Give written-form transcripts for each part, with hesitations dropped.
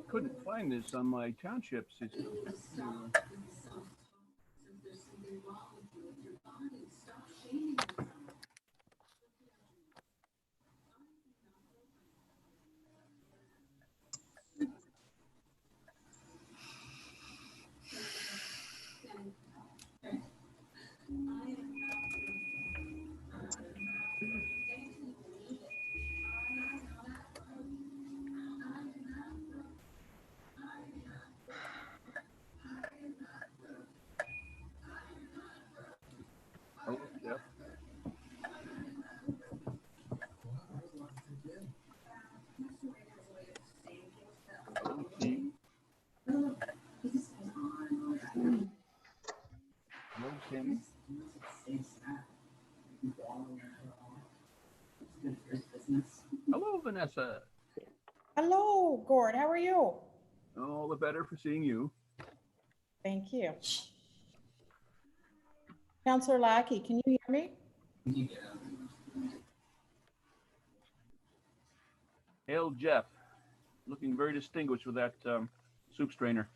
couldn't find this on my township system. Oh, yeah. Okay. Hello, Tammy. Hello, Vanessa. Hello, Gord. How are you? All the better for seeing you. Thank you. Councillor Lackey, can you hear me? Hail, Jeff. Looking very distinguished with that soup strainer.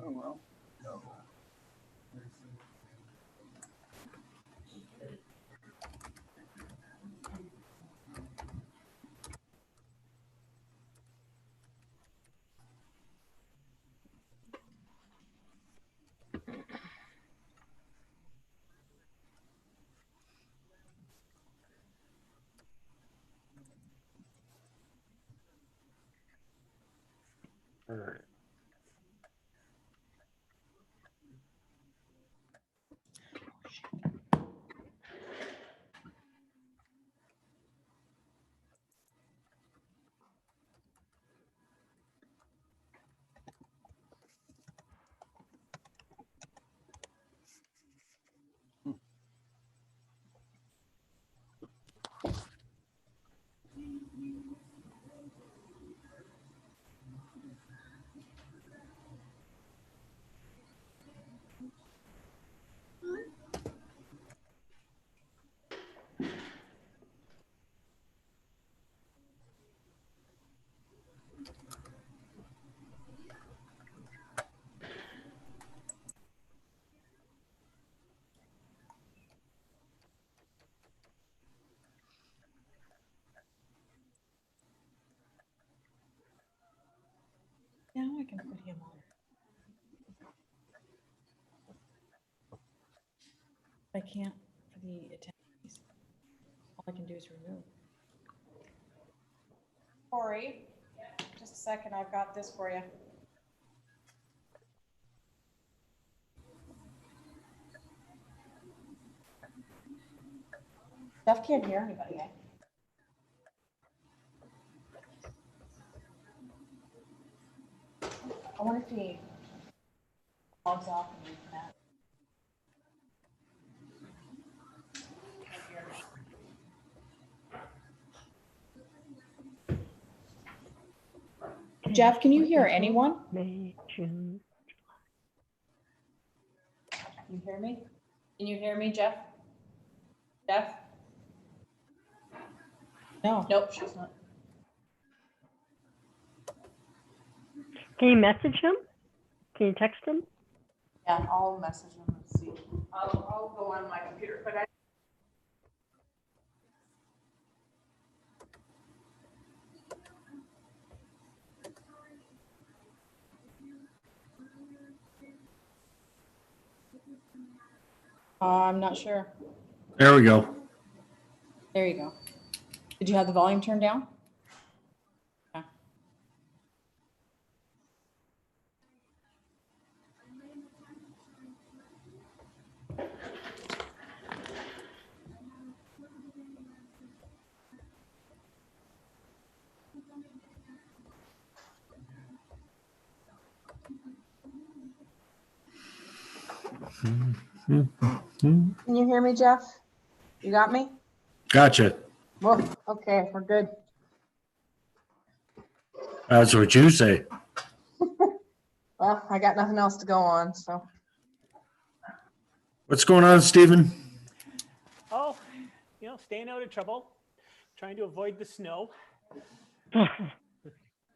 Oh, well. No. All right. Now I can put him on. I can't for the attendees. All I can do is remove. Corey, just a second. I've got this for you. Jeff can't hear anybody. Eh? I wonder if he logs off and reconnects. Jeff, can you hear anyone? May, June. Can you hear me? Can you hear me, Jeff? Jeff? No. Nope, she's not. Can you message him? Can you text him? Yeah, I'll message him and see. I'll go on my computer, but I'm not sure. There we go. There you go. Did you have the volume turned down? Okay. Can you hear me, Jeff? You got me? Gotcha. Well, okay, we're good. That's what you say. Well, I got nothing else to go on, so. What's going on, Stephen? Oh, staying out of trouble, trying to avoid the snow.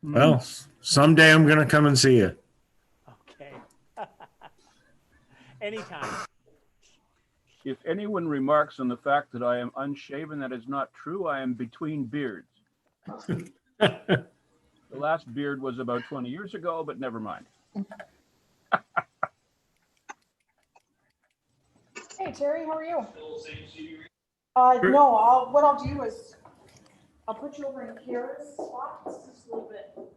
Well, someday I'm going to come and see you. Okay. Anytime. If anyone remarks on the fact that I am unshaven, that is not true. I am between beards. The last beard was about 20 years ago, but never mind. Hey, Terry, how are you? No, what I'll do is I'll put you over in Kara's spot just a little bit.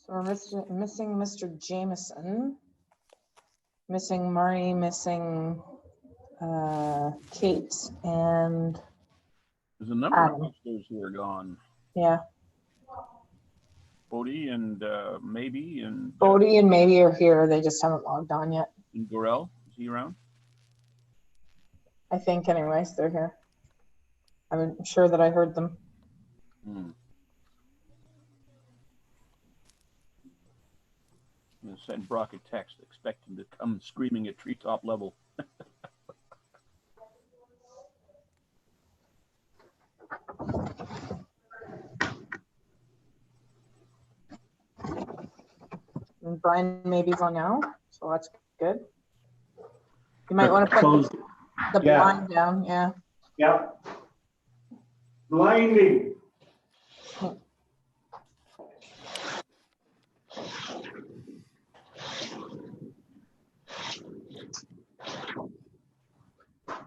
So we're missing Mr. Jameson, missing Murray, missing Kate, and There's a number of Adam. counselors who are gone. yeah, Bodie and maybe and Bodie and maybe are here. They just haven't logged on yet. and Gorell. Is he around? I think anyways, they're here. I'm sure that I heard them. I'm gonna send Brock a text, expect him to come screaming at treetop level. And Brian maybe's on now, so that's good. You might want to put the blind down, yeah. Yep. Blinding.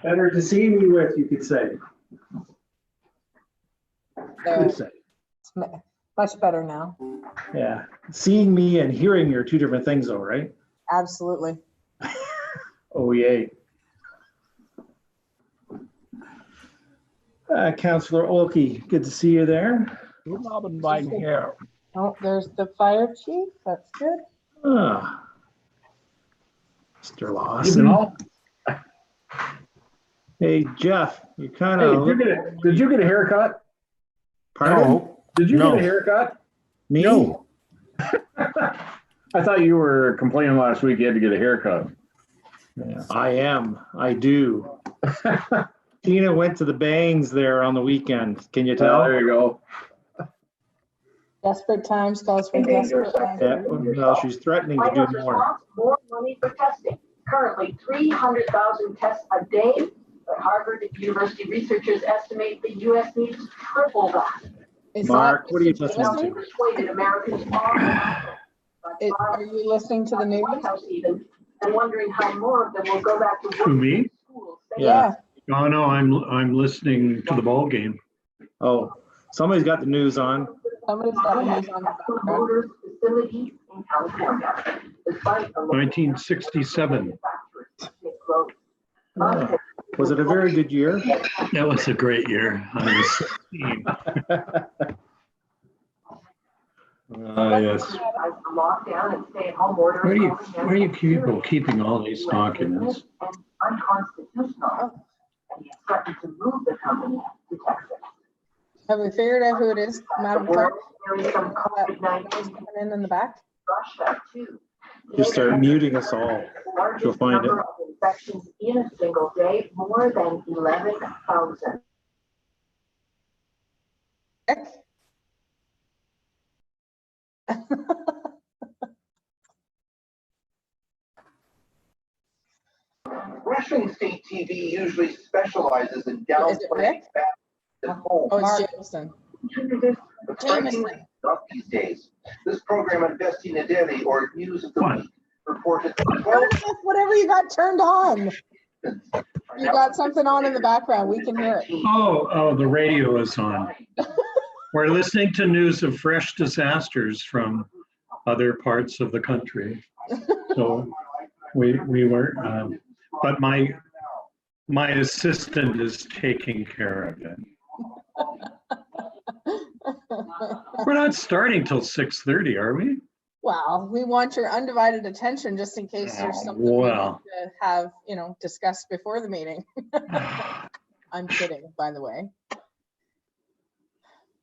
Better to see me with, you could say. There, Could say. it's much better now. Yeah. Seeing me and hearing are two different things though, right? Absolutely. Oh, yay. Councillor Olkey, good to see you there. Robin Biden here. Oh, there's the fire chief. That's good. Ah. Mr. Lawson. Hey, Jeff, you kind Hey, of. did you get a haircut? Pardon? No, Did you No. get a haircut? Me? no. I thought you were complaining last week you had to get a haircut. Yeah, I am. I do. Tina went to the bangs there on the weekend. Can you Oh, tell? there you go. Desperate times calls for desperate Yeah, measures. well, she's threatening to White do House more. wants more money for testing. Currently, 300,000 tests a day, but Harvard University researchers estimate the U.S. needs triple that. Is Mark, that what are you Mr. listening Jameson? to? Persuaded Americans Are you listening to the the news? White House even, and wondering how more of them will go back to work. To me? in schools. Yeah. Oh, no, I'm listening to the ball game. Oh, somebody's got the news on. Somebody's got the news on the background. Motors, facilities, in California, despite a 1967. growth. Oh, was it a very good year? That was a great year. I was 16. Yes. Lockdown and stay-at-home orders. Where do you people keeping all these documents? Unconstitutional. And he threatened to move the company to Texas. Have we figured out who it is, Madam Clerk? There is some COVID-19 Coming in the back? Russia too. You start muting us all. You'll find it. Number of infections in a single day, more than 11,000. Russian state TV usually specializes in Is it downplaying Rick? bad at home. Oh, it's Jameson. But strikingly enough these days, this program Investing in Delhi or News of the Week reported 12 Whatever you got turned on. You got something on in the background. We can hear it. Oh, the radio is on. We're listening to news of fresh disasters from other parts of the country. So we were, but my assistant is taking care of it. We're not starting till 6:30, are we? Well, we want your undivided attention just in case there's something we need to have, discussed before the meeting. I'm kidding, by the way.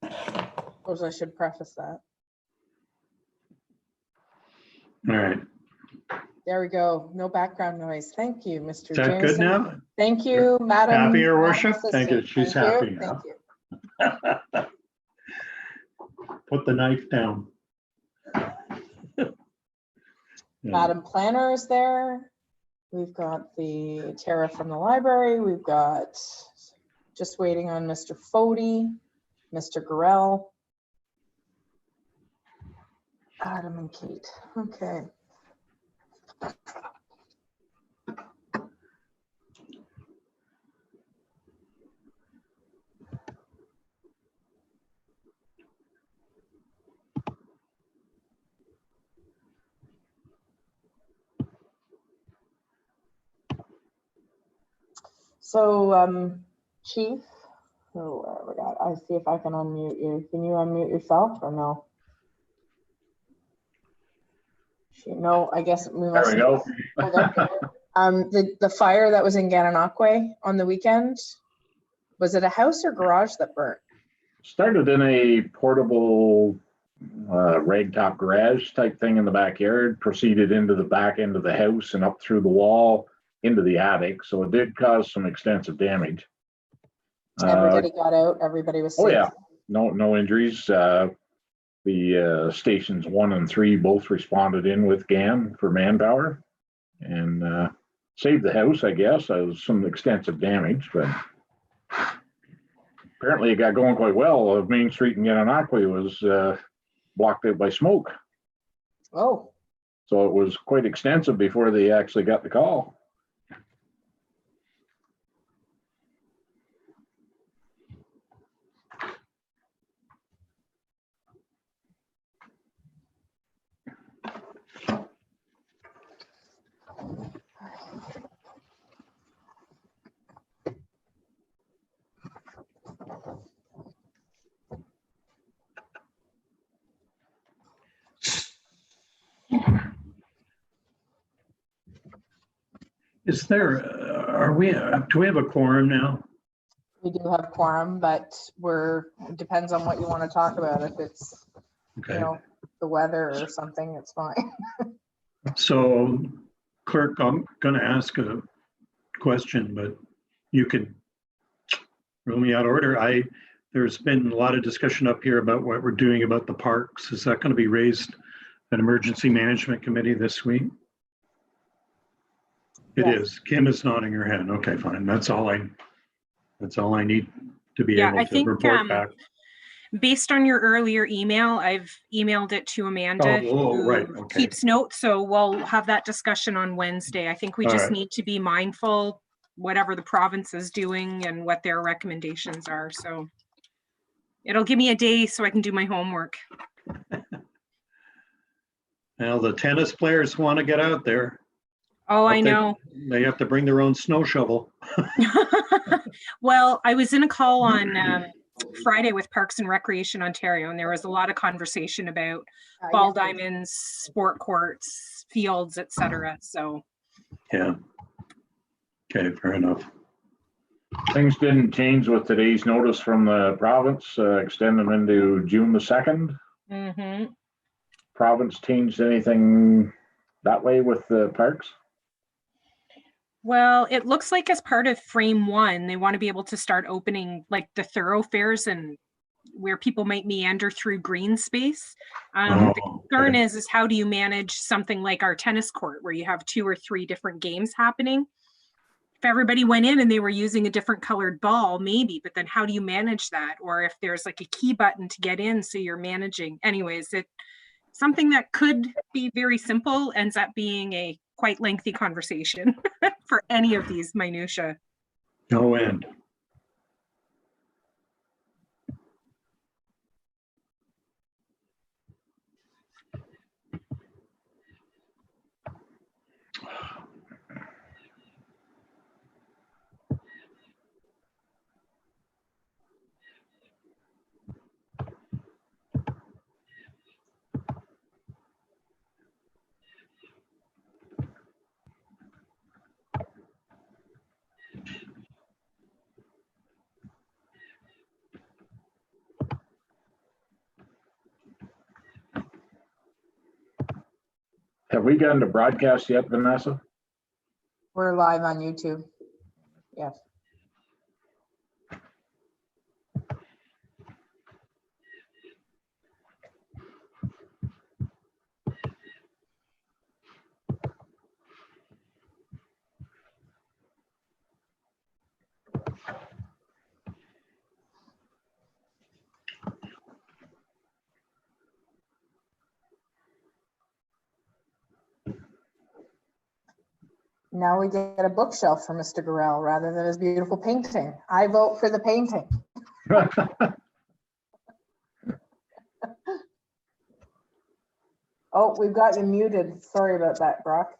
Suppose I should preface that. All right. There we go. No background noise. Thank you, Mr. Is that Jameson. good now? Thank you, Madam. Happy, Your Madam Worship? Thank you. Assistant. She's Thank happy you. now. Thank you. Put the knife down. Madam Planner is there. We've got the Tara from the library. We've got just waiting on Mr. Fody, Mr. Gorell, Adam and Kate. Okay. So, Chief, I see if I can unmute you. Can you unmute yourself or no? No, I guess we must. There we go. The fire that was in Gananoque on the weekend, was it a house or garage that burnt? Started in a portable ragtop garage type thing in the backyard, proceeded into the back end of the house and up through the wall into the attic. So it did cause some extensive damage. Everybody got out, everybody was safe. Oh yeah, no injuries. The stations 1 and 3 both responded in with GAN for manpower and saved the house, I guess. There was some extensive damage, but apparently it got going quite well. Main Street in Gananoque was blocked out by smoke. Oh. So it was quite extensive before they actually got the call. Is there, do we have a quorum now? We do have quorum, but it depends on what you want to talk about. If it's, Okay. the weather or something, it's fine. So clerk, I'm going to ask a question, but you can rule me out of order. There's been a lot of discussion up here about what we're doing about the parks. Is that going to be raised at Emergency Management Committee this week? It is. Kim is nodding her head. Okay, fine. That's all I need to be able to report back. Based on your earlier email, I've emailed it to Amanda, who keeps notes. So we'll have that discussion on Wednesday. I think we just need to be mindful, whatever the province is doing and what their recommendations are. So it'll give me a day so I can do my homework. Well, the tennis players want to get out there. Oh, I But they- know. They have to bring their own snow shovel. Well, I was in a call on Friday with Parks and Recreation Ontario, and there was a lot of conversation about ball diamonds, sport courts, fields, etc. So Yeah. Okay, fair enough. Things didn't change with today's notice from the province, extending into June the 2nd. mhm. Province changed anything that way with the parks? Well, it looks like as part of frame one, they want to be able to start opening like the thoroughfares and where people might meander through green space. The concern is how do you manage something like our tennis court where you have 2 or 3 different games happening? If everybody went in and they were using a different colored ball, maybe, but then how do you manage that? Or if there's like a key button to get in, so you're managing. Anyways, something that could be very simple ends up being a quite lengthy conversation for any of these minutia. No end. Have we gotten to broadcast yet, Vanessa? We're live on YouTube. Yes. Now we get a bookshelf for Mr. Gorell rather than his beautiful painting. I vote for the painting. Oh, we've got you muted. Sorry about that, Brock.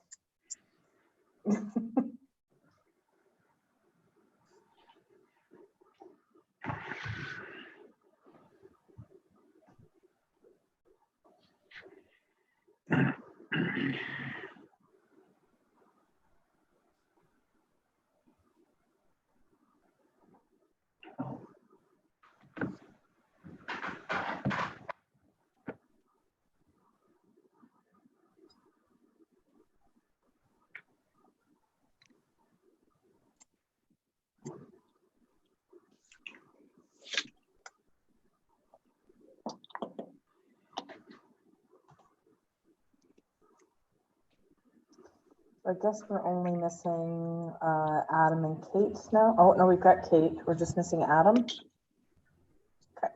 I guess we're only missing Adam and Kate now. Oh, no, we've got Kate. We're just missing Adam. Okay.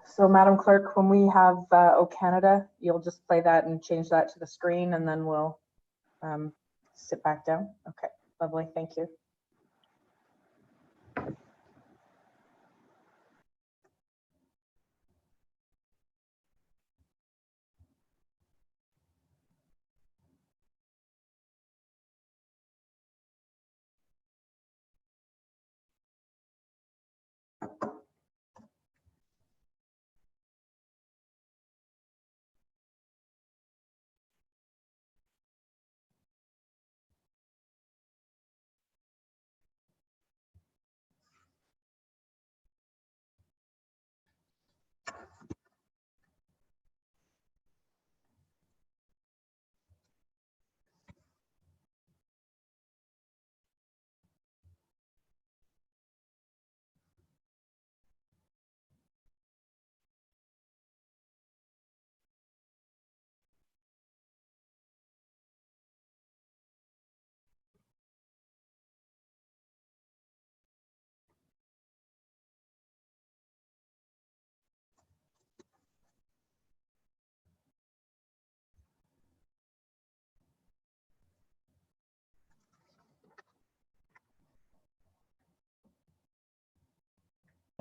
So Madam Clerk, when we have O Canada, you'll just play that and change that to the screen and then we'll sit back down. Okay, lovely, thank you.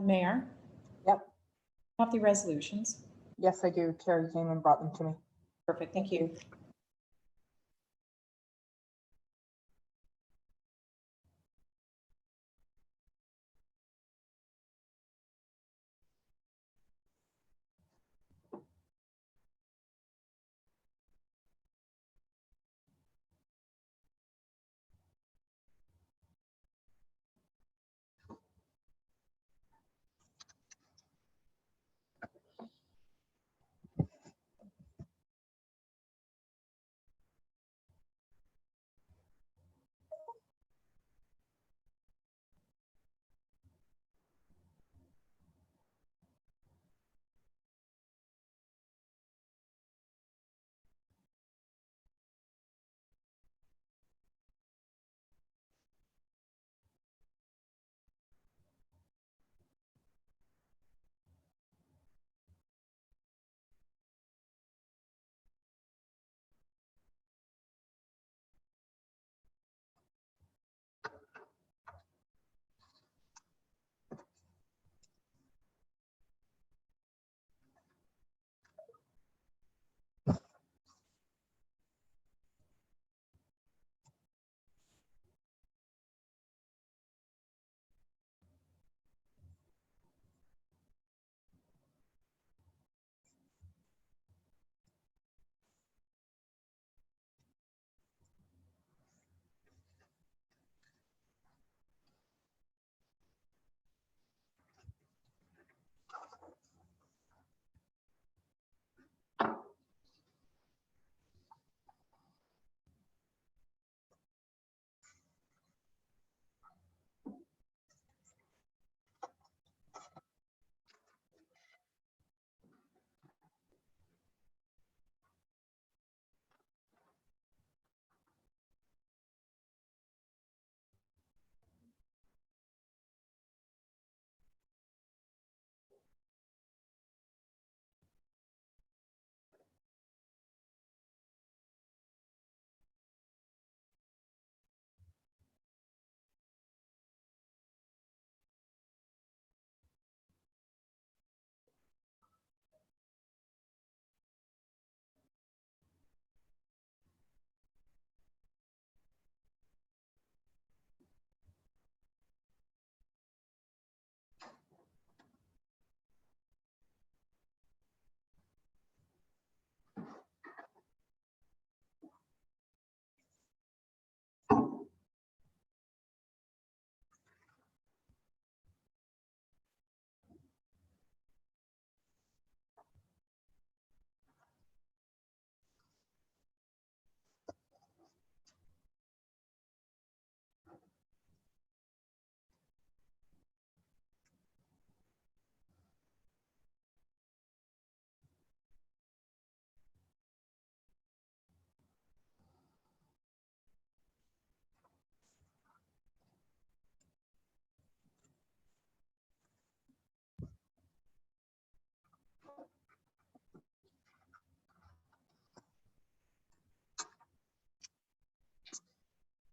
Mayor, Yep. have the resolutions. Yes, I do. Terry came and brought them to me. Perfect, thank you.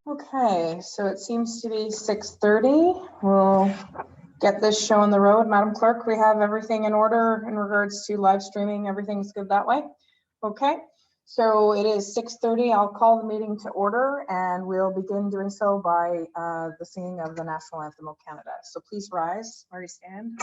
Okay, so it seems to be 6:30. We'll get this show on the road. Madam Clerk, we have everything in order in regards to live streaming. Everything's good that way? Okay, so it is 6:30. I'll call the meeting to order and we'll begin doing so by the singing of the National Anthem of Canada. So please rise where you stand.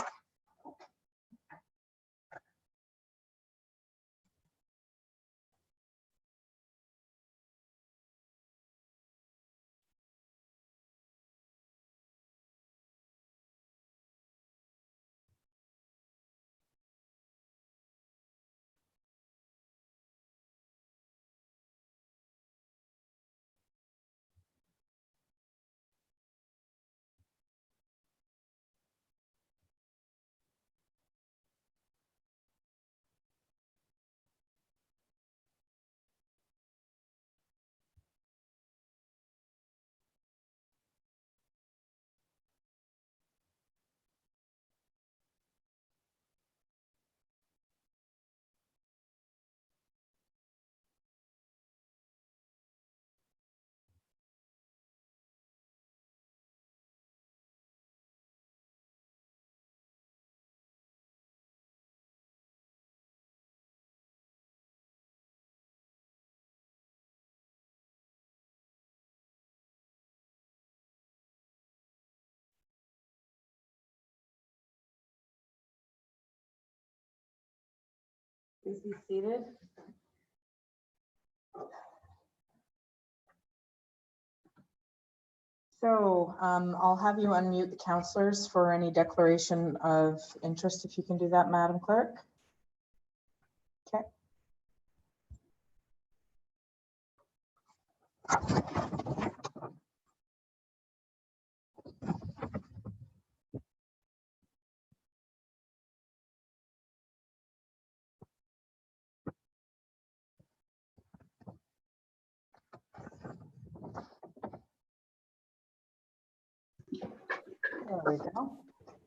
Please be seated. So I'll have you unmute the counselors for any declaration of interest, if you can do that, Madam Clerk. Okay. There we go.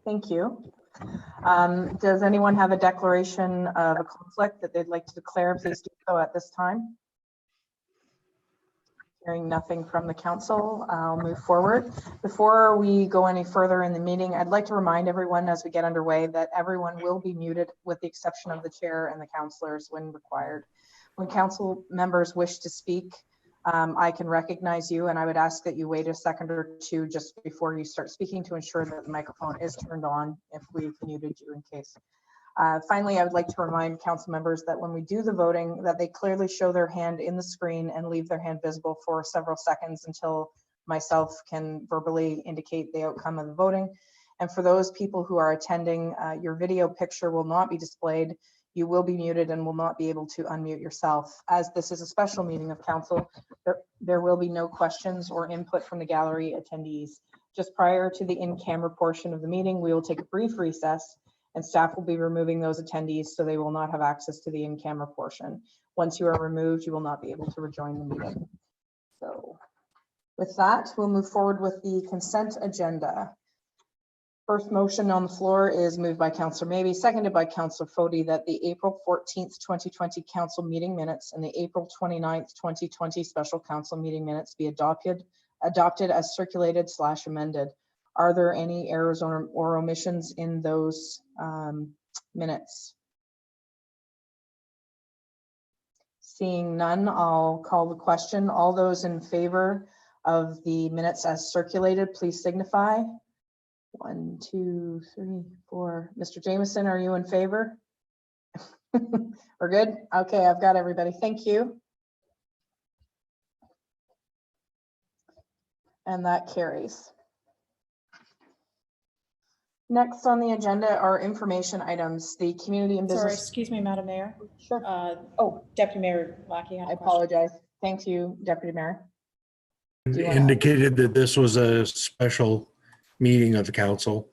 Thank you. Does anyone have a declaration of a conflict that they'd like to declare? Please do so at this time. Hearing nothing from the council, I'll move forward. Before we go any further in the meeting, I'd like to remind everyone as we get underway that everyone will be muted with the exception of the chair and the councillors when required. When council members wish to speak, I can recognize you, and I would ask that you wait a second or two just before you start speaking to ensure that the microphone is turned on if we've muted you in case. Finally, I would like to remind council members that when we do the voting, that they clearly show their hand in the screen and leave their hand visible for several seconds until myself can verbally indicate the outcome of the voting. And for those people who are attending, your video picture will not be displayed. You will be muted and will not be able to unmute yourself. As this is a special meeting of council, there will be no questions or input from the gallery attendees. Just prior to the in-camera portion of the meeting, we will take a brief recess and staff will be removing those attendees so they will not have access to the in-camera portion. Once you are removed, you will not be able to rejoin the meeting. So with that, we'll move forward with the consent agenda. First motion on the floor is moved by Councillor Maybe, seconded by Councillor Foti, that the April 14th, 2020 council meeting minutes and the April 29th, 2020 special council meeting minutes be adopted as circulated / amended. Are there any errors or omissions in those minutes? Seeing none, I'll call the question. All those in favor of the minutes as circulated, please signify. 1, 2, 3, 4. Mr. Jameson, are you in favor? We're good? Okay, I've got everybody. Thank you. And that carries. Next on the agenda are information items. The community and business. Sorry, excuse me, Madam Mayor. Sure. Oh, Deputy Mayor Lackey. I apologize. Thank you, Deputy Mayor. Indicated that this was a special meeting of the council.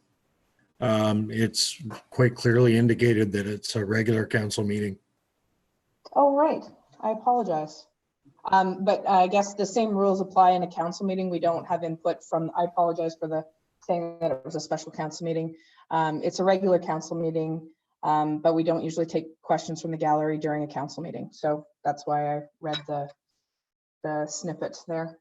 It's quite clearly indicated that it's a regular council meeting. Oh, right. I apologize. But I guess the same rules apply in a council meeting. We don't have input from, I apologize for the saying that it was a special council meeting. It's a regular council meeting, but we don't usually take questions from the gallery during a council meeting. So that's why I read the snippet there.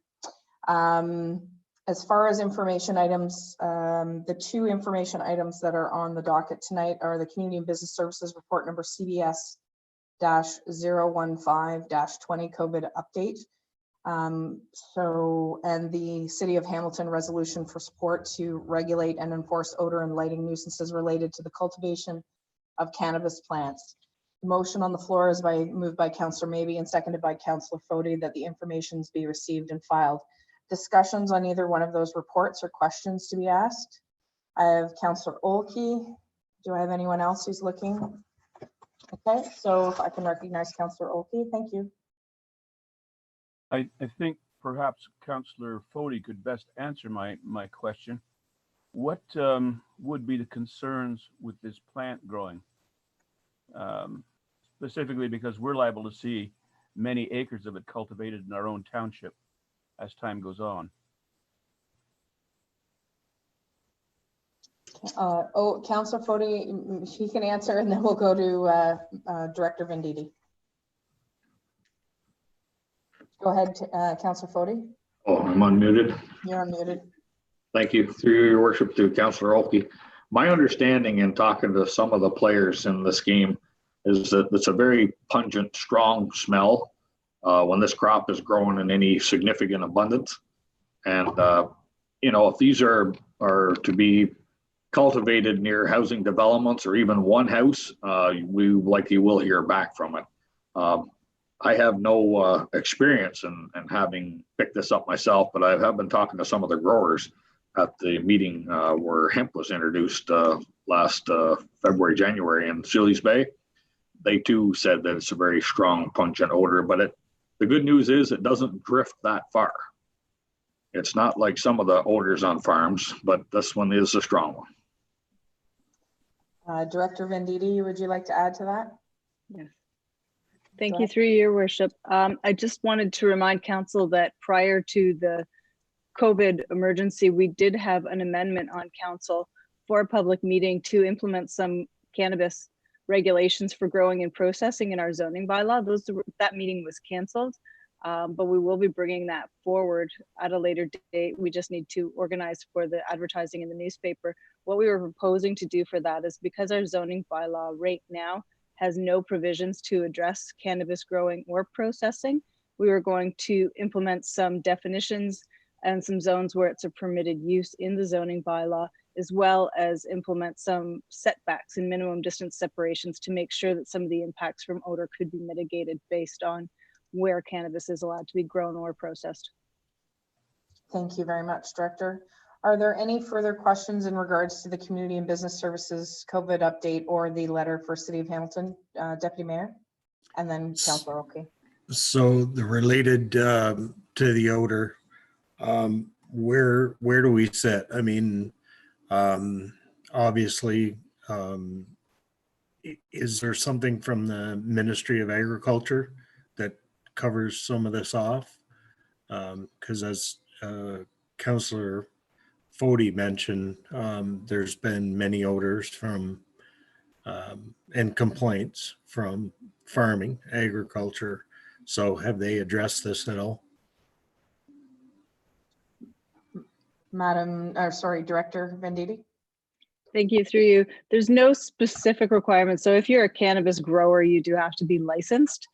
As far as information items, the two information items that are on the docket tonight are the Community and Business Services Report number CBS-015-20 COVID update. And the City of Hamilton resolution for support to regulate and enforce odor and lighting nuisances related to the cultivation of cannabis plants. The motion on the floor is moved by Councillor Maybe and seconded by Councillor Foti that the informations be received and filed. Discussions on either one of those reports or questions to be asked? I have Councillor Olkey. Do I have anyone else who's looking? Okay, so if I can recognize Councillor Olkey, thank you. I think perhaps Councillor Foti could best answer my question. What would be the concerns with this plant growing? Specifically because we're liable to see many acres of it cultivated in our own township as time goes on. Councillor Foti, he can answer, and then we'll go to Director Venditti. Go ahead, Councillor Foti. Oh, I'm unmuted. You're unmuted. Thank you. Through your worship to Councillor Olkey. My understanding in talking to some of the players in this game is that it's a very pungent, strong smell when this crop is growing in any significant abundance. And, you know, if these are to be cultivated near housing developments or even one house, we likely will hear back from it. I have no experience in having picked this up myself, but I have been talking to some of the growers at the meeting where hemp was introduced last February, January in Sealy's Bay. They too said that it's a very strong, pungent odor, but the good news is it doesn't drift that far. It's not like some of the odors on farms, but this one is a strong one. Director Venditti, would you like to add to that? Yes. Thank you, through your worship. I just wanted to remind council that prior to the COVID emergency, we did have an amendment on council for a public meeting to implement some cannabis regulations for growing and processing in our zoning bylaw. That meeting was canceled, but we will be bringing that forward at a later date. We just need to organize for the advertising in the newspaper. What we were proposing to do for that is, because our zoning bylaw right now has no provisions to address cannabis growing or processing, we were going to implement some definitions and some zones where it's a permitted use in the zoning bylaw, as well as implement some setbacks and minimum distance separations to make sure that some of the impacts from odor could be mitigated based on where cannabis is allowed to be grown or processed. Thank you very much, Director. Are there any further questions in regards to the Community and Business Services COVID update or the letter for City of Hamilton, Deputy Mayor? And then Councillor Oki. So the related to the odor, where do we sit? I mean, obviously, is there something from the Ministry of Agriculture that covers some of this off? Because as Councillor Fody mentioned, there's been many odors from and complaints from farming, agriculture. So have they addressed this at all? Director Venditti. Thank you, through you. There's no specific requirements. So if you're a cannabis grower, you do have to be licensed.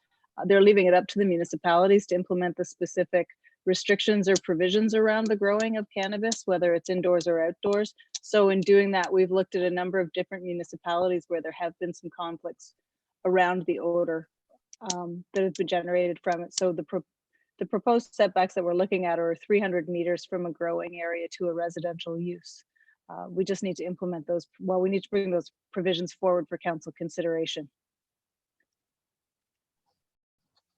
They're leaving it up to the municipalities to implement the specific restrictions or provisions around the growing of cannabis, whether it's indoors or outdoors. So in doing that, we've looked at a number of different municipalities where there have been some conflicts around the odor that has been generated from it. So the proposed setbacks that we're looking at are 300 meters from a growing area to a residential use. We just need to implement those. Well, we need to bring those provisions forward for council consideration.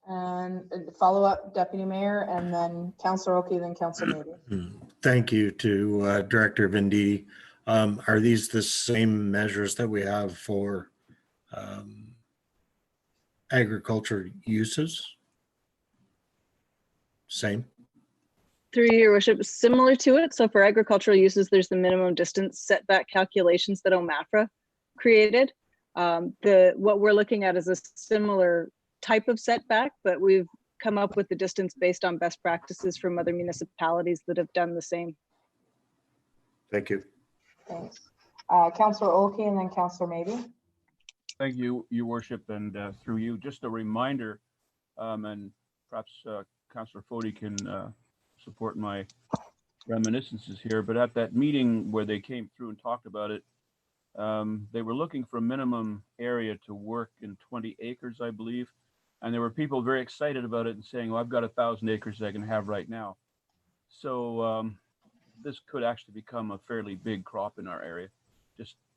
And follow up, Deputy Mayor, and then Councillor Oki, then Councillor Maybe. Thank you to Director Venditti. Are these the same measures that we have for agriculture uses? Same? Through your worship, similar to it. So for agricultural uses, there's the minimum distance setback calculations that OMAFRA created. What we're looking at is a similar type of setback, but we've come up with the distance based on best practices from other municipalities that have done the same. Thank you. Thanks. Councillor Oki and then Councillor Maybe. Thank you, Your Worship, and through you, just a reminder, and perhaps Councillor Fody can support my reminiscences here, but at that meeting where they came through and talked about it, they were looking for a minimum area to work in 20 acres, I believe. And there were people very excited about it and saying, well, I've got 1,000 acres I can have right now. So this could actually become a fairly big crop in our area.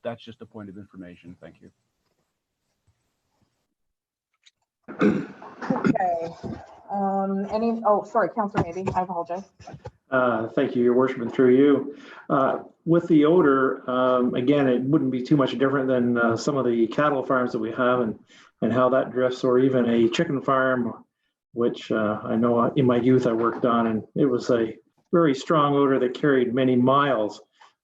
That's just a point of information. Thank you. Okay. Sorry, Councillor Maybe. I apologize. Thank you, Your Worship, and through you. With the odor, again, it wouldn't be too much different than some of the cattle farms that we have and how that drifts, or even a chicken farm, which I know in my youth I worked on, and it was a very strong odor that carried many miles.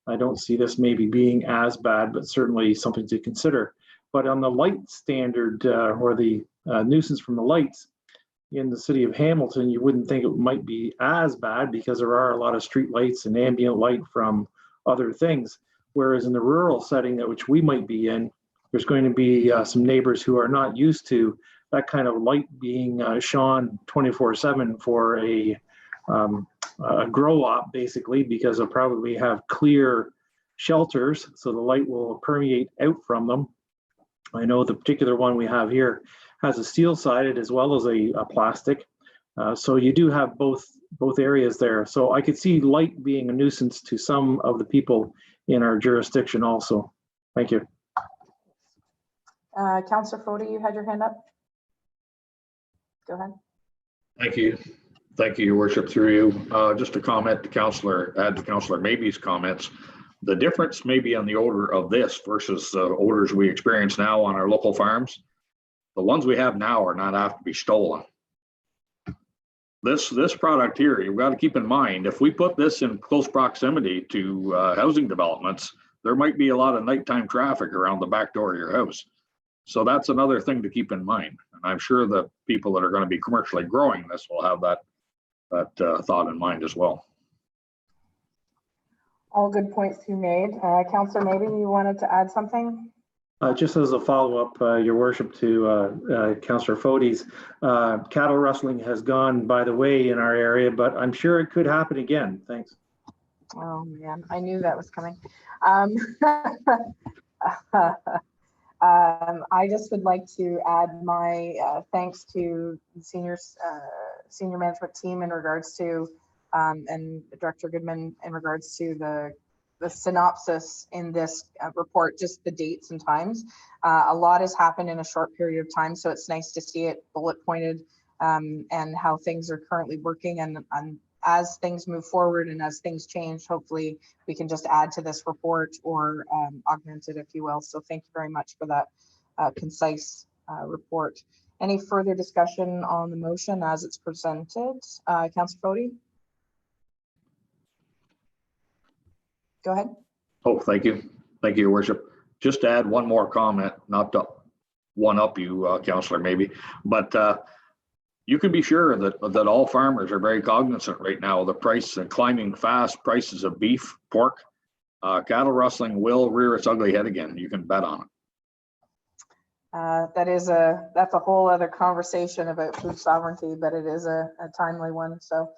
I don't see this maybe being as bad, but certainly something to consider. But on the light standard or the nuisance from the lights, in the city of Hamilton, you wouldn't think it might be as bad because there are a lot of street lights and ambient light from other things. Whereas in the rural setting that which we might be in, there's going to be some neighbors who are not used to that kind of light being shone 24/7 for a grow op, basically, because they'll probably have clear shelters, so the light will permeate out from them. I know the particular one we have here has a steel sided as well as a plastic. So you do have both areas there. So I could see light being a nuisance to some of the people in our jurisdiction also. Thank you. Councillor Fody, you had your hand up. Go ahead. Thank you. Thank you, Your Worship, through you. Just a comment to add to Councillor Maybe's comments. The difference may be on the odor of this versus the odors we experience now on our local farms. The ones we have now are not apt to be stolen. This product here, you've got to keep in mind, if we put this in close proximity to housing developments, there might be a lot of nighttime traffic around the back door of your house. So that's another thing to keep in mind. And I'm sure the people that are going to be commercially growing this will have that thought in mind as well. All good points you made. Councillor, maybe you wanted to add something? Just as a follow-up, Your Worship, to Councillor Fody's, cattle rustling has gone by the way in our area, but I'm sure it could happen again. Thanks. Oh man, I knew that was coming. I just would like to add my thanks to the senior management team in regards to, and Director Goodman in regards to the synopsis in this report, just the dates and times. A lot has happened in a short period of time, so it's nice to see it bullet pointed and how things are currently working. And as things move forward and as things change, hopefully we can just add to this report or augment it, if you will. So thank you very much for that concise report. Any further discussion on the motion as it's presented? Councillor Fody? Go ahead. Oh, thank you. Thank you, Your Worship. Just to add one more comment, not to one up you, Councillor, maybe, but you can be sure that all farmers are very cognizant right now of the price and climbing fast prices of beef, pork. Cattle rustling will rear its ugly head again. You can bet on it. That's a whole other conversation about food sovereignty, but it is a timely one. So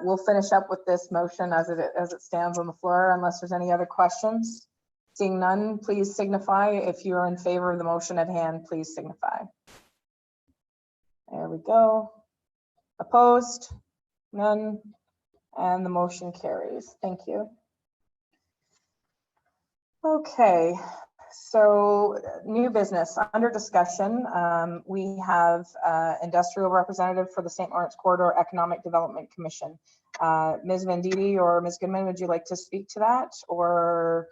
we'll finish up with this motion as it stands on the floor, unless there's any other questions. Seeing none, please signify. If you're in favor of the motion at hand, please signify. There we go. Opposed? None. And the motion carries. Thank you. Okay, so new business under discussion. We have industrial representative for the St. Lawrence Corridor Economic Development Commission. Ms. Venditti or Ms. Goodman, would you like to speak to that, or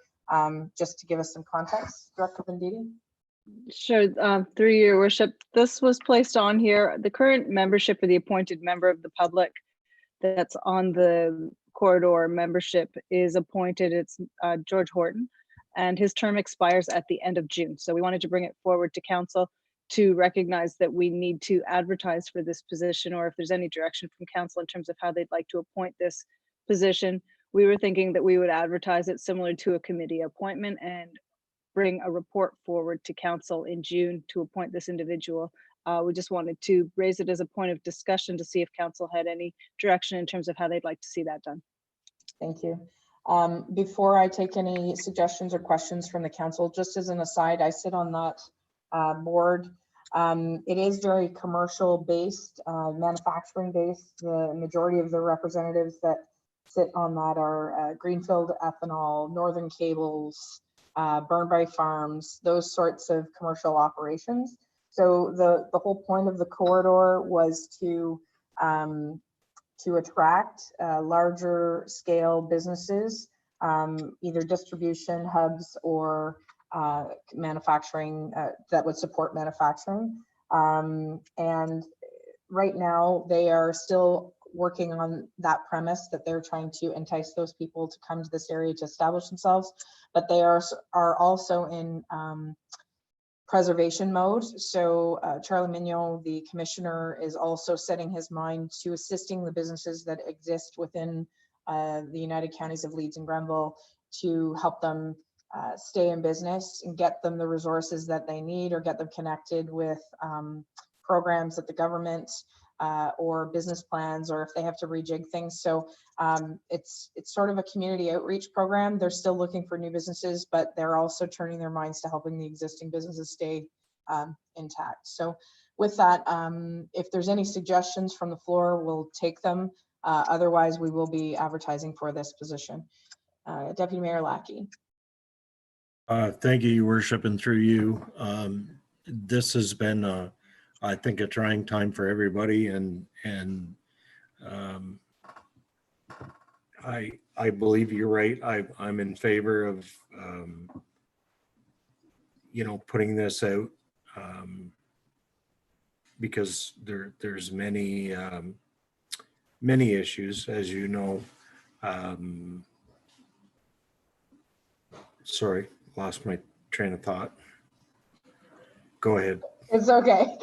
just to give us some context, Director Venditti? Sure, through your worship, this was placed on here. The current membership or the appointed member of the public that's on the corridor membership is appointed. It's George Horton, and his term expires at the end of June. So we wanted to bring it forward to council to recognize that we need to advertise for this position, or if there's any direction from council in terms of how they'd like to appoint this position. We were thinking that we would advertise it similar to a committee appointment and bring a report forward to council in June to appoint this individual. We just wanted to raise it as a point of discussion to see if council had any direction in terms of how they'd like to see that done. Thank you. Before I take any suggestions or questions from the council, just as an aside, I sit on that board. It is very commercial based, manufacturing based. The majority of the representatives that sit on that are Greenfield Ethanol, Northern Cables, Burnbrae Farms, those sorts of commercial operations. So the whole point of the corridor was to attract larger scale businesses, either distribution hubs or manufacturing that would support manufacturing. And right now they are still working on that premise that they're trying to entice those people to come to this area to establish themselves, but they are also in preservation mode. So Charlie Mignot, the commissioner, is also setting his mind to assisting the businesses that exist within the United Counties of Leeds and Grenville to help them stay in business and get them the resources that they need, or get them connected with programs that the government or business plans, or if they have to rejig things. So it's sort of a community outreach program. They're still looking for new businesses, but they're also turning their minds to helping the existing businesses stay intact. So with that, if there's any suggestions from the floor, we'll take them. Otherwise, we will be advertising for this position. Deputy Mayor Lackey. Thank you, Your Worship, and through you. This has been, I think, a trying time for everybody, and I believe you're right. I'm in favor of putting this out because there's many issues, as you know. Sorry, lost my train of thought. Go ahead. It's okay.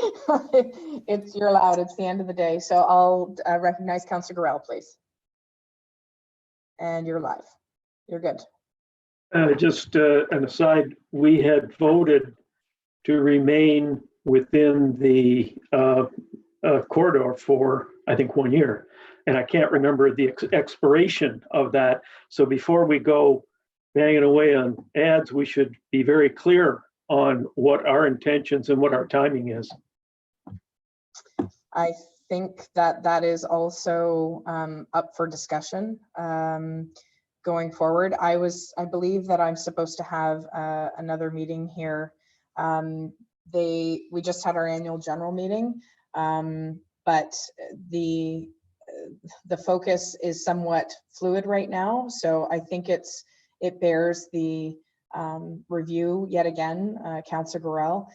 You're allowed. It's the end of the day. So I'll recognize Councillor Gorell, please. And you're live. You're good. Just an aside, we had voted to remain within the corridor for, I think, 1 year. And I can't remember the expiration of that. So before we go banging away on ads, we should be very clear on what our intentions and what our timing is. I think that is also up for discussion going forward. I believe that I'm supposed to have another meeting here. We just had our annual general meeting, but the focus is somewhat fluid right now. So I think it bears the review yet again, Councillor Gorell.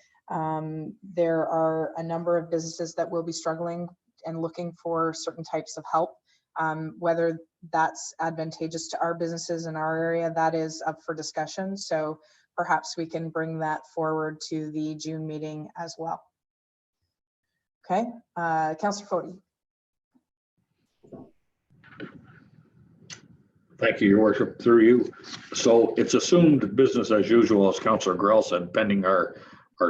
There are a number of businesses that will be struggling and looking for certain types of help. Whether that's advantageous to our businesses in our area, that is up for discussion. So perhaps we can bring that forward to the June meeting as well. Okay, Councillor Foti. Thank you, Your Worship, through you. So it's assumed business as usual, as Councillor Gorell said, pending our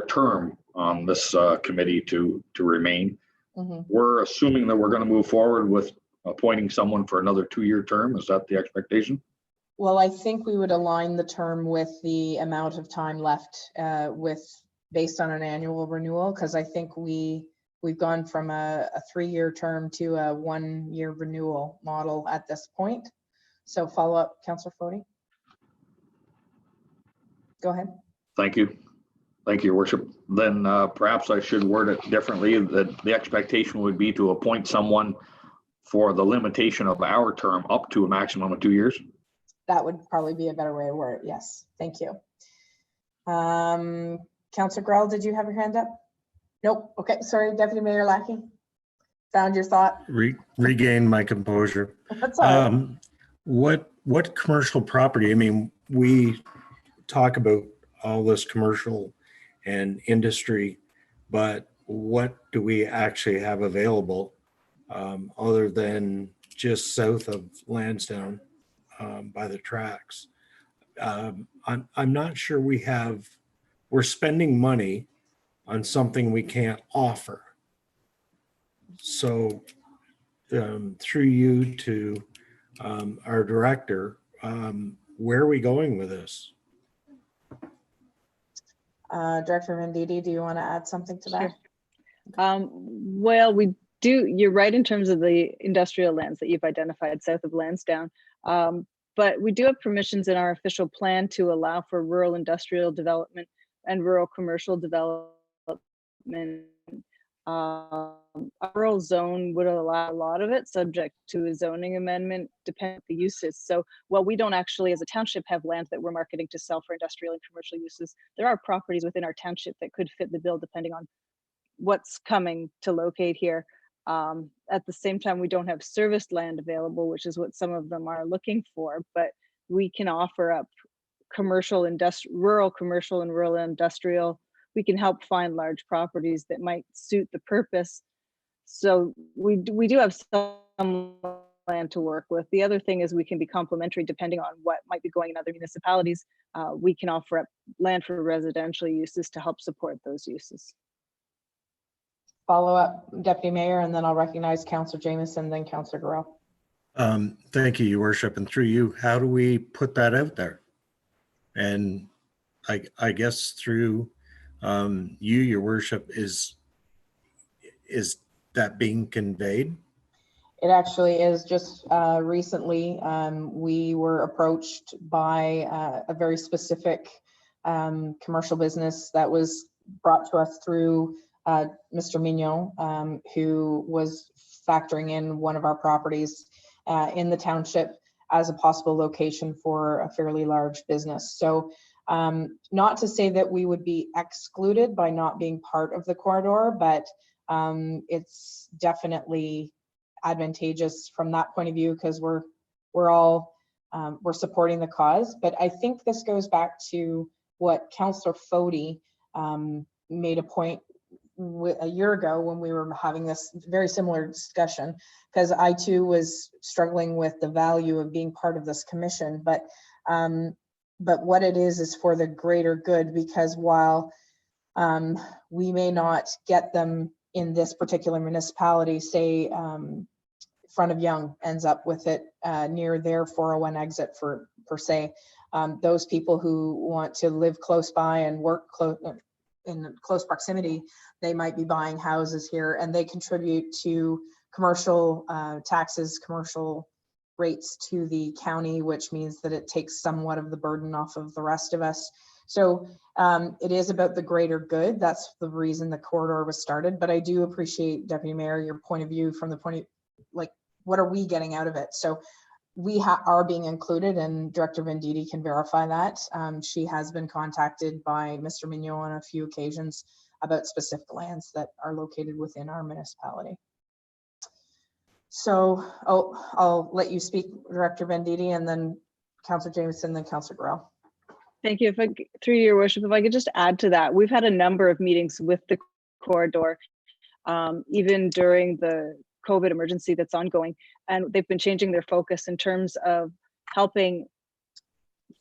term on this committee to remain. Mm-hmm. We're assuming that we're going to move forward with appointing someone for another 2-year term. Is that the expectation? Well, I think we would align the term with the amount of time left based on an annual renewal, because I think we've gone from a 3-year term to a 1-year renewal model at this point. So follow up, Councillor Foti. Go ahead. Thank you. Thank you, Your Worship. Then perhaps I should word it differently, that the expectation would be to appoint someone for the limitation of our term up to a maximum of 2 years. That would probably be a better way to word it. Yes, thank you. Councillor Gorell, did you have your hand up? Nope. Okay, sorry, Deputy Mayor Lackey. Found your thought. Regain my composure. That's all right. What commercial property? I mean, we talk about all this commercial and industry, but what do we actually have available other than just south of Lansdowne by the tracks? I'm not sure we're spending money on something we can't offer. So through you to our director, where are we going with this? Director Venditti, do you want to add something to that? Sure. Well, you're right in terms of the industrial lands that you've identified south of Lansdowne. But we do have permissions in our official plan to allow for rural industrial development and rural commercial development. A rural zone would allow a lot of it, subject to a zoning amendment, depending on the uses. So while we don't actually, as a township, have land that we're marketing to sell for industrial and commercial uses, there are properties within our township that could fit the bill depending on what's coming to locate here. At the same time, we don't have serviced land available, which is what some of them are looking for, but we can offer up rural commercial and rural industrial. We can help find large properties that might suit the purpose. So we do have some land to work with. The other thing is we can be complementary depending on what might be going in other municipalities. We can offer up land for residential uses to help support those uses. follow up, Deputy Mayor, and then I'll recognize Councillor Jameson, then Councillor Garrell. Thank you, Your Worship, and through you, how do we put that out there? And I guess through you, Your Worship, is that being conveyed? It actually is. Just recently, we were approached by a very specific commercial business that was brought to us through Mr. Mignon, who was factoring in one of our properties in the township as a possible location for a fairly large business. So not to say that we would be excluded by not being part of the corridor, but it's definitely advantageous from that point of view, because we're all we're supporting the cause. But I think this goes back to what Councillor Fody made a point a year ago when we were having this very similar discussion, because I too was struggling with the value of being part of this commission. But what it is for the greater good, because while we may not get them in this particular municipality, say Front of Young ends up with it near their 401 exit per se. Those people who want to live close by and work in close proximity, they might be buying houses here, and they contribute to commercial taxes, commercial rates to the county, which means that it takes somewhat of the burden off of the rest of us. So it is about the greater good. That's the reason the corridor was started. But I do appreciate, Deputy Mayor, your point of view from the point of, like, what are we getting out of it? So we are being included, and Director Venditti can verify that. She has been contacted by Mr. Mignon on a few occasions about specific lands that are located within our municipality. So I'll let you speak, Director Venditti, and then Councillor Jameson, then Councillor Garrell. Thank you. Through your worship, if I could just add to that, we've had a number of meetings with the corridor, even during the COVID emergency that's ongoing, and they've been changing their focus in terms of helping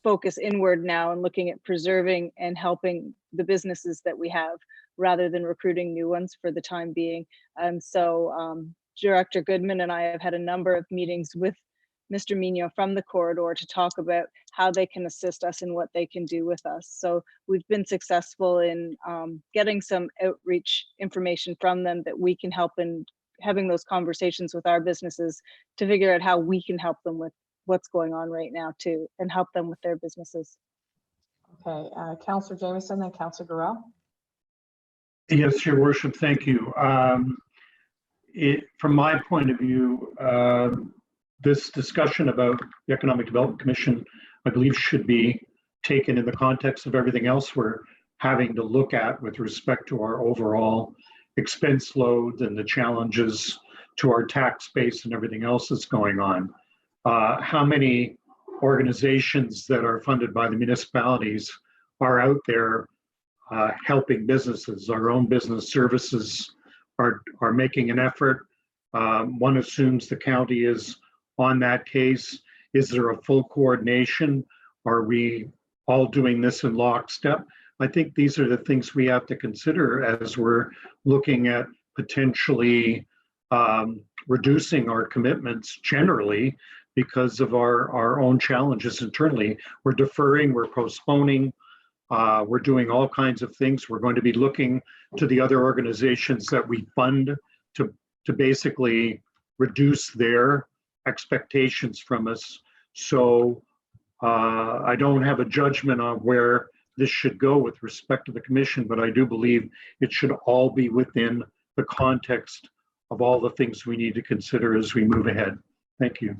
focus inward now and looking at preserving and helping the businesses that we have rather than recruiting new ones for the time being. And so Director Goodman and I have had a number of meetings with Mr. Mignon from the corridor to talk about how they can assist us and what they can do with us. So we've been successful in getting some outreach information from them that we can help in having those conversations with our businesses to figure out how we can help them with what's going on right now too, and help them with their businesses. Okay, Councillor Jameson, then Councillor Garrell. Yes, Your Worship, thank you. From my point of view, this discussion about the Economic Development Commission, I believe, should be taken in the context of everything else we're having to look at with respect to our overall expense load and the challenges to our tax base and everything else that's going on. How many organizations that are funded by the municipalities are out there helping businesses? Our own business services are making an effort. One assumes the county is on that case. Is there a full coordination? Are we all doing this in lockstep? I think these are the things we have to consider as we're looking at potentially reducing our commitments generally because of our own challenges internally. We're deferring, we're postponing, we're doing all kinds of things. We're going to be looking to the other organizations that we fund to basically reduce their expectations from us. So I don't have a judgment on where this should go with respect to the commission, but I do believe it should all be within the context of all the things we need to consider as we move ahead. Thank you.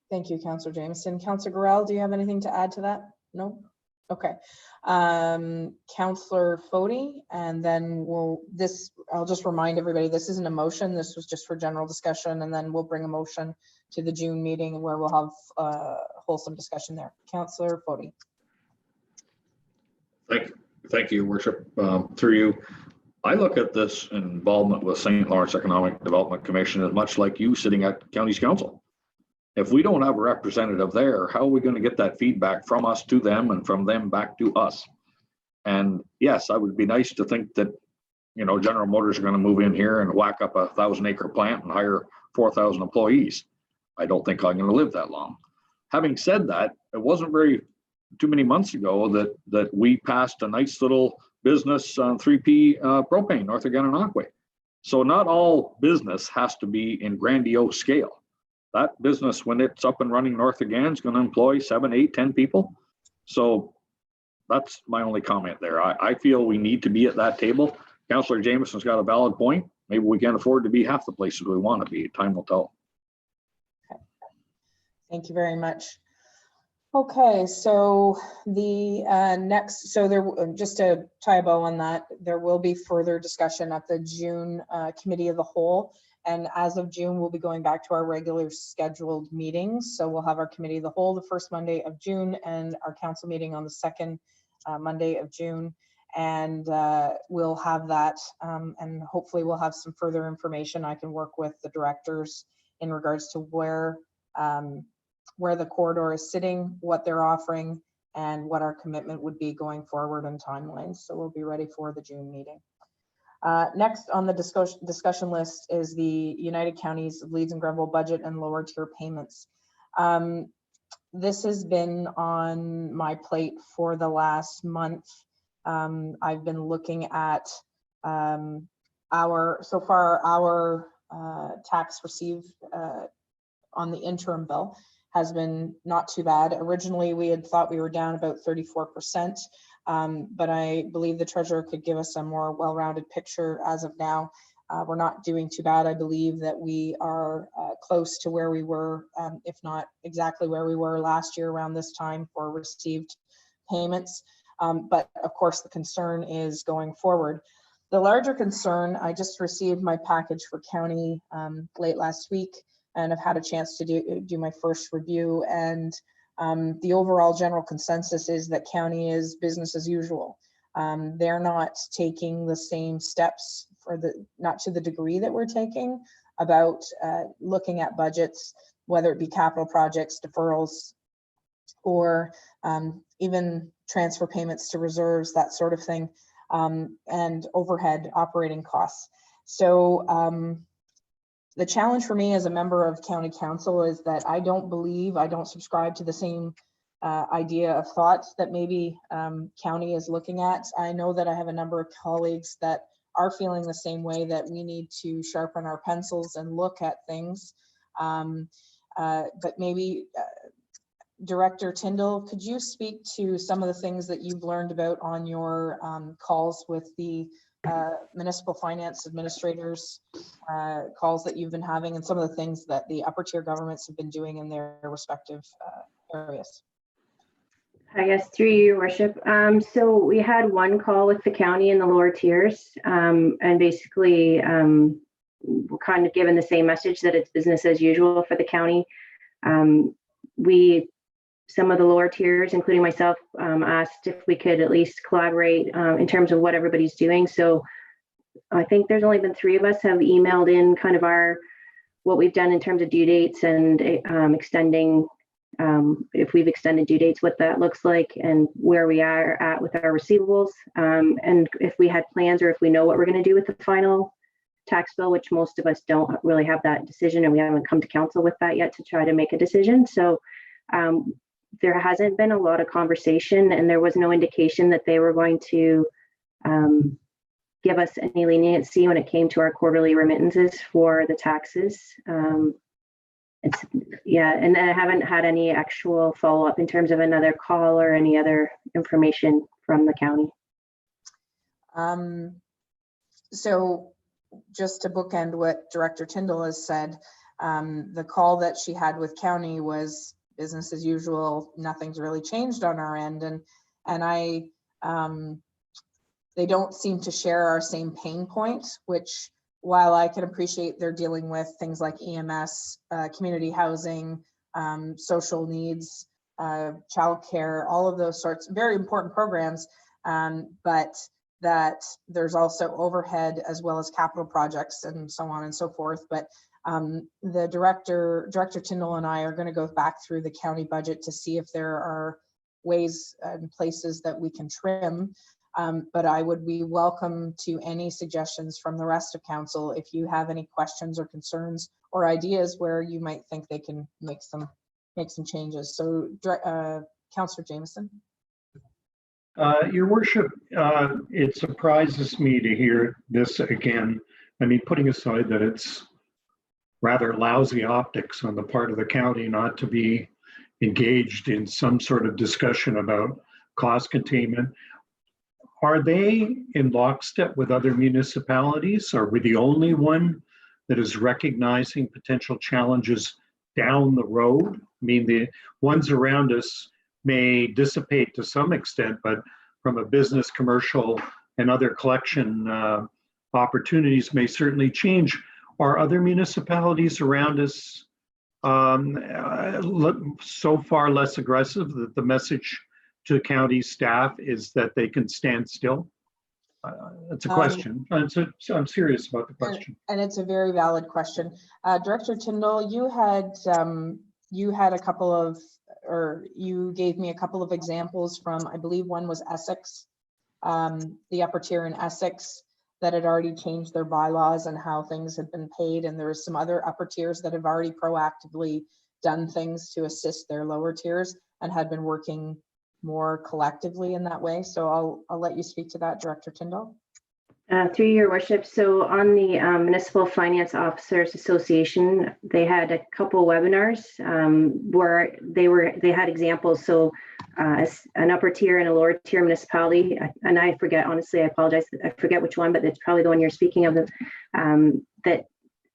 Thank you, Councillor Jameson. Councillor Garrell, do you have anything to add to that? No? Okay. Councillor Fody, and then I'll just remind everybody, this isn't a motion. This was just for general discussion, and then we'll bring a motion to the June meeting where we'll have wholesome discussion there. Councillor Fody. Thank you, Your Worship. Through you, I look at this involvement with St. Lawrence Economic Development Commission as much like you sitting at County's Council. If we don't have a representative there, how are we going to get that feedback from us to them and from them back to us? And yes, I would be nice to think that, you know, General Motors are going to move in here and whack up a 1,000-acre plant and hire 4,000 employees. I don't think I'm going to live that long. Having said that, it wasn't too many months ago that we passed a nice little business on 3P propane north of Gananoque. So not all business has to be in grandiose scale. That business, when it's up and running north of Gan, is going to employ 7, 8, 10 people. So that's my only comment there. I feel we need to be at that table. Councillor Jameson's got a valid point. Maybe we can't afford to be half the places we want to be. Time will tell. Okay. Thank you very much. Okay, so the next, so there, just to tie a bow on that, there will be further discussion at the June Committee of the Whole. And as of June, we'll be going back to our regular scheduled meetings. So we'll have our Committee of the Whole the first Monday of June and our council meeting on the second Monday of June. And we'll have that, and hopefully we'll have some further information. I can work with the directors in regards to where the corridor is sitting, what they're offering, and what our commitment would be going forward and timelines. So we'll be ready for the June meeting. Next on the discussion list is the United Counties of Leeds and Grenville budget and lower tier payments. This has been on my plate for the last month. I've been looking at our tax received on the interim bill has been not too bad. Originally, we had thought we were down about 34%, but I believe the treasurer could give us a more well-rounded picture as of now. We're not doing too bad. I believe that we are close to where we were, if not exactly where we were last year around this time for received payments. But of course, the concern is going forward. The larger concern, I just received my package for county late last week, and I've had a chance to do my first review, and the overall general consensus is that county is business as usual. They're not taking the same steps, not to the degree that we're taking, about looking at budgets, whether it be capital projects, deferrals, or even transfer payments to reserves, that sort of thing, and overhead operating costs. So the challenge for me as a member of county council is that I don't subscribe to the same idea of thought that maybe county is looking at. I know that I have a number of colleagues that are feeling the same way, that we need to sharpen our pencils and look at things. But maybe Director Tyndall, could you speak to some of the things that you've learned about on your calls with the municipal finance administrators, calls that you've been having, and some of the things that the upper tier governments have been doing in their respective areas? I guess through you, Your Worship. So we had one call with the county in the lower tiers, and basically we're kind of given the same message that it's business as usual for the county. Some of the lower tiers, including myself, asked if we could at least collaborate in terms of what everybody's doing. So I think there's only been 3 of us have emailed in kind of what we've done in terms of due dates and extending, if we've extended due dates, what that looks like, and where we are at with our receivables, and if we had plans or if we know what we're going to do with the final tax bill, which most of us don't really have that decision, and we haven't come to council with that yet to try to make a decision. So there hasn't been a lot of conversation, and there was no indication that they were going to give us any leniency when it came to our quarterly remittances for the taxes. And I haven't had any actual follow-up in terms of another call or any other information from the county. So just to bookend what Director Tyndall has said, the call that she had with county was business as usual. Nothing's really changed on our end, and they don't seem to share our same pain points, which, while I can appreciate they're dealing with things like EMS, community housing, social needs, childcare, all of those sorts, very important programs, but that there's also overhead as well as capital projects and so on and so forth. But the Director Tyndall and I are going to go back through the county budget to see if there are ways and places that we can trim. But I would be welcome to any suggestions from the rest of council if you have any questions or concerns or ideas where you might think they can make some changes. So, Councillor Jameson. Your worship, it surprises me to hear this again. I mean, putting aside that it's rather lousy optics on the part of the county not to be engaged in some sort of discussion about cost containment. Are they in lockstep with other municipalities? Are we the only one that is recognizing potential challenges down the road? I mean, the ones around us may dissipate to some extent, but from a business, commercial, and other collection opportunities may certainly change. Are other municipalities around us so far less aggressive that the message to county staff is that they can stand still? That's a question. I'm serious about the question. And it's a very valid question. Director Tyndall, you had a couple of, or you gave me a couple of examples from, I believe one was Essex, the upper tier in Essex, that had already changed their bylaws and how things had been paid. And there were some other upper tiers that have already proactively done things to assist their lower tiers and had been working more collectively in that way. So I'll let you speak to that, Director Tyndall. Through your worship, so on the Municipal Finance Officers Association, they had a couple webinars where they had examples. So an upper tier and a lower tier municipality, and I forget, honestly, I apologize, I forget which one, but it's probably the one you're speaking of, that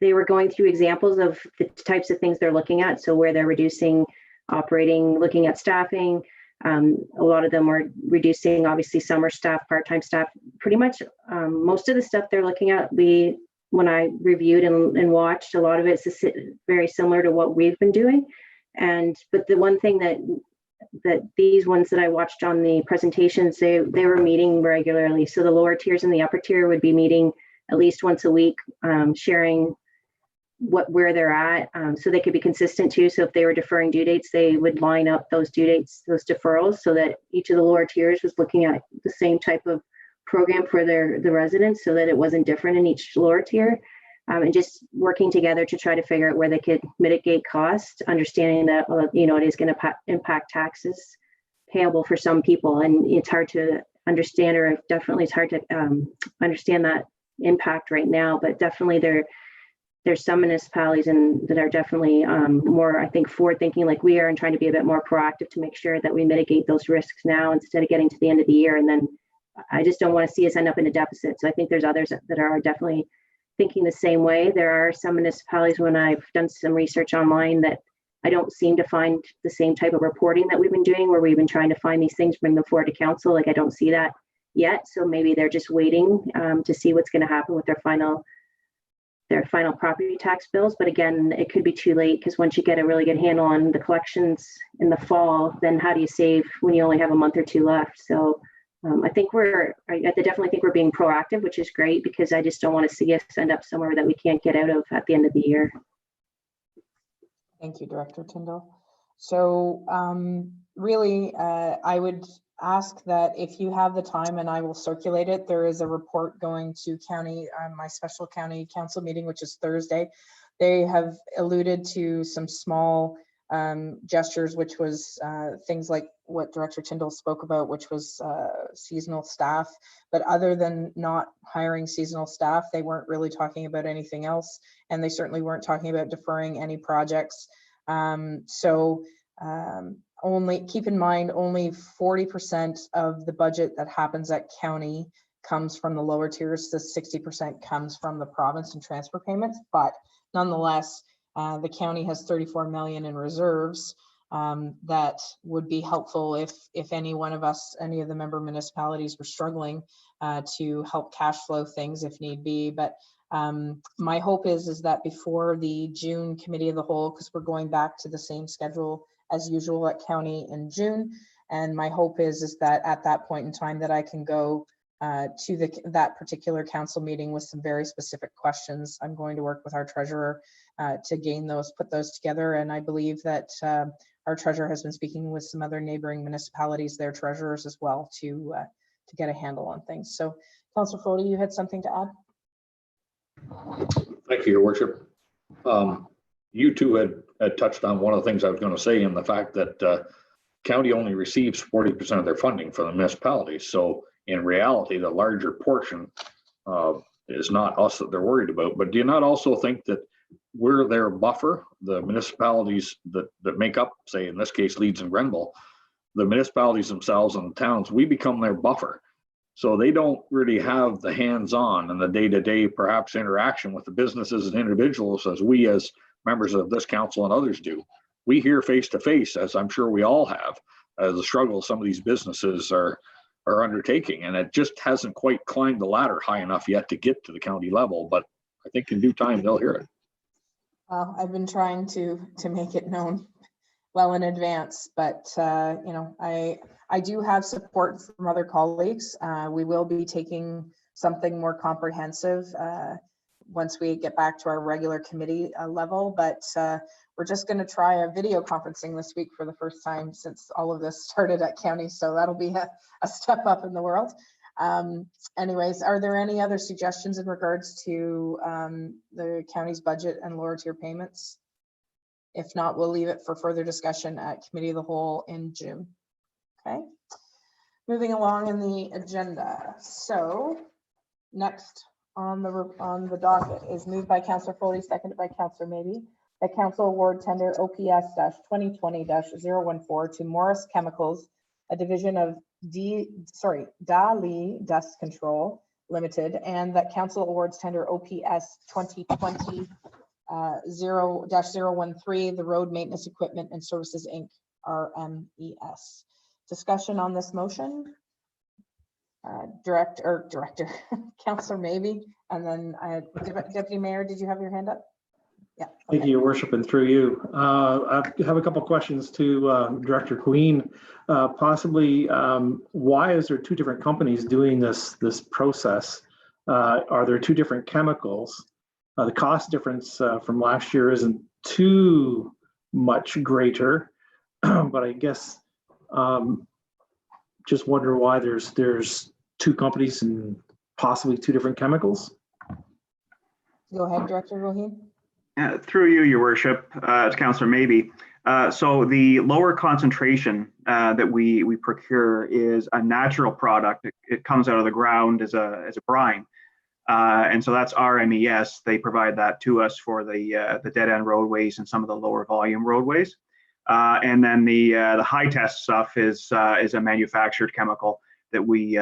they were going through examples of the types of things they're looking at. So where they're reducing operating, looking at staffing. A lot of them are reducing, obviously, summer staff, part-time staff. Pretty much most of the stuff they're looking at, when I reviewed and watched, a lot of it's very similar to what we've been doing. But the one thing that these ones that I watched on the presentations, they were meeting regularly. So the lower tiers and the upper tier would be meeting at least once a week, sharing where they're at, so they could be consistent too. So if they were deferring due dates, they would line up those due dates, those deferrals, so that each of the lower tiers was looking at the same type of program for the residents, so that it wasn't different in each lower tier, and just working together to try to figure out where they could mitigate cost, understanding that it is going to impact taxes payable for some people, and it's hard to understand, or definitely it's hard to understand that impact right now. But definitely there's some municipalities that are definitely more, I think, forward thinking like we are, and trying to be a bit more proactive to make sure that we mitigate those risks now instead of getting to the end of the year. And then I just don't want to see us end up in a deficit. So I think there's others that are definitely thinking the same way. There are some municipalities, when I've done some research online, that I don't seem to find the same type of reporting that we've been doing, where we've been trying to find these things, bring them forward to council. Like, I don't see that yet. So maybe they're just waiting to see what's going to happen with their final property tax bills. But again, it could be too late, because once you get a really good handle on the collections in the fall, then how do you save when you only have a month or two left? So I definitely think we're being proactive, which is great, because I just don't want to see us end up somewhere that we can't get out of at the end of the year. Thank you, Director Tyndall. So really, I would ask that if you have the time, and I will circulate it, there is a report going to county, my special county council meeting, which is Thursday. They have alluded to some small gestures, which was things like what Director Tyndall spoke about, which was seasonal staff. But other than not hiring seasonal staff, they weren't really talking about anything else. And they certainly weren't talking about deferring any projects. Only keep in mind, only 40% of the budget that happens at county comes from the lower tiers. The 60% comes from the province and transfer payments. But nonetheless, the county has 34 million in reserves that would be helpful if any one of us, any of the member municipalities, were struggling to help cash flow things if need be. But my hope is that before the June committee of the whole, because we're going back to the same schedule as usual at county in June, and my hope is that at that point in time that I can go to that particular council meeting with some very specific questions. I'm going to work with our treasurer to gain those, put those together, and I believe that our treasurer has been speaking with some other neighboring municipalities, their treasurers as well, to get a handle on things. So Councillor Fody, you had something to add? Thank you, Your Worship. You two had touched on one of the things I was going to say, in the fact that county only receives 40% of their funding from the municipalities. So in reality, the larger portion is not us that they're worried about. But do you not also think that we're their buffer? The municipalities that make up, say in this case, Leeds and Grenville, the municipalities themselves and the towns, we become their buffer. So they don't really have the hands-on and the day-to-day perhaps interaction with the businesses and individuals as we as members of this council and others do. We hear face-to-face, as I'm sure we all have, the struggle some of these businesses are undertaking, and it just hasn't quite climbed the ladder high enough yet to get to the county level, but I think in due time they'll hear it. Well, I've been trying to make it known well in advance, but you know, I do have support from other colleagues. We will be taking something more comprehensive once we get back to our regular committee level, but we're just going to try a video conferencing this week for the first time since all of this started at county, so that'll be a step up in the world. Anyways, are there any other suggestions in regards to the county's budget and lower tier payments? If not, we'll leave it for further discussion at Committee of the Whole in June. Okay, moving along in the agenda. So next on the docket is moved by Councillor Foley, seconded by Councillor Maybe, that council award tender OPS-2020-014 to Morris Chemicals, a division of Dali Dust Control Limited, and that council awards tender OPS 2020-013, the Road Maintenance Equipment and Services Inc., RMES. Discussion on this motion. Director, Councillor Maybe, and then Deputy Mayor, did you have your hand up? Yeah. Okay. Thank you, Your Worship, and through you. I have a couple of questions to Director Queen. Possibly, why is there two different companies doing this process? Are there two different chemicals? The cost difference from last year isn't too much greater, but I guess just wonder why there's two companies and possibly two different chemicals. Go ahead, Director Roheen. Through you, Your Worship, to Councillor Maybe. So the lower concentration that we procure is a natural product. It comes out of the ground as a brine. And so that's RMES. They provide that to us for the dead end roadways and some of the lower volume roadways. And then the high test stuff is a manufactured chemical that we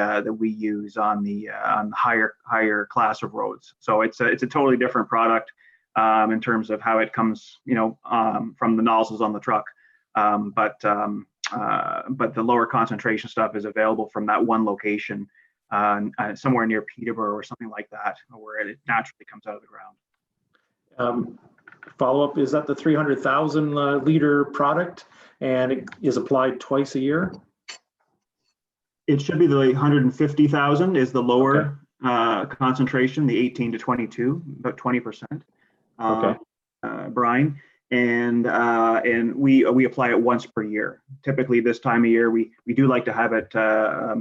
use on the higher class of roads. So it's a totally different product in terms of how it comes, from the nozzles on the truck. But the lower concentration stuff is available from that one location, somewhere near Peterborough or something like that, where it naturally comes out of the ground. Follow-up, is that the 300,000 liter product and it is applied twice a year? It should be the 150,000 is the lower concentration, the 18 to 22, about 20%. Brine, and we apply it once per year. Typically this time of year, we do like to have it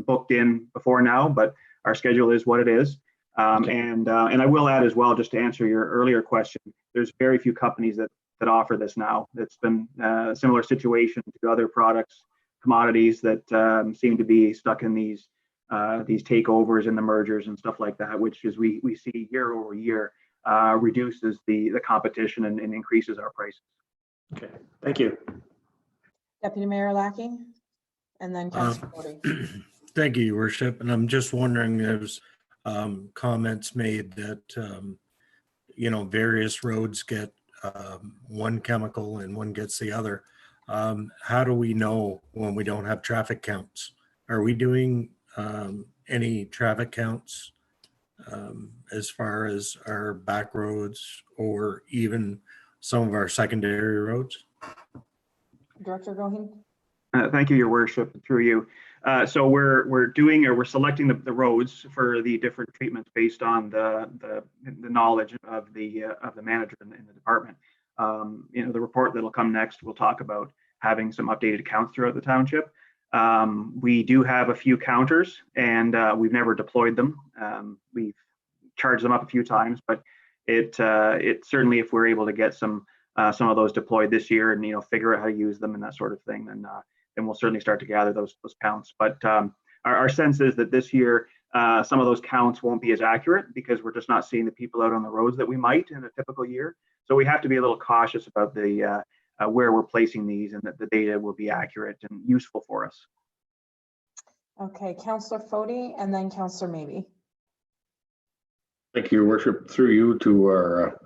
booked in before now, but our schedule is what it is. And I will add as well, just to answer your earlier question, there's very few companies that offer this now. It's been a similar situation to other products, commodities that seem to be stuck in these takeovers and the mergers and stuff like that, which is we see year over year reduces the competition and increases our prices. Okay, thank you. Deputy Mayor Lackey, and then Councillor Fody. Thank you, Your Worship. And I'm just wondering, there's comments made that various roads get one chemical and one gets the other. How do we know when we don't have traffic counts? Are we doing any traffic counts as far as our back roads or even some of our secondary roads? Director Roheen. Thank you, Your Worship, through you. So we're selecting the roads for the different treatments based on the knowledge of the manager in the department. The report that'll come next will talk about having some updated counts throughout the township. We do have a few counters, and we've never deployed them. We've charged them up a few times, but it certainly, if we're able to get some of those deployed this year and figure out how to use them and that sort of thing, then we'll certainly start to gather those counts. But our sense is that this year some of those counts won't be as accurate because we're just not seeing the people out on the roads that we might in a typical year. So we have to be a little cautious about the where we're placing these, and that the data will be accurate and useful for us. Okay, Councillor Foti, and then Councillor Maybe. Thank you, Your Worship. Through you to our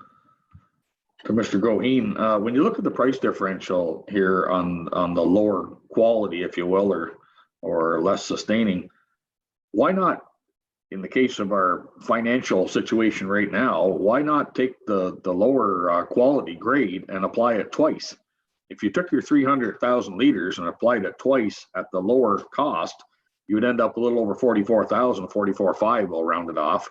to Mr. Goheen. When you look at the price differential here on the lower quality, if you will, or less sustaining, why not, in the case of our financial situation right now, why not take the lower quality grade and apply it twice? If you took your 300,000 liters and applied it twice at the lower cost, you would end up a little over 44,000, 44.5, we'll round it off.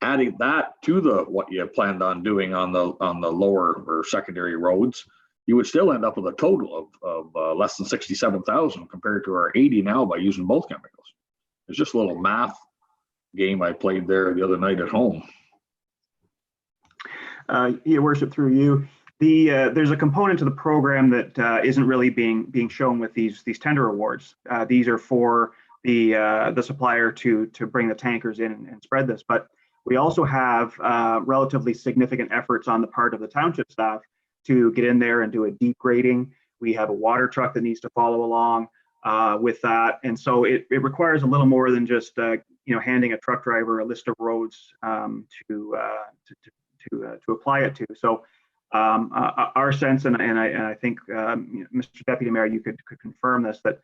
Adding that to what you planned on doing on the lower or secondary roads, you would still end up with a total of less than 67,000 compared to our 80 now by using both chemicals. It's just a little math game I played there the other night at home. Your Worship, through you, there's a component to the program that isn't really being shown with these tender awards. These are for the supplier to bring the tankers in and spread this, but we also have relatively significant efforts on the part of the township staff to get in there and do a deep grading. We have a water truck that needs to follow along with that, and so it requires a little more than just handing a truck driver a list of roads to apply it to. So our sense, and I think Mr. Deputy Mayor, you could confirm this, that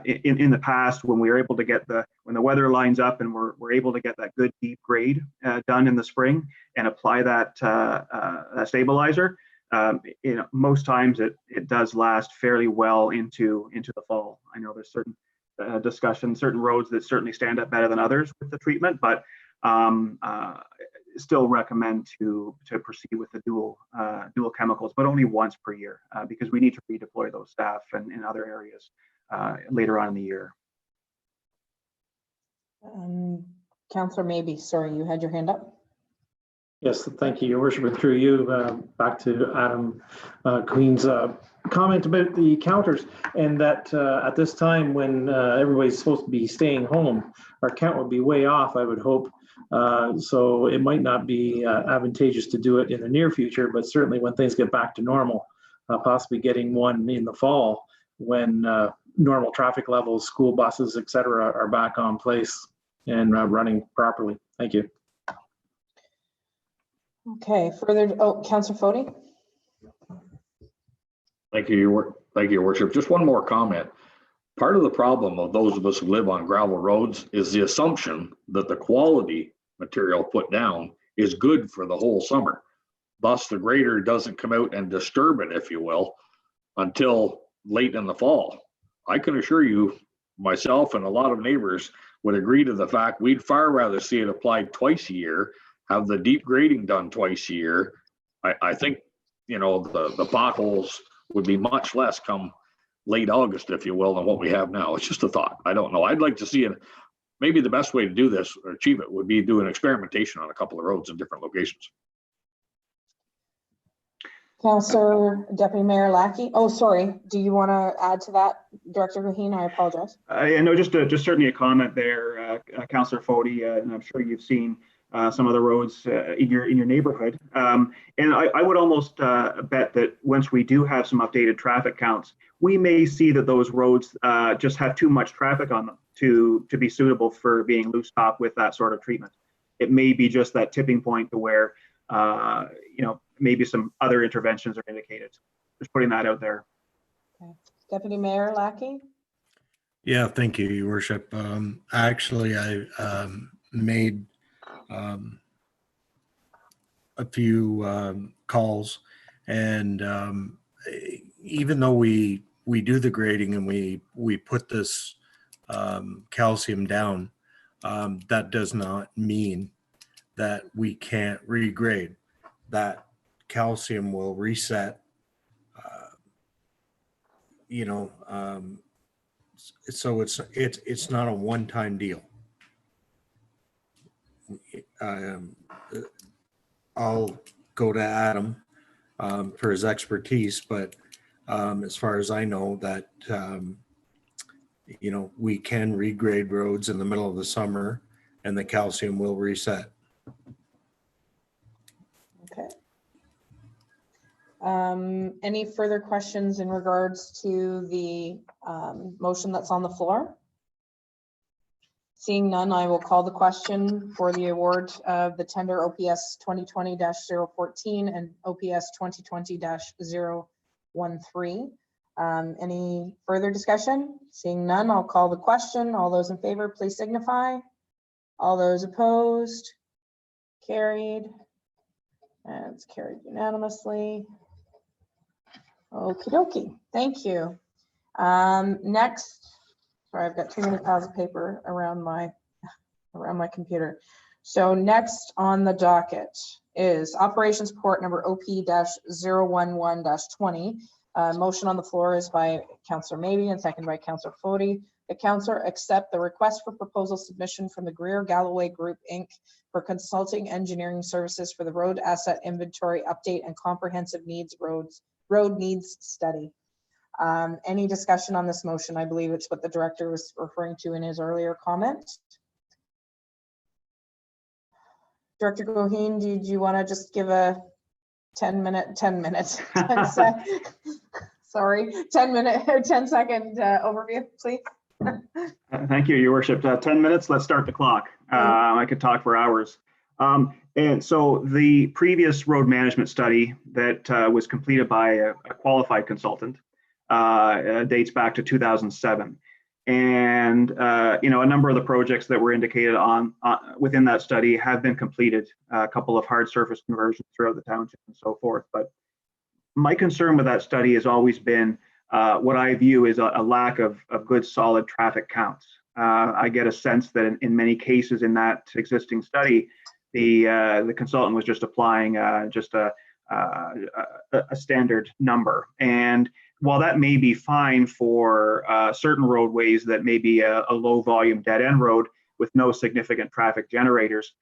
in the past, when we were able to get when the weather lines up and we're able to get that good deep grade done in the spring and apply that stabilizer, most times it does last fairly well into the fall. I know there's certain certain roads that certainly stand up better than others with the treatment, but still recommend to proceed with the dual chemicals, but only once per year, because we need to redeploy those staff in other areas later on in the year. Councillor Maybe, sorry, you had your hand up. Yes, thank you, Your Worship. And through you, back to Adam Queen's comment about the counters, and that at this time when everybody's supposed to be staying home, our count would be way off, I would hope. So it might not be advantageous to do it in the near future, but certainly when things get back to normal, possibly getting one in the fall when normal traffic levels, school buses, etc., are back on place and running properly. Thank you. Okay, further, Councillor Foti. Thank you, Your Worship. Just one more comment. Part of the problem of those of us who live on gravel roads is the assumption that the quality material put down is good for the whole summer. Thus, the grader doesn't come out and disturb it, if you will, until late in the fall. I can assure you, myself and a lot of neighbors would agree to the fact we'd far rather see it applied twice a year, have the deep grading done twice a year. I think, the potholes would be much less come late August, if you will, than what we have now. It's just a thought. I don't know. I'd like to see it. Maybe the best way to do this or achieve it would be do an experimentation on a couple of roads in different locations. Councillor Deputy Mayor Lackey. Oh, sorry. Do you want to add to that, Director Goheen? I apologize. No, just certainly a comment there, Councillor Foti, and I'm sure you've seen some of the roads in your neighborhood. And I would almost bet that once we do have some updated traffic counts, we may see that those roads just have too much traffic on them to be suitable for being loose top with that sort of treatment. It may be just that tipping point to where maybe some other interventions are indicated. Just putting that out there. Okay. Deputy Mayor Lackey. Yeah, thank you, Your Worship. Actually, I made a few calls, and even though we do the grading and we put this calcium down, that does not mean that we can't regrade. That calcium will so it's not a one-time deal. I'll go to Adam for his expertise, but as far as I know, that we can regrade roads in the middle of the summer, and the calcium will reset. Okay. Any further questions in regards to the motion that's on the floor? Seeing none, I will call the question for the award of the tender OPS 2020-014 and OPS 2020-013. Any further discussion? Seeing none, I'll call the question. All those in favor, please signify. All those opposed? Carried. And it's carried unanimously. Okie dokie. Thank you. Next, sorry, I've got too many piles of paper around my computer. So next on the docket is operations report number OP-011-20. Motion on the floor is by Councillor Maybe and second by Councillor Fody. The councillor accept the request for proposal submission from the Greer Galloway Group Inc. for consulting engineering services for the road asset inventory update and comprehensive road needs study. Any discussion on this motion? I believe it's what the director was referring to in his earlier comment. Director Goheen, did you want to just give a 10 minute, 10 second overview, please? Thank you, Your Worship. 10 minutes, let's start the clock. I could talk for hours. And so the previous road management study that was completed by a qualified consultant dates back to 2007. And a number of the projects that were indicated on within that study have been completed, a couple of hard surface conversions throughout the township and so forth. But my concern with that study has always been what I view as a lack of good solid traffic counts. I get a sense that in many cases in that existing study, the consultant was just applying just a standard number. And while that may be fine for certain roadways that may be a low volume dead end road with no significant traffic generators,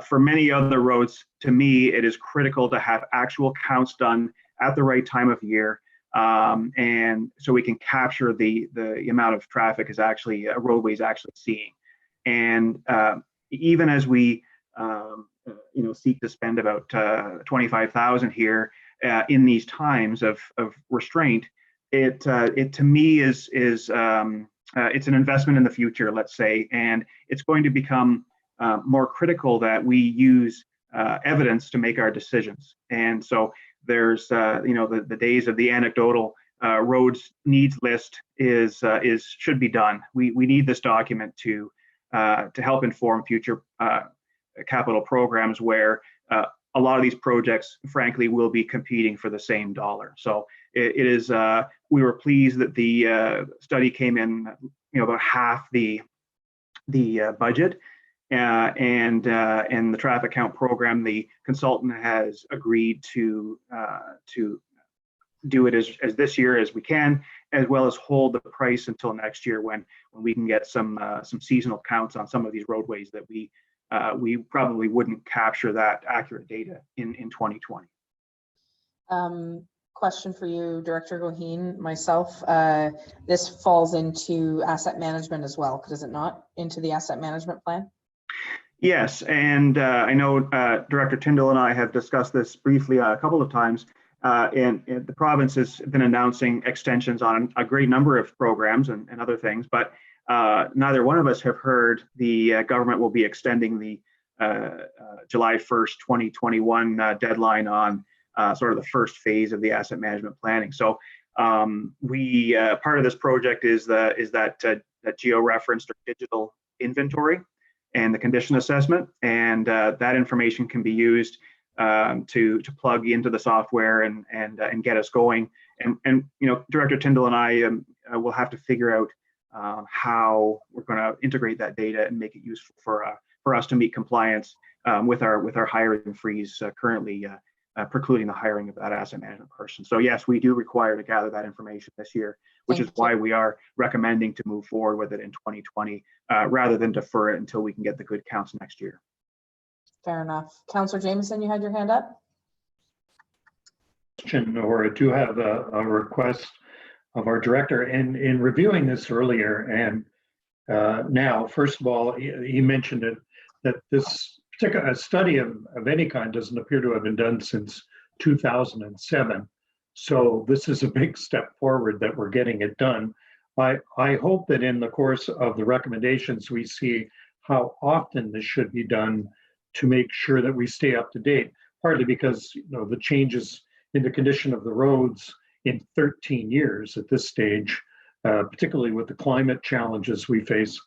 for many other roads, to me, it is critical to have actual counts done at the right time of year. And so we can capture the amount of traffic is actually roadways actually seeing. And even as we seek to spend about 25,000 here in these times of restraint, it to me is it's an investment in the future, let's say, and it's going to become more critical that we use evidence to make our decisions. And so there's the days of the anecdotal roads needs list should be done. We need this document to help inform future capital programs where a lot of these projects, frankly, will be competing for the same dollar. So it is. We were pleased that the study came in, about half the budget, and the traffic count program. The consultant has agreed to do it as this year as we can, as well as hold the price until next year when we can get some seasonal counts on some of these roadways that we probably wouldn't capture that accurate data in 2020. Question for you, Director Goheen. Myself, this falls into asset management as well, does it not? Into the asset management plan? Yes, and I know Director Tyndall and I have discussed this briefly a couple of times, and the province has been announcing extensions on a great number of programs and other things, but neither one of us have heard the government will be extending the July 1st, 2021 deadline on sort of the first phase of the asset management planning. So we part of this project is that geo-referenced or digital inventory and the condition assessment, and that information can be used to plug into the software and get us going. And Director Tyndall and I will have to figure out how we're going to integrate that data and make it useful for us to meet compliance with our hiring freeze currently precluding the hiring of that asset management person. So yes, we do require to gather that information this year, which is why we are recommending to move forward with it in 2020 rather than defer it until we can get the good counts next year. Fair enough. Councillor Jameson, you had your hand up? Or I do have a request of our director in reviewing this earlier and now, first of all, he mentioned it, that this particular study of any kind doesn't appear to have been done since 2007. So this is a big step forward that we're getting it done. I hope that in the course of the recommendations, we see how often this should be done to make sure that we stay up to date, partly because the changes in the condition of the roads in 13 years at this stage, particularly with the climate challenges we face,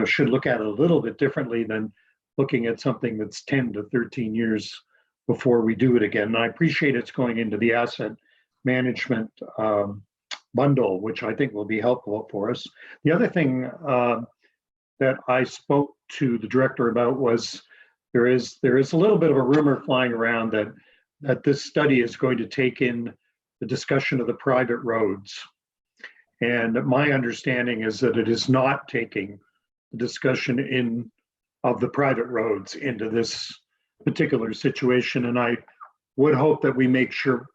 should look at it a little bit differently than looking at something that's 10 to 13 years before we do it again. And I appreciate it's going into the asset management bundle, which I think will be helpful for us. The other thing that I spoke to the director about was there is a little bit of a rumor flying around that this study is going to take in the discussion of the private roads. And my understanding is that it is not taking the discussion of the private roads into this particular situation. And I would hope that we make sure,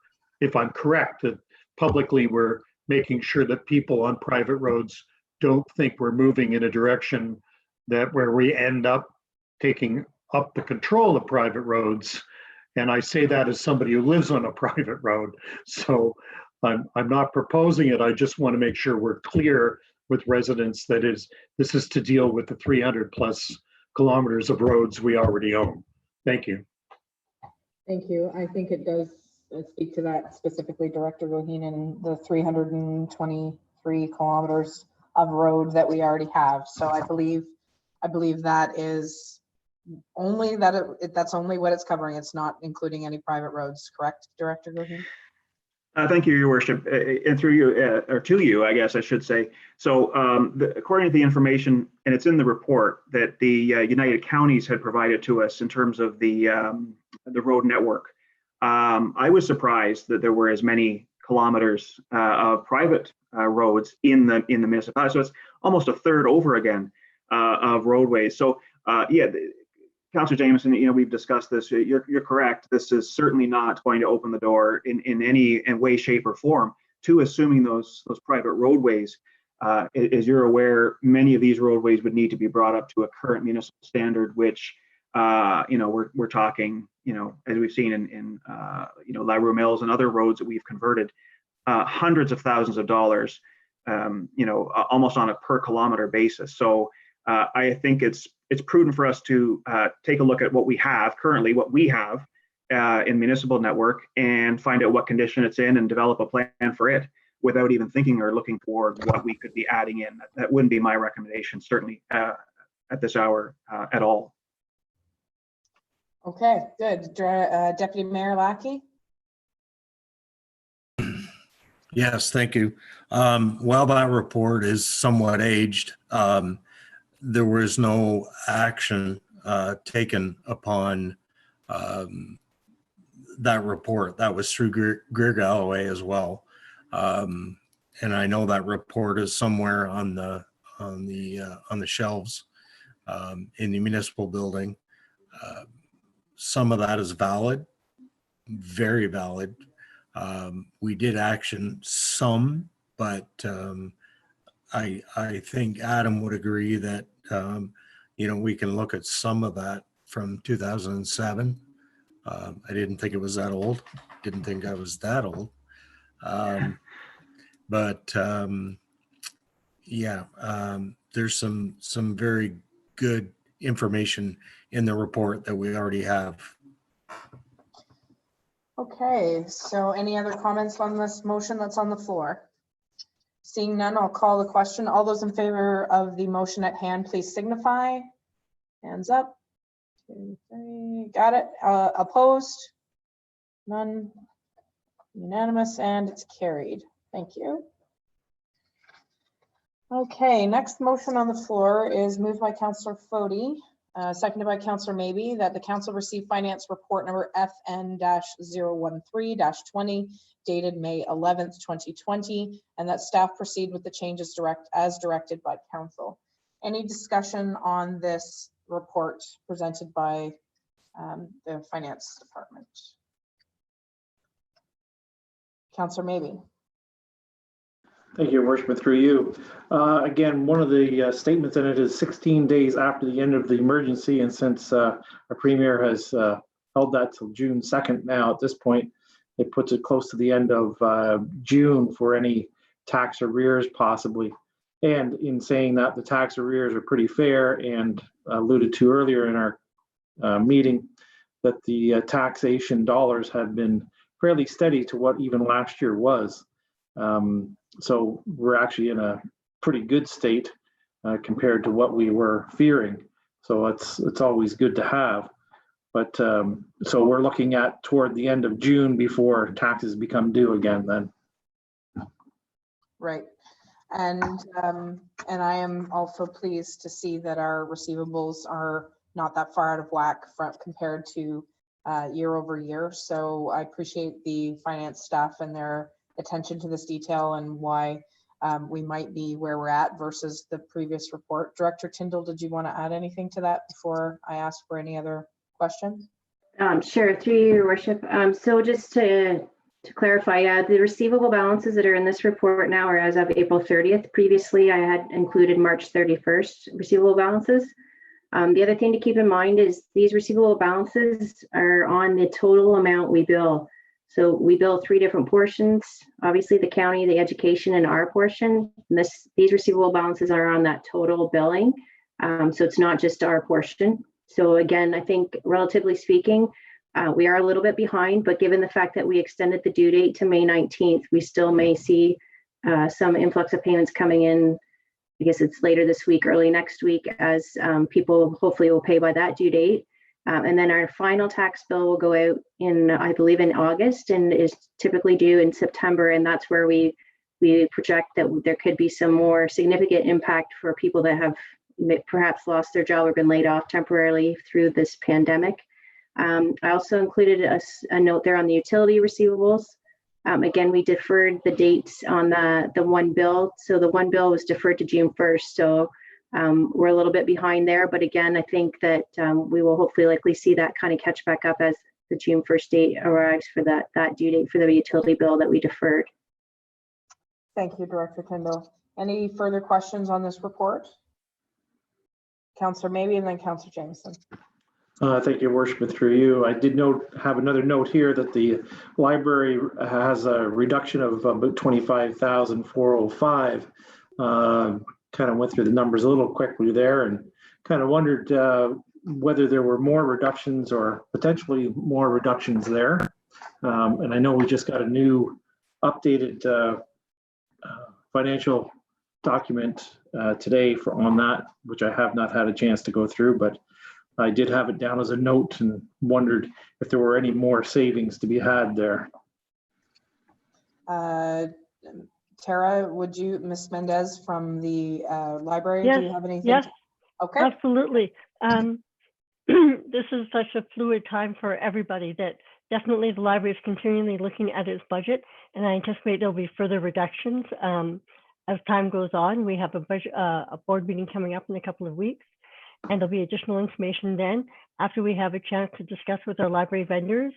if I'm correct, that publicly we're making sure that people on private roads don't think we're moving in a direction where we end up taking up the control of private roads. And I say that as somebody who lives on a private road. So I'm not proposing it. I just want to make sure we're clear with residents that this is to deal with the 300+ kilometers of roads we already own. Thank you. Thank you. I think it does speak to that specifically, Director Goheen, the 323 kilometers of road that we already have. So I believe that is only that's only what it's covering. It's not including any private roads, correct, Director Goheen? Thank you, Your Worship, and through you, or to you, I guess I should say. So according to the information, and it's in the report that the United Counties had provided to us in terms of the road network, I was surprised that there were as many kilometers of private roads in the municipality. So it's almost a third over again of roadways. So yeah. Councillor Jameson, we've discussed this. You're correct. This is certainly not going to open the door in any way, shape, or form to assuming those private roadways. As you're aware, many of these roadways would need to be brought up to a current municipal standard, which we're talking, as we've seen in La Rue Mills and other roads that we've converted, hundreds of thousands of dollars, almost on a per kilometer basis. So I think it's prudent for us to take a look at what we have currently, in municipal network, and find out what condition it's in and develop a plan for it without even thinking or looking for what we could be adding in. That wouldn't be my recommendation, certainly at this hour at all. Okay, good. Deputy Mayor Lackey? Yes, thank you. While that report is somewhat aged, there was no action taken upon that report. That was through Greer Galloway as well, and I know that report is somewhere on the shelves in the municipal building. Some of that is valid, very valid. We did action some, but I think Adam would agree that we can look at some of that from 2007. I didn't think it was that old. Didn't think I was that old. There's some very good information in the report that we already have. Okay, so any other comments on this motion that's on the floor? Seeing none, I'll call the question. All those in favor of the motion at hand, please signify. Hands up. 2, 3, got it. Opposed? None. Unanimous, and it's carried. Thank you. Okay, next motion on the floor is moved by Councillor Foti. Seconded by Councillor Maybe, that the council receive finance report number FN-013-20 dated May 11th, 2020, and that staff proceed with the changes as directed by council. Any discussion on this report presented by the finance department? Councillor Maybe. Thank you, Your Worship, through you. Again, one of the statements in it is 16 days after the end of the emergency, and since our Premier has held that till June 2nd now, at this point, it puts it close to the end of June for any tax arrears possibly. And in saying that, the tax arrears are pretty fair, and alluded to earlier in our meeting that the taxation dollars have been fairly steady to what even last year was. So we're actually in a pretty good state compared to what we were fearing. So it's always good to have. But so we're looking at toward the end of June before taxes become due again then. Right. And I am also pleased to see that our receivables are not that far out of whack compared to year over year. So I appreciate the finance staff and their attention to this detail and why we might be where we're at versus the previous report. Director Tyndall, did you want to add anything to that before I ask for any other questions? Sure, through you, Your Worship. So just to clarify, the receivable balances that are in this report now are as of April 30th. Previously, I had included March 31st receivable balances. The other thing to keep in mind is these receivable balances are on the total amount we bill. So we bill 3 different portions, obviously the county, the education, and our portion. And these receivable balances are on that total billing. So it's not just our portion. So again, I think relatively speaking, we are a little bit behind, but given the fact that we extended the due date to May 19th, we still may see some influx of payments coming in. I guess it's later this week, early next week, as people hopefully will pay by that due date. And then our final tax bill will go out in, I believe, in August, and is typically due in September. And that's where we project that there could be some more significant impact for people that have perhaps lost their job or been laid off temporarily through this pandemic. I also included a note there on the utility receivables. Again, we deferred the dates on the one bill. So the one bill was deferred to June 1st. So we're a little bit behind there, but again, I think that we will hopefully likely see that kind of catch back up as the June 1st date arrives for that due date for the utility bill that we deferred. Thank you, Director Tyndall. Any further questions on this report? Councillor Maybe, and then Councillor Jameson. Thank you, Your Worship, through you. I did have another note here that the library has a reduction of about 25,405. Kind of went through the numbers a little quickly there and kind of wondered whether there were more reductions or potentially more reductions there. And I know we just got a new updated financial document today on that, which I have not had a chance to go through, but I did have it down as a note and wondered if there were any more savings to be had there. Tara, would you, Ms. Mendez from the library, yes, do you have anything? Yes, okay. Absolutely. This is such a fluid time for everybody that definitely the library is continually looking at its budget, and I anticipate there'll be further reductions as time goes on. We have a board meeting coming up in a couple of weeks, and there'll be additional information then after we have a chance to discuss with our library vendors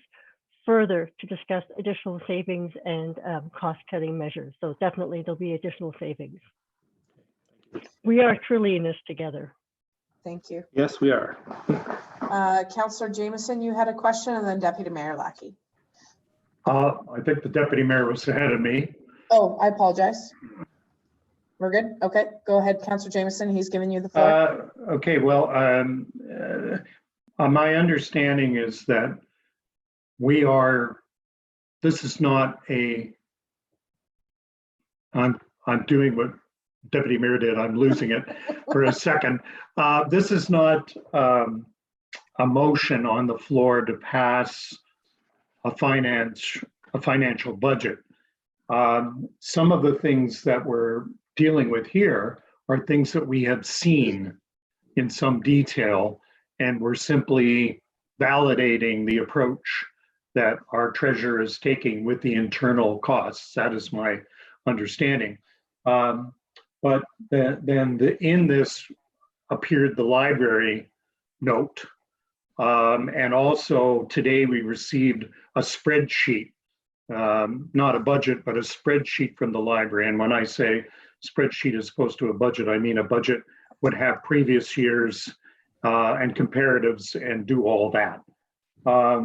further to discuss additional savings and cost-cutting measures. So definitely there'll be additional savings. We are truly in this together. Thank you. Yes, we are. Councillor Jameson, you had a question, and then Deputy Mayor Lackey. I think the Deputy Mayor was ahead of me. Oh, I apologize. We're good? Okay, go ahead, Councillor Jameson. He's giving you the floor. Okay, well, my understanding is that this is not I'm doing what Deputy Mayor did. I'm losing it for a second. This is not a motion on the floor to pass a financial budget. Some of the things that we're dealing with here are things that we have seen in some detail, and we're simply validating the approach that our treasurer is taking with the internal costs. That is my understanding. But in this appeared the library note. And also today we received a spreadsheet, not a budget, but a spreadsheet from the library. And when I say spreadsheet as opposed to a budget, I mean a budget would have previous years and comparatives and do all that,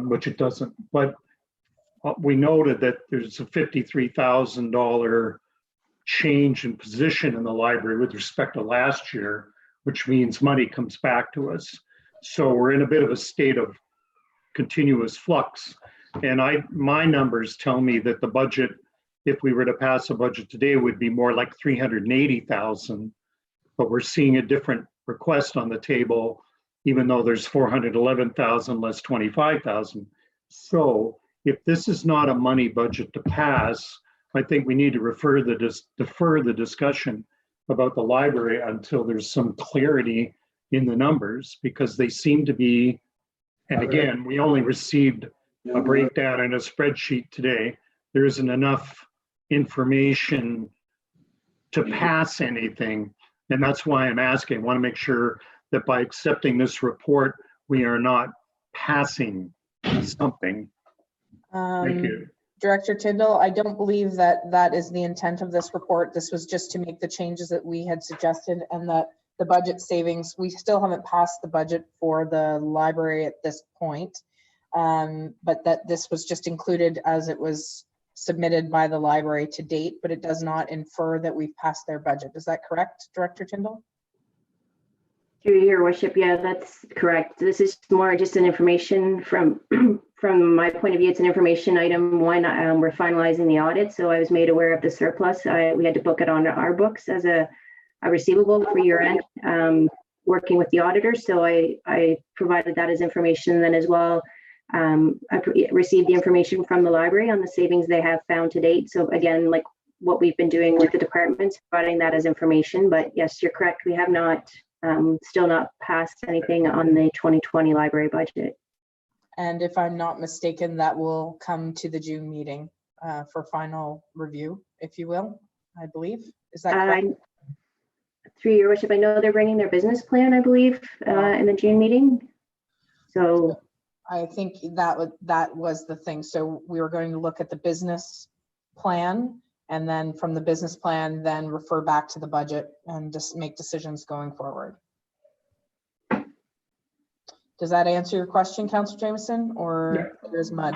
which it doesn't. But we noted that there's a $53,000 change in position in the library with respect to last year, which means money comes back to us. So we're in a bit of a state of continuous flux. And my numbers tell me that the budget, if we were to pass a budget today, would be more like 380,000. But we're seeing a different request on the table, even though there's 411,000 less 25,000. So if this is not a money budget to pass, I think we need to defer the discussion about the library until there's some clarity in the numbers, because they seem to be, and again, we only received a breakdown in a spreadsheet today. There isn't enough information to pass anything. And that's why I'm asking. I want to make sure that by accepting this report, we are not passing something. Thank you. Director Tyndall, I don't believe that that is the intent of this report. This was just to make the changes that we had suggested, and that the budget savings, we still haven't passed the budget for the library at this point, but that this was just included as it was submitted by the library to date, but it does not infer that we've passed their budget. Is that correct, Director Tyndall? Through your worship, yeah, that's correct. This is more just an information from my point of view. It's an information item. One, we're finalizing the audit, so I was made aware of the surplus. We had to book it on our books as a receivable for year end, working with the auditor. So I provided that as information. Then as well, I received the information from the library on the savings they have found to date. So again, like what we've been doing with the departments, providing that as information. But yes, you're correct. We have not, still not passed anything on the 2020 library budget. And if I'm not mistaken, that will come to the June meeting for final review, if you will, I believe. Is that correct? Through your worship, I know they're bringing their business plan, I believe, in the June meeting. So I think that was the thing. So we were going to look at the business plan, and then from the business plan, then refer back to the budget and just make decisions going forward. Does that answer your question, Councillor Jameson, or there's mud?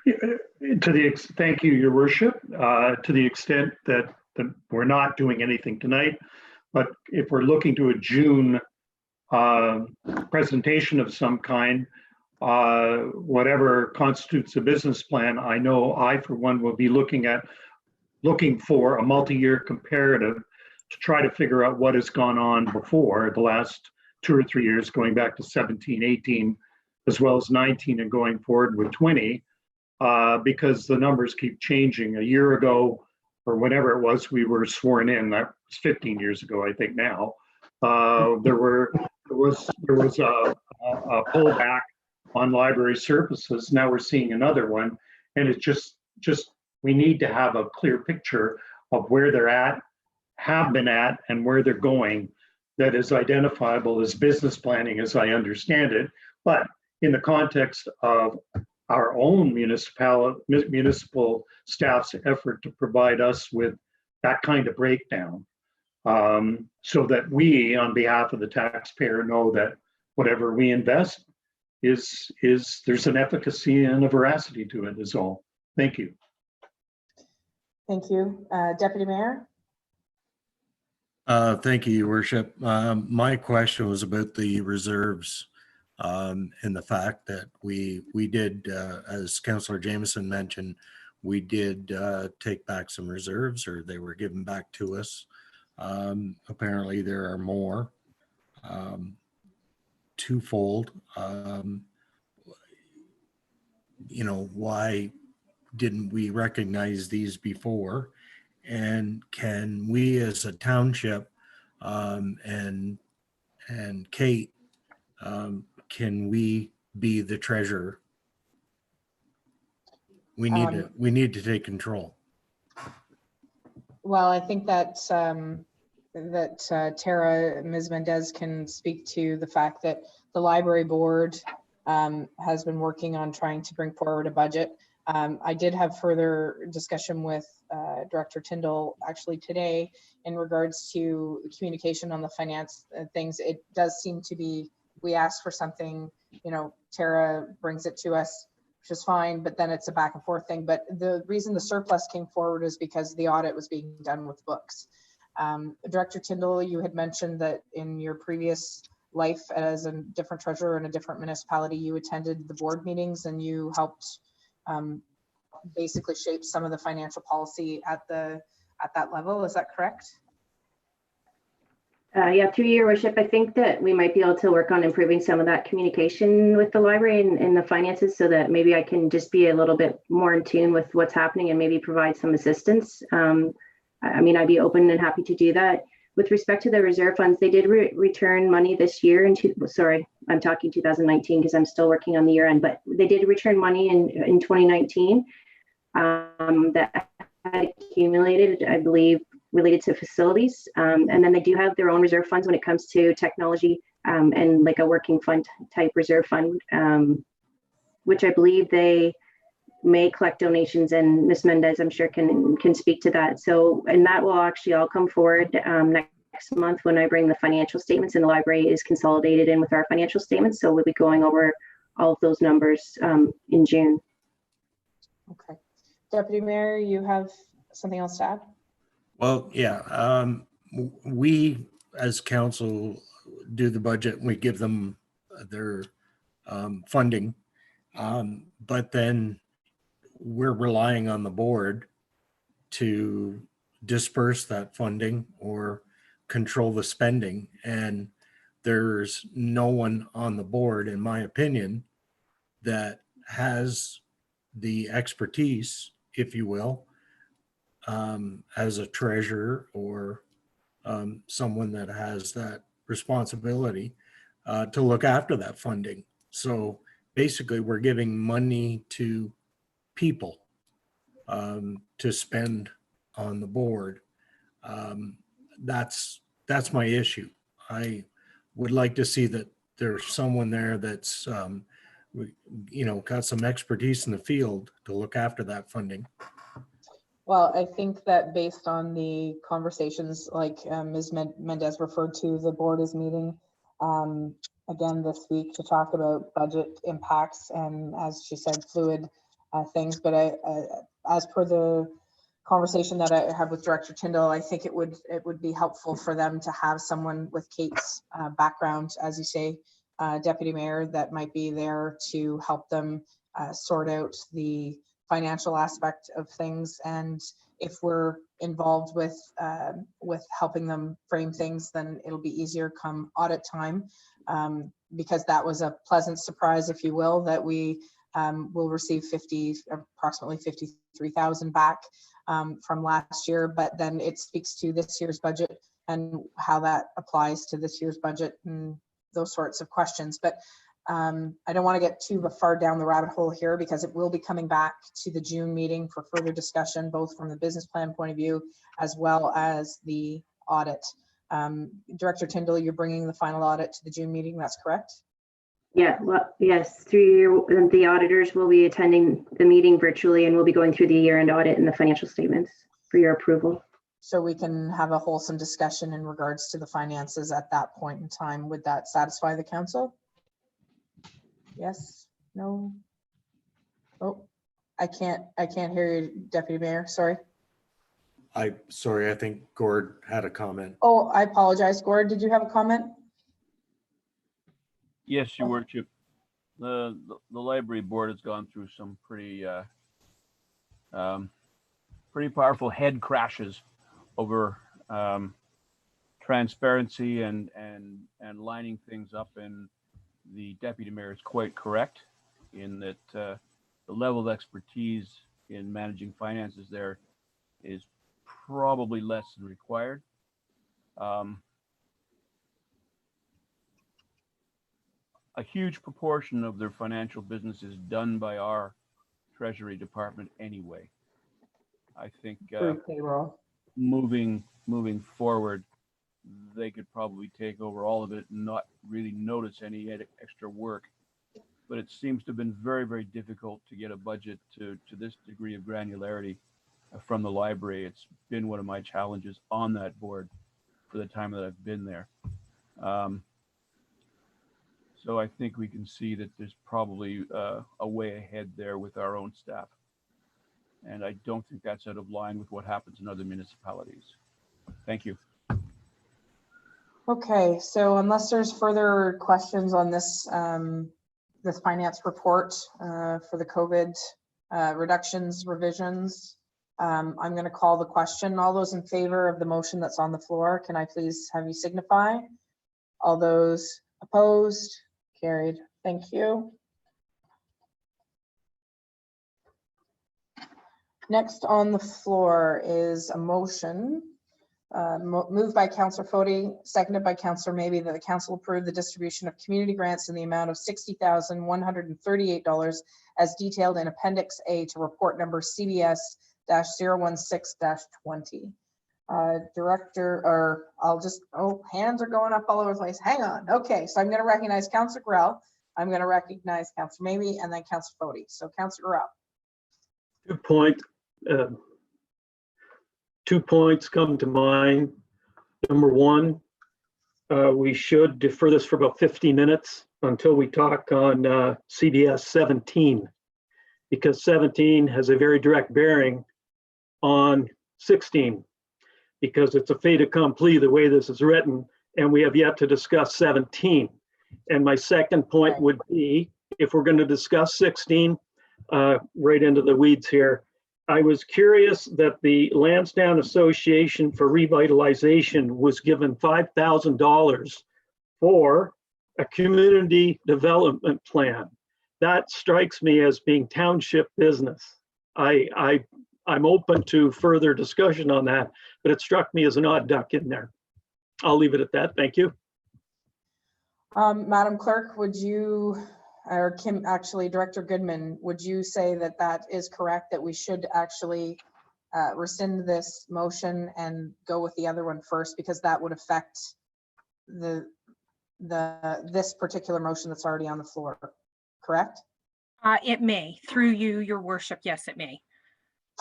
Thank you, Your Worship. To the extent that we're not doing anything tonight, but if we're looking to a June presentation of some kind, whatever constitutes a business plan, I know I, for one, will be looking for a multi-year comparative to try to figure out what has gone on before the last 2 or 3 years, going back to 17, 18, as well as 19 and going forward with 20, because the numbers keep changing. A year ago, or whenever it was, we were sworn in. That was 15 years ago, I think now. There was a pullback on library services. Now we're seeing another one, and it's just we need to have a clear picture of where they're at, have been at, and where they're going. That is identifiable as business planning, as I understand it, but in the context of our own municipal staff's effort to provide us with that kind of breakdown, so that we, on behalf of the taxpayer, know that whatever we invest is there's an efficacy and a veracity to it is all. Thank you. Thank you. Deputy Mayor? Thank you, Your Worship. My question was about the reserves and the fact that we did, as Councillor Jameson mentioned, we did take back some reserves, or they were given back to us. Apparently there are more, twofold. Why didn't we recognize these before? And can we as a township and Kate can we be the treasurer? We need to take control. Well, I think that Tara, Ms. Mendez can speak to the fact that the library board has been working on trying to bring forward a budget. I did have further discussion with Director Tyndall actually today in regards to communication on the finance things. It does seem to be, we asked for something, you know, Tara brings it to us, which is fine, but then it's a back and forth thing. But the reason the surplus came forward is because the audit was being done with books. Director Tyndall, you had mentioned that in your previous life as a different treasurer in a different municipality, you attended the board meetings and you helped basically shape some of the financial policy at that level. Is that correct? Yeah, through your worship, I think that we might be able to work on improving some of that communication with the library and the finances, so that maybe I can just be a little bit more in tune with what's happening and maybe provide some assistance. I mean, I'd be open and happy to do that. With respect to the reserve funds, they did return money this year. Sorry, I'm talking 2019 because I'm still working on the year end, but they did return money in 2019 that had accumulated, I believe, related to facilities. And then they do have their own reserve funds when it comes to technology and like a working fund type reserve fund, which I believe they may collect donations, and Ms. Mendez, I'm sure, can speak to that. So, and that will actually all come forward next month when I bring the financial statements, and the library is consolidated in with our financial statements. So we'll be going over all of those numbers in June. Okay. Deputy Mayor, you have something else to add? Well, yeah, we as council do the budget and we give them their funding, but then we're relying on the board to disperse that funding or control the spending. And there's no one on the board, in my opinion, that has the expertise, if you will, as a treasurer or someone that has that responsibility to look after that funding. So basically, we're giving money to people to spend on the board. That's my issue. I would like to see that there's someone there that's got some expertise in the field to look after that funding. Well, I think that based on the conversations, like Ms. Mendez referred to, the board is meeting again this week to talk about budget impacts and, as she said, fluid things. But as per the conversation that I had with Director Tyndall, I think it would be helpful for them to have someone with Kate's background, as you say, Deputy Mayor, that might be there to help them sort out the financial aspect of things. And if we're involved with helping them frame things, then it'll be easier come audit time, because that was a pleasant surprise, if you will, that we will receive approximately 53,000 back from last year. But then it speaks to this year's budget and how that applies to this year's budget and those sorts of questions. But I don't want to get too far down the rabbit hole here, because it will be coming back to the June meeting for further discussion, both from the business plan point of view as well as the audit. Director Tyndall, you're bringing the final audit to the June meeting, that's correct? Yeah, well, yes, the auditors will be attending the meeting virtually, and we'll be going through the year-end audit and the financial statements for your approval. So we can have a wholesome discussion in regards to the finances at that point in time. Would that satisfy the council? Yes, no? Oh, I can't hear you, Deputy Mayor, sorry. Sorry, I think Gord had a comment. Oh, I apologize. Gord, did you have a comment? Yes, Your Worship. The library board has gone through some pretty powerful head crashes over transparency and lining things up. And the deputy mayor is quite correct in that the level of expertise in managing finances there is probably less than required. a huge proportion of their financial business is done by our Treasury Department anyway. I think Payroll. moving forward, they could probably take over all of it and not really notice any extra work. But it seems to have been very, very difficult to get a budget to this degree of granularity from the library. It's been one of my challenges on that board for the time that I've been there. So I think we can see that there's probably a way ahead there with our own staff. And I don't think that's out of line with what happens in other municipalities. Thank you. Okay, so unless there's further questions on this, this finance report for the COVID reductions, revisions, I'm going to call the question. All those in favor of the motion that's on the floor, can I please have you signify? All those opposed? Carried. Thank you. Next on the floor is a motion moved by Councillor Foti, seconded by Councillor Maybe, that the council approve the distribution of community grants in the amount of $60,138 as detailed in Appendix A to report number CBS-016-20. Director, or I'll just, hands are going up all over the place. Hang on. Okay, so I'm going to recognize Councillor Grell. I'm going to recognize Councillor Maybe and then Councillor Foti. So Councillor Grell. 2 points come to mind. Number one, we should defer this for about 50 minutes until we talk on CBS 17, because 17 has a very direct bearing on 16, because it's a fait accompli the way this is written, and we have yet to discuss 17. And my second point would be, if we're going to discuss 16, right into the weeds here, I was curious that the Lansdowne Association for Revitalization was given $5,000 for a community development plan. That strikes me as being township business. I'm open to further discussion on that, but it struck me as an odd duck in there. I'll leave it at that. Thank you. Madam Clerk, would you, or Kim, actually, Director Goodman, would you say that that is correct, that we should actually rescind this motion and go with the other one first, because that would affect this particular motion that's already on the floor, correct? It may, through you, your worship, yes, it may.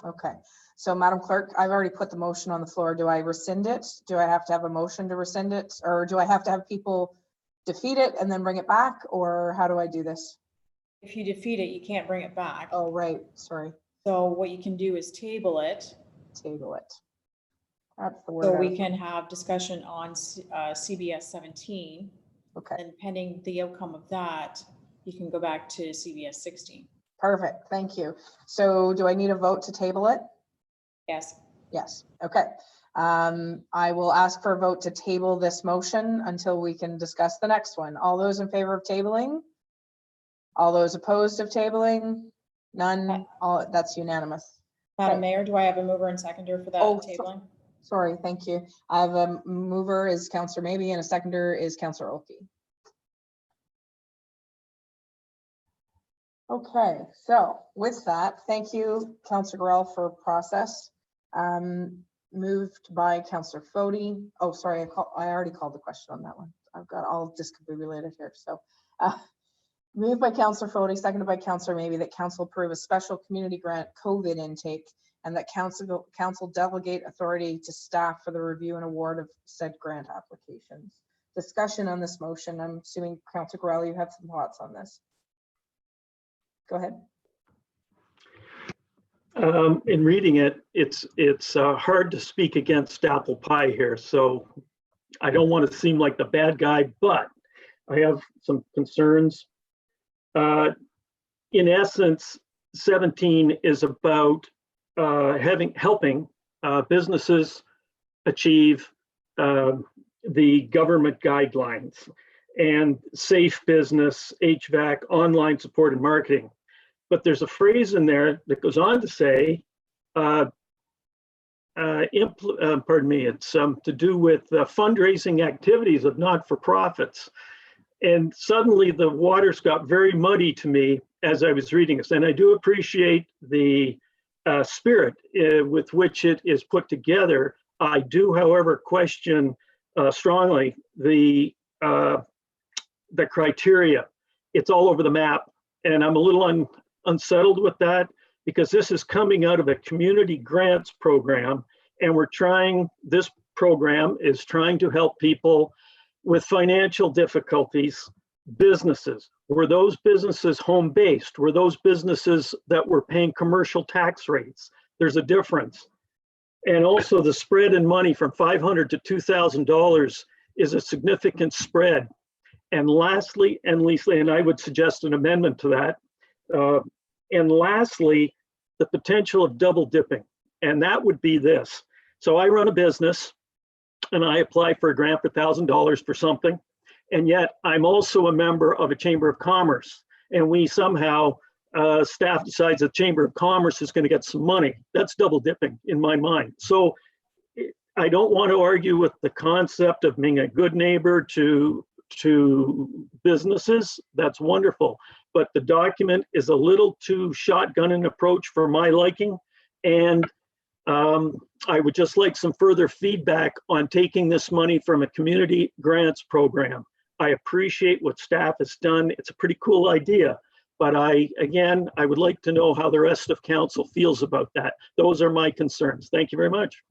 Okay, so Madam Clerk, I've already put the motion on the floor. Do I rescind it? Do I have to have a motion to rescind it? Or do I have to have people defeat it and then bring it back? Or how do I do this? If you defeat it, you can't bring it back. Oh, right, sorry. So what you can do is table it. Table it. That's the word. So we can have discussion on CBS 17. Okay. And pending the outcome of that, you can go back to CBS 16. Perfect, thank you. So do I need a vote to table it? Yes. Yes, okay. I will ask for a vote to table this motion until we can discuss the next one. All those in favor of tabling? All those opposed of tabling? None. All, that's unanimous. Madam Okay. Mayor, do I have a mover and seconder for that tabling? Sorry, thank you. I have a mover is Councillor Maybe and a seconder is Councillor Oakey. Okay, so with that, thank you, Councillor Grell, for process. Moved by Councillor Foti. Oh, sorry, I already called the question on that one. I've got all discombobulated here. So moved by Councillor Foti, seconded by Councillor Maybe, that council approve a special community grant COVID intake and that council delegate authority to staff for the review and award of said grant applications. Discussion on this motion. I'm assuming Councillor Grell, you have some thoughts on this. Go ahead. In reading it, it's hard to speak against apple pie here, so I don't want to seem like the bad guy, but I have some concerns. In essence, 17 is about helping businesses achieve the government guidelines and safe business, HVAC, online support and marketing. But there's a phrase in there that goes on to say, pardon me, it's to do with fundraising activities of not-for-profits. And suddenly the waters got very muddy to me as I was reading this. And I do appreciate the spirit with which it is put together. I do, however, question strongly the criteria. It's all over the map. And I'm a little unsettled with that, because this is coming out of a community grants program. And this program is trying to help people with financial difficulties, businesses. Were those businesses home-based? Were those businesses that were paying commercial tax rates? There's a difference. And also the spread in money from $500 to $2,000 is a significant spread. And lastly, and I would suggest an amendment to that. And lastly, the potential of double dipping. And that would be this. So I run a business and I apply for a grant for $1,000 for something. And yet I'm also a member of a Chamber of Commerce. And we somehow, staff decides the Chamber of Commerce is going to get some money. That's double dipping in my mind. So I don't want to argue with the concept of being a good neighbor to businesses. That's wonderful. But the document is a little too shotgun an approach for my liking. And I would just like some further feedback on taking this money from a community grants program. I appreciate what staff has done. It's a pretty cool idea. But I would like to know how the rest of council feels about that. Those are my concerns. Thank you very much.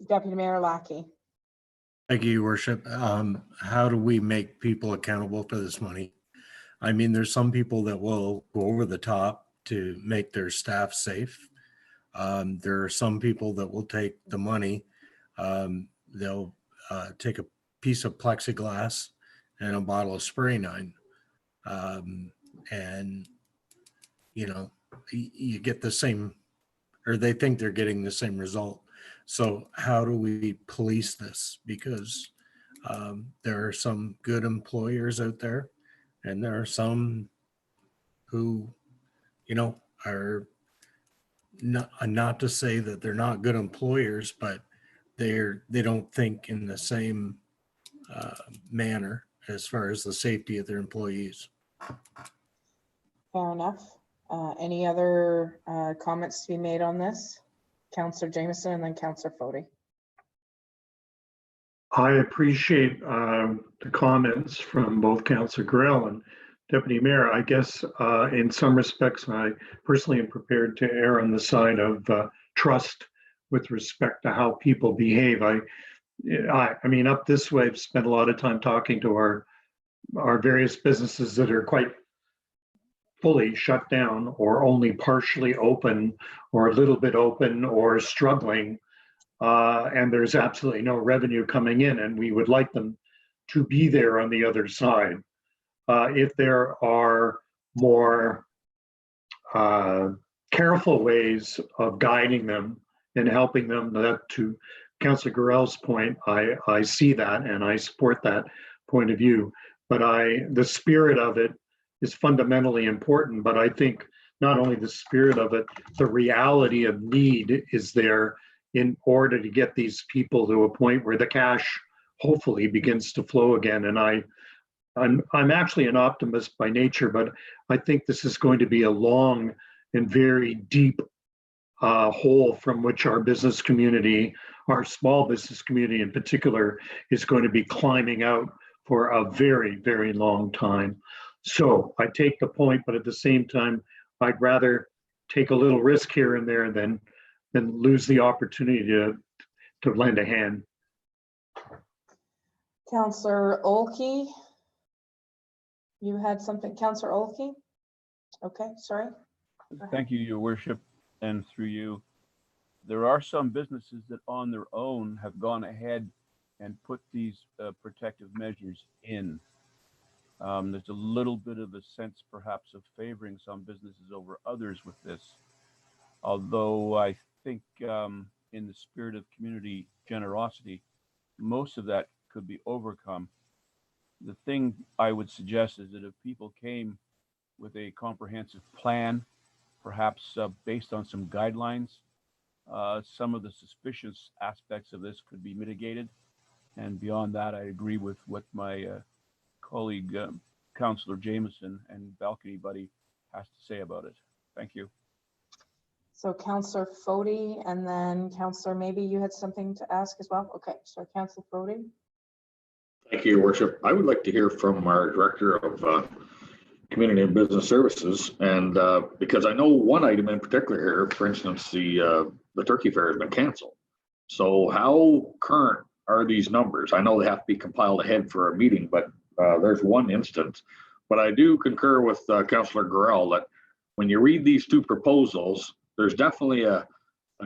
Deputy Mayor Lackey. Thank you, Your Worship. How do we make people accountable for this money? I mean, there's some people that will go over the top to make their staff safe. There are some people that will take the money. They'll take a piece of plexiglass and a bottle of spray nine. And, you know, you get the same, or they think they're getting the same result. So how do we police this? Because there are some good employers out there, and there are some who, you know, are not to say that they're not good employers, but they don't think in the same manner as far as the safety of their employees. Fair enough. Any other comments to be made on this? Councillor Jameson and then Councillor Fody. I appreciate the comments from both Councillor Gorell and Deputy Mayor. I guess in some respects, I personally am prepared to err on the side of trust with respect to how people behave. I mean, up this way, I've spent a lot of time talking to our various businesses that are quite fully shut down or only partially open or a little bit open or struggling. And there's absolutely no revenue coming in, and we would like them to be there on the other side. If there are more careful ways of guiding them and helping them, that to Councillor Gorell's point, I see that and I support that point of view. But the spirit of it is fundamentally important. But I think not only the spirit of it, the reality of need is there in order to get these people to a point where the cash hopefully begins to flow again. And I'm actually an optimist by nature, but I think this is going to be a long and very deep hole from which our business community, our small business community in particular, is going to be climbing out for a very, very long time. So I take the point, but at the same time, I'd rather take a little risk here and there than lose the opportunity to lend a hand. Councillor Olkey, you had something, Councillor Olkey? Okay, sorry. Thank you, Your Worship, and through you. There are some businesses that on their own have gone ahead and put these protective measures in. There's a little bit of a sense perhaps of favoring some businesses over others with this. Although I think in the spirit of community generosity, most of that could be overcome. The thing I would suggest is that if people came with a comprehensive plan, perhaps based on some guidelines, some of the suspicious aspects of this could be mitigated. And beyond that, I agree with what my colleague, Councillor Jameson and Balcony Buddy has to say about it. Thank you. So Councillor Foti, and then Councillor, maybe you had something to ask as well? Okay, so Councillor Foti. Thank you, Your Worship. I would like to hear from our Director of Community and Business Services, and because I know one item in particular here, for instance, the turkey fair has been canceled. So how current are these numbers? I know they have to be compiled ahead for a meeting, but there's one instance. But I do concur with Councillor Gorell that when you read these two proposals, there's definitely a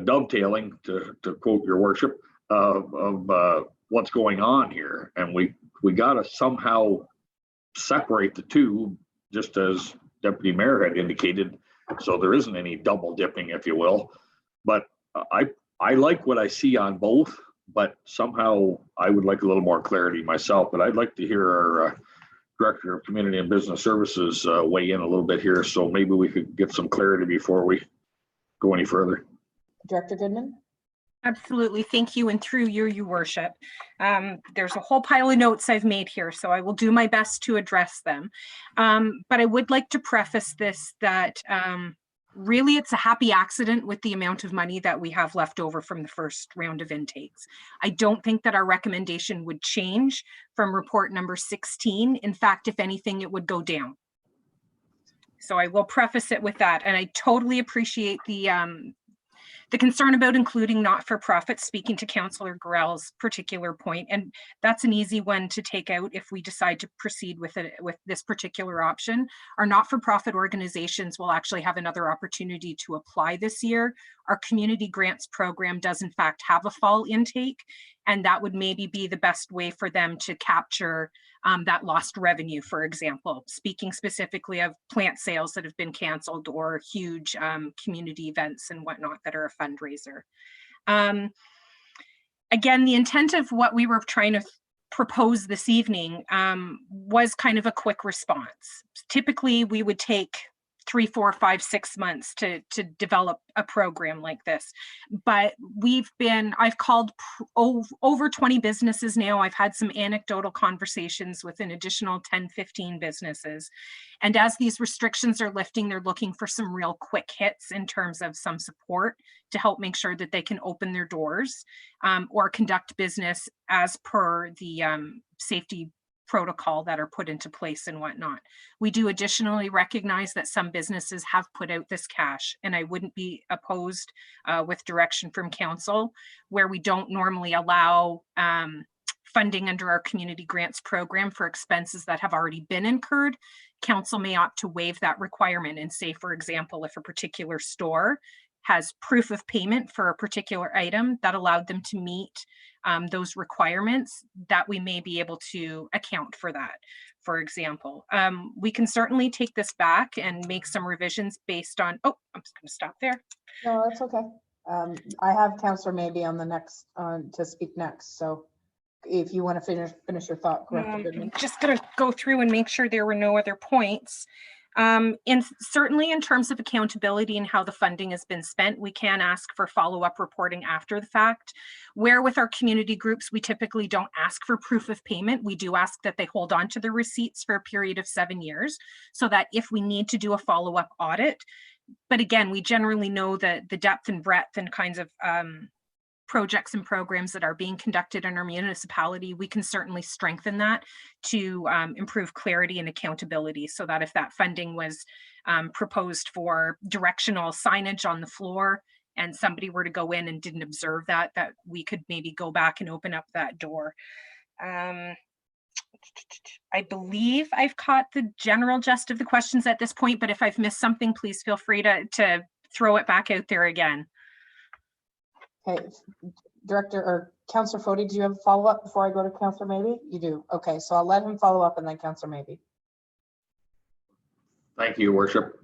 dovetailing, to quote Your Worship, of what's going on here. And we got to somehow separate the two, just as Deputy Mayor had indicated, so there isn't any double dipping, if you will. But I like what I see on both, but somehow I would like a little more clarity myself. But I'd like to hear our Director of Community and Business Services weigh in a little bit here, so maybe we could get some clarity before we go any further. Director Goodman. Absolutely. Thank you. And through you, Your Worship. There's a whole pile of notes I've made here, so I will do my best to address them. But I would like to preface this that really it's a happy accident with the amount of money that we have left over from the first round of intakes. I don't think that our recommendation would change from report number 16. In fact, if anything, it would go down. So I will preface it with that. And I totally appreciate the concern about including not-for-profits, speaking to Councillor Gorell's particular point, and that's an easy one to take out if we decide to proceed with it, with this particular option. Our not-for-profit organizations will actually have another opportunity to apply this year. Our community grants program does in fact have a fall intake, and that would maybe be the best way for them to capture that lost revenue, for example, speaking specifically of plant sales that have been canceled or huge community events and whatnot that are a fundraiser. Again, the intent of what we were trying to propose this evening was kind of a quick response. Typically, we would take 3, 4, 5, 6 months to develop a program like this. But I've called over 20 businesses now. I've had some anecdotal conversations with an additional 10, 15 businesses. And as these restrictions are lifting, they're looking for some real quick hits in terms of some support to help make sure that they can open their doors or conduct business as per the safety protocol that are put into place and whatnot. We do additionally recognize that some businesses have put out this cash, and I wouldn't be opposed with direction from council where we don't normally allow funding under our community grants program for expenses that have already been incurred. Council may opt to waive that requirement and say, for example, if a particular store has proof of payment for a particular item that allowed them to meet those requirements, that we may be able to account for that, for example. We can certainly take this back and make some revisions based on, oh, I'm just going to stop there. No, that's okay. I have Councillor Maybe on the next, to speak next. So if you want to finish your thought, I'm just going to go through and make sure there were no other points. And certainly in terms of accountability and how the funding has been spent, we can ask for follow-up reporting after the fact. Where with our community groups, we typically don't ask for proof of payment. We do ask that they hold on to the receipts for a period of 7 years so that if we need to do a follow-up audit, but again, we generally know that the depth and breadth and kinds of projects and programs that are being conducted in our municipality, we can certainly strengthen that to improve clarity and accountability so that if that funding was proposed for directional signage on the floor and somebody were to go in and didn't observe that we could maybe go back and open up that door. I believe I've caught the general gist of the questions at this point, but if I've missed something, please feel free to throw it back out there again. Okay, Director or Councillor Foti, do you have a follow-up before I go to Councillor Maybe? You do. Okay, so I'll let him follow up and then Councillor Maybe. Thank you, Your Worship.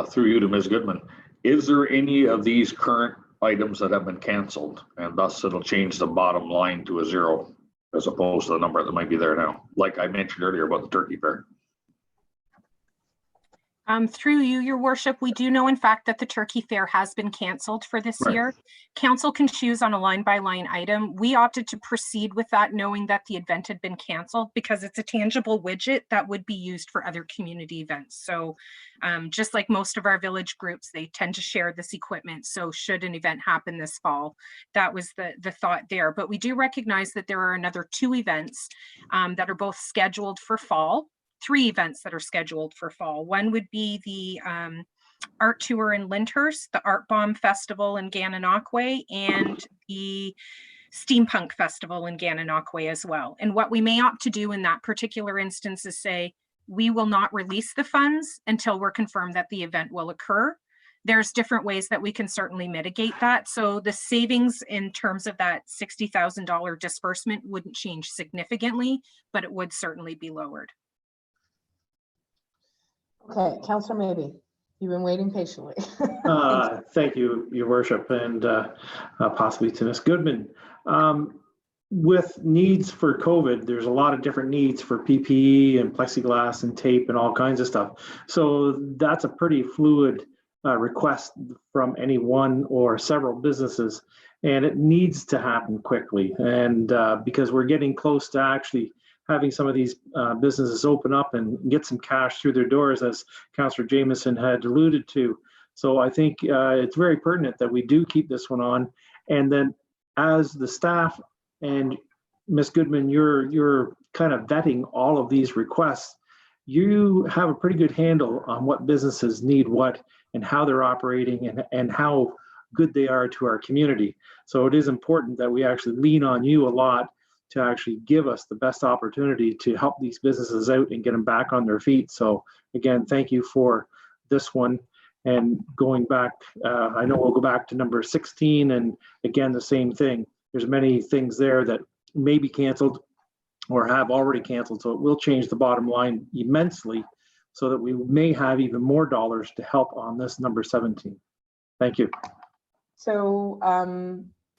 Through you to Ms. Goodman. Is there any of these current items that have been canceled and thus it'll change the bottom line to a 0 as opposed to the number that might be there now? Like I mentioned earlier about the turkey fair. Through you, your worship, we do know in fact that the turkey fair has been canceled for this year. Council can choose on a line-by-line item. We opted to proceed with that knowing that the event had been canceled because it's a tangible widget that would be used for other community events. So just like most of our village groups, they tend to share this equipment. So should an event happen this fall, that was the thought there. But we do recognize that there are another 2 events that are both scheduled for fall. 3 events that are scheduled for fall. One would be the art tour in Lyndhurst, the Art Bomb Festival in Gananoque, and the Steampunk Festival in Gananoque as well. And what we may opt to do in that particular instance is say, we will not release the funds until we're confirmed that the event will occur. There's different ways that we can certainly mitigate that. So the savings in terms of that $60,000 disbursement wouldn't change significantly, but it would certainly be lowered. Okay, Councillor Maybe, you've been waiting patiently. Thank you, Your Worship, and possibly to Ms. Goodman. With needs for COVID, there's a lot of different needs for PPE and plexiglass and tape and all kinds of stuff. So that's a pretty fluid request from any one or several businesses, and it needs to happen quickly. And because we're getting close to actually having some of these businesses open up and get some cash through their doors, as Councillor Jameson had alluded to. So I think it's very pertinent that we do keep this one on. And then as the staff and Ms. Goodman, you're kind of vetting all of these requests, you have a pretty good handle on what businesses need what and how they're operating and how good they are to our community. So it is important that we actually lean on you a lot to actually give us the best opportunity to help these businesses out and get them back on their feet. So again, thank you for this one. And going back, I know we'll go back to number 16, and again, the same thing. There's many things there that may be canceled or have already canceled. So it will change the bottom line immensely so that we may have even more dollars to help on this number 17. Thank you. So,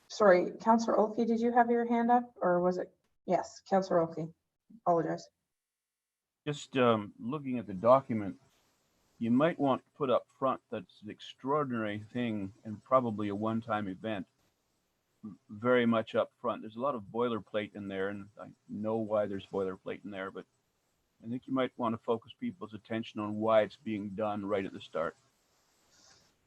sorry, Councillor Olkey, did you have your hand up, or was it? Yes, Councillor Olkey. Apologize. Just looking at the document, you might want to put up front that's an extraordinary thing and probably a one-time event. Very much up front. There's a lot of boilerplate in there, and I know why there's boilerplate in there, but I think you might want to focus people's attention on why it's being done right at the start.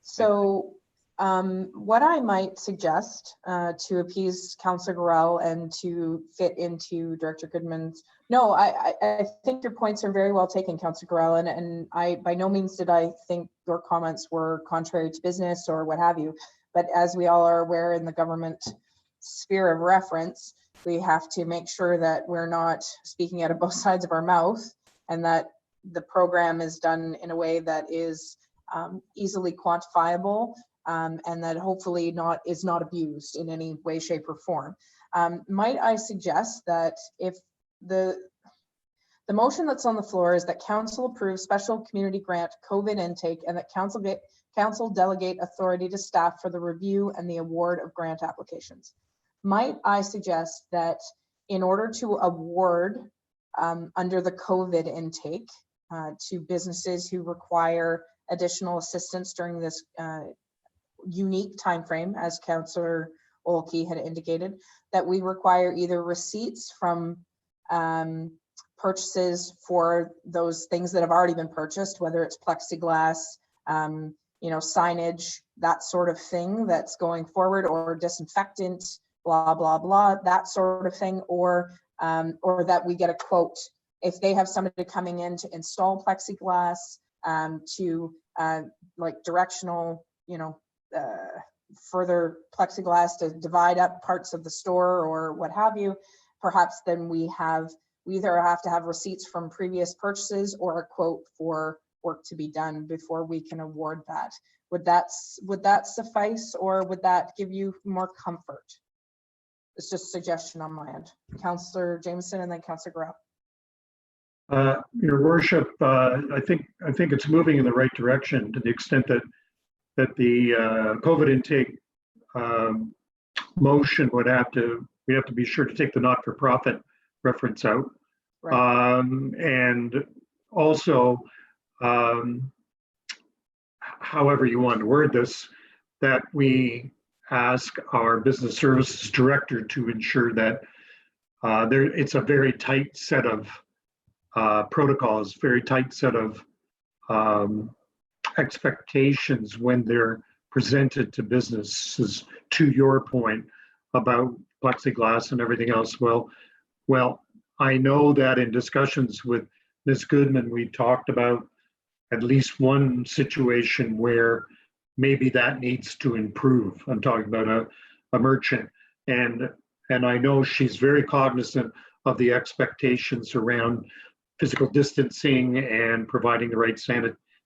So what I might suggest to appease Councillor Gorell and to fit into Director Goodman's, no, I think your points are very well taken, Councillor Gorell, and I by no means did I think your comments were contrary to business or what have you, but as we all are aware in the government sphere of reference, we have to make sure that we're not speaking out of both sides of our mouth and that the program is done in a way that is easily quantifiable and that hopefully is not abused in any way, shape, or form. Might I suggest that if the motion that's on the floor is that council approve special community grant COVID intake and that council delegate authority to staff for the review and the award of grant applications. Might I suggest that in order to award under the COVID intake to businesses who require additional assistance during this unique timeframe, as Councillor Olkey had indicated, that we require either receipts from purchases for those things that have already been purchased, whether it's plexiglass, signage, that sort of thing that's going forward, or disinfectant, blah, blah, blah, that sort of thing, or that we get a quote if they have somebody coming in to install plexiglass, to like directional, further plexiglass to divide up parts of the store or what have you. Perhaps then we either have to have receipts from previous purchases or a quote for work to be done before we can award that. Would that suffice, or would that give you more comfort? It's just a suggestion on my end. Councillor Jameson and then Councillor Grau. Your Worship, I think it's moving in the right direction to the extent that the COVID intake motion we have to be sure to take the not-for-profit reference out. Right. And also however you want to word this, that we ask our business services director to ensure that it's a very tight set of protocols, very tight set of expectations when they're presented to businesses, to your point about plexiglass and everything else. Well, I know that in discussions with Ms. Goodman, we talked about at least one situation where maybe that needs to improve. I'm talking about a merchant. And I know she's very cognizant of the expectations around physical distancing and providing the right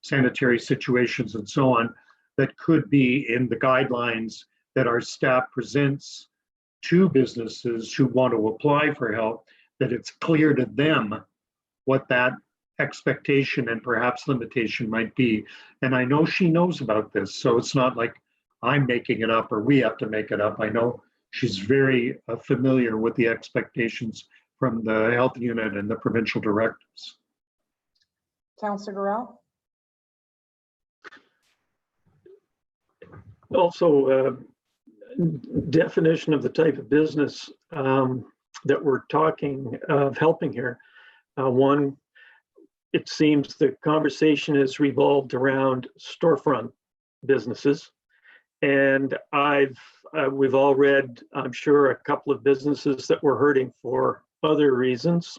sanitary situations and so on that could be in the guidelines that our staff presents to businesses who want to apply for help, that it's clear to them what that expectation and perhaps limitation might be. And I know she knows about this, so it's not like I'm making it up or we have to make it up. I know she's very familiar with the expectations from the health unit and the provincial directives. Councillor Gorell? Also, definition of the type of business that we're talking of helping here. One, it seems the conversation has revolved around storefront businesses. And we've all read, I'm sure, a couple of businesses that were hurting for other reasons.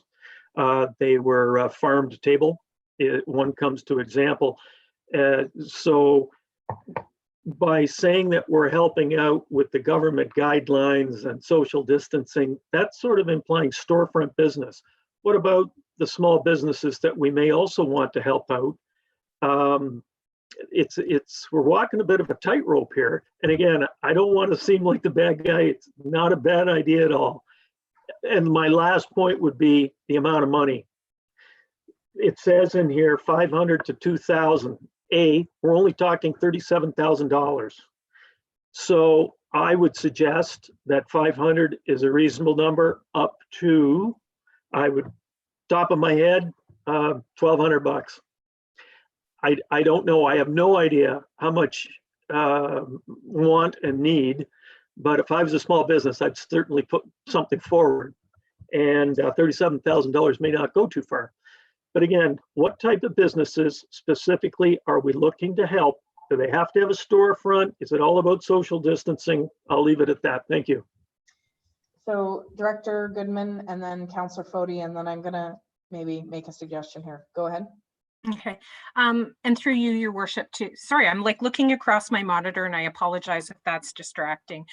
They were farm to table. One comes to example. So by saying that we're helping out with the government guidelines and social distancing, that's sort of implying storefront business. What about the small businesses that we may also want to help out? We're walking a bit of a tightrope here. And again, I don't want to seem like the bad guy. It's not a bad idea at all. And my last point would be the amount of money. It says in here 500 to 2,000. We're only talking $37,000. So I would suggest that 500 is a reasonable number, up to, I would, top of my head, $1,200. I don't know. I have no idea how much want and need, but if I was a small business, I'd certainly put something forward, and $37,000 may not go too far. But again, what type of businesses specifically are we looking to help? Do they have to have a storefront? Is it all about social distancing? I'll leave it at that. Thank you. So Director Goodman and then Councillor Foti, and then I'm gonna maybe make a suggestion here. Go ahead. Okay, and through you, your worship, too. Sorry, I'm like looking across my monitor and I apologize if that's distracting.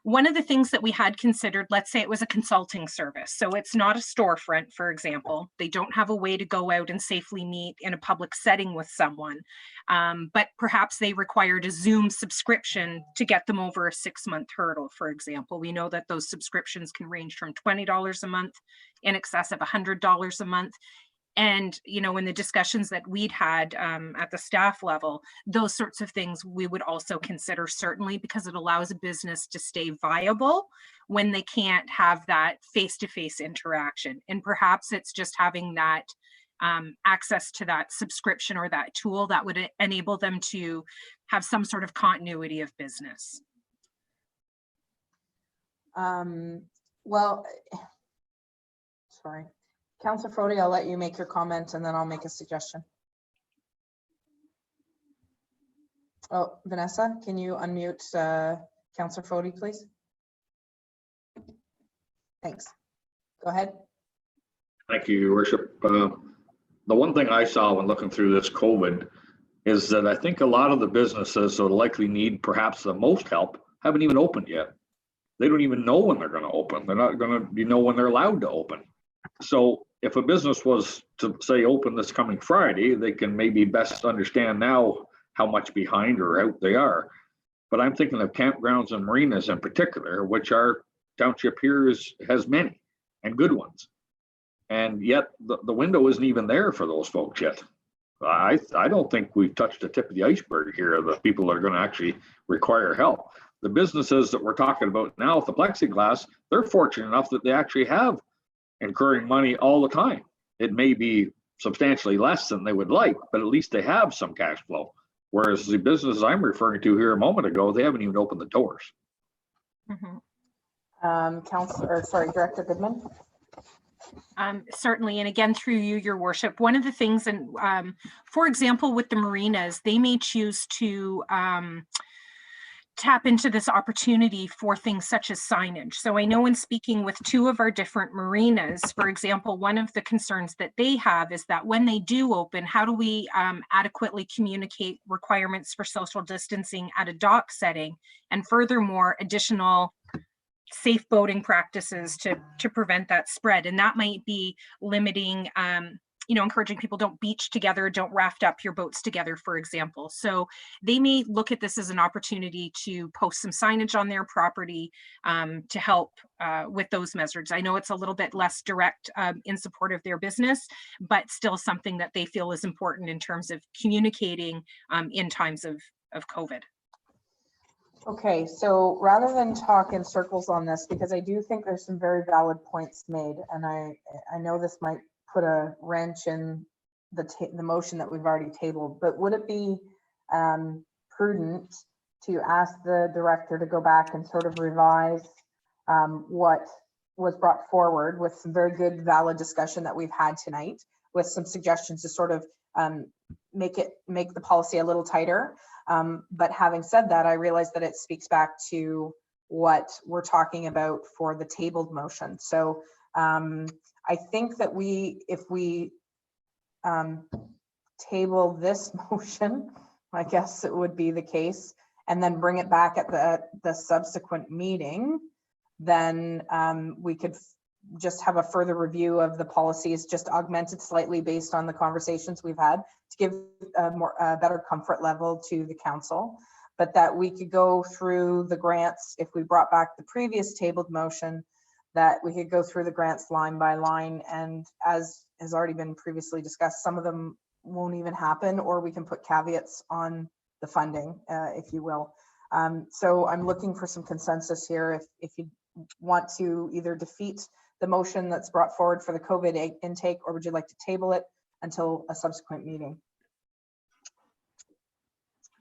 One of the things that we had considered, let's say it was a consulting service. So it's not a storefront, for example. They don't have a way to go out and safely meet in a public setting with someone, but perhaps they required a Zoom subscription to get them over a 6-month hurdle, for example. We know that those subscriptions can range from $20 a month in excess of $100 a month. And, you know, in the discussions that we'd had at the staff level, those sorts of things we would also consider, certainly, because it allows a business to stay viable when they can't have that face-to-face interaction. And perhaps it's just having that access to that subscription or that tool that would enable them to have some sort of continuity of business. Well, sorry. Councillor Foti, I'll let you make your comment and then I'll make a suggestion. Oh, Vanessa, can you unmute Councillor Foti, please? Thanks. Go ahead. Thank you, Your Worship. The one thing I saw when looking through this COVID is that I think a lot of the businesses that likely need perhaps the most help haven't even opened yet. They don't even know when they're going to open. They're not going to know when they're allowed to open. So if a business was to say open this coming Friday, they can maybe best understand now how much behind or out they are. But I'm thinking of campgrounds and marinas in particular, which our township here has many and good ones. And yet the window isn't even there for those folks yet. I don't think we've touched the tip of the iceberg here of the people that are going to actually require help. The businesses that we're talking about now with the plexiglass, they're fortunate enough that they actually have incurring money all the time. It may be substantially less than they would like, but at least they have some cash flow. Whereas the businesses I'm referring to here a moment ago, they haven't even opened the doors. Director Goodman. Certainly, and again, through you, your worship, one of the things, and for example, with the marinas, they may choose to tap into this opportunity for things such as signage. So I know in speaking with two of our different marinas, for example, one of the concerns that they have is that when they do open, how do we adequately communicate requirements for social distancing at a dock setting, and furthermore, additional safe boating practices to prevent that spread. And that might be limiting, encouraging people don't beach together, don't raft up your boats together, for example. So they may look at this as an opportunity to post some signage on their property to help with those measures. I know it's a little bit less direct in support of their business, but still something that they feel is important in terms of communicating in times of COVID. Okay, so rather than talk in circles on this, because I do think there's some very valid points made, and I know this might put a wrench in the motion that we've already tabled, but would it be prudent to ask the director to go back and sort of revise what was brought forward with some very good valid discussion that we've had tonight, with some suggestions to sort of make the policy a little tighter? But having said that, I realize that it speaks back to what we're talking about for the tabled motion. So I think that if we table this motion, I guess it would be the case, and then bring it back at the subsequent meeting, then we could just have a further review of the policies, just augmented slightly based on the conversations we've had, to give a better comfort level to the council. But that we could go through the grants, if we brought back the previous tabled motion, that we could go through the grants line by line, and as has already been previously discussed, some of them won't even happen, or we can put caveats on the funding, if you will. So I'm looking for some consensus here. If you want to either defeat the motion that's brought forward for the COVID intake, or would you like to table it until a subsequent meeting?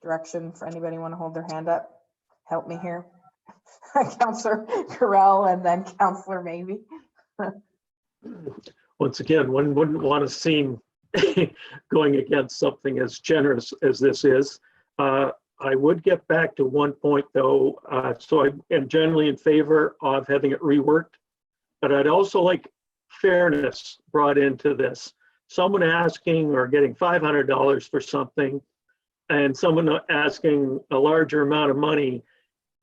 Direction for anybody want to hold their hand up? Help me here. Councillor Carell and then Councillor Maybe. Once again, one wouldn't want to seem going against something as generous as this is. I would get back to one point though. So I am generally in favor of having it reworked, but I'd also like fairness brought into this. Someone asking or getting $500 for something and someone asking a larger amount of money,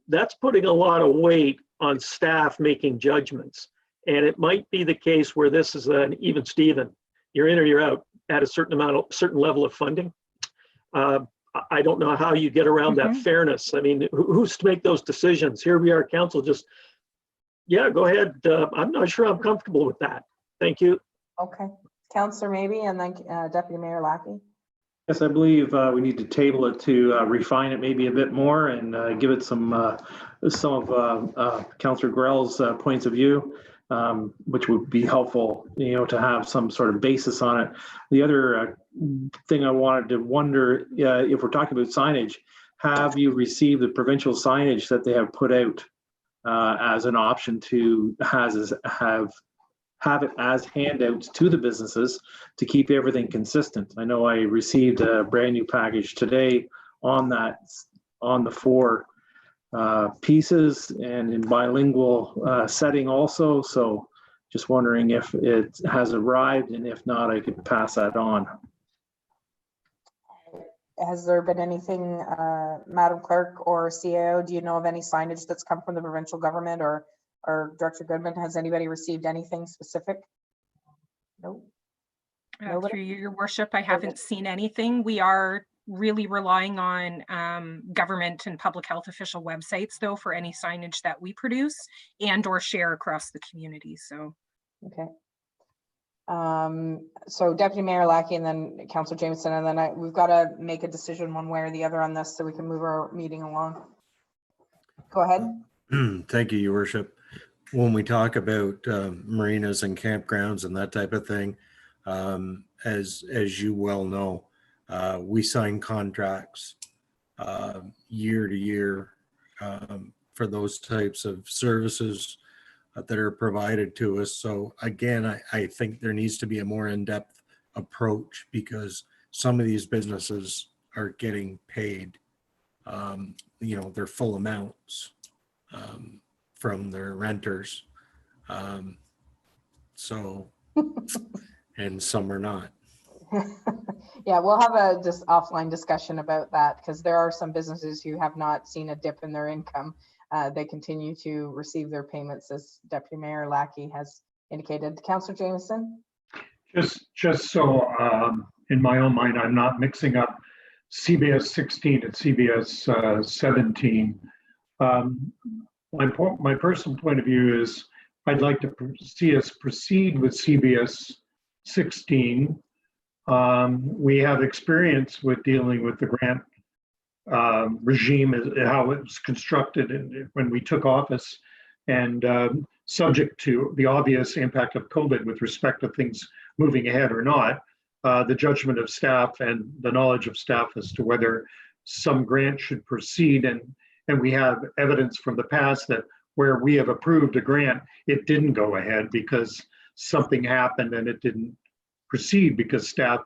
that's putting a lot of weight on staff making judgments. And it might be the case where this is an even Steven. You're in or you're out at a certain level of funding. I don't know how you get around that fairness. I mean, who's to make those decisions? Here we are, council, just, yeah, go ahead. I'm not sure I'm comfortable with that. Thank you. Okay, Councillor Maybe, and then Deputy Mayor Lackey. Yes, I believe we need to table it to refine it maybe a bit more and give it some of Councillor Grell's points of view, which would be helpful, to have some sort of basis on it. The other thing I wanted to wonder, if we're talking about signage, have you received the provincial signage that they have put out as an option to have it as handouts to the businesses to keep everything consistent? I know I received a brand new package today on the 4 pieces and in bilingual setting also. So just wondering if it has arrived, and if not, I could pass that on. Has there been anything, Madam Clerk or CAO, do you know of any signage that's come from the provincial government, or Director Goodman, has anybody received anything specific? No. Through your worship, I haven't seen anything. We are really relying on government and public health official websites, though, for any signage that we produce and or share across the community. So, okay. So Deputy Mayor Lackey and then Councillor Jameson, and then we've got to make a decision one way or the other on this so we can move our meeting along. Go ahead. Thank you, Your Worship. When we talk about marinas and campgrounds and that type of thing, as you well know, We sign contracts year to year for those types of services that are provided to us. So again, I think there needs to be a more in-depth approach, because some of these businesses are getting paid, their full amounts from their renters. And some are not. Yeah, we'll have a just offline discussion about that, because there are some businesses who have not seen a dip in their income. They continue to receive their payments, as Deputy Mayor Lackey has indicated. Councillor Jameson? Just so in my own mind, I'm not mixing up CBS 16 and CBS 17. My personal point of view is I'd like to see us proceed with CBS 16. We have experience with dealing with the grant regime, how it was constructed when we took office, and subject to the obvious impact of COVID with respect to things moving ahead or not, the judgment of staff and the knowledge of staff as to whether some grant should proceed. And we have evidence from the past that where we have approved a grant, it didn't go ahead because something happened and it didn't proceed because staff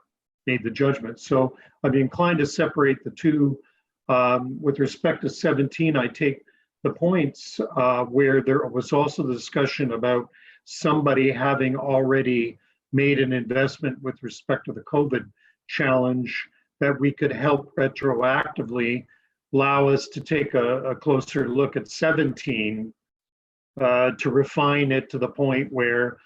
made the judgment. So I'd be inclined to separate the two. With respect to 17, I take the points where there was also the discussion about somebody having already made an investment with respect to the COVID challenge, that we could help retroactively allow us to take a closer look at 17 to refine it to the point where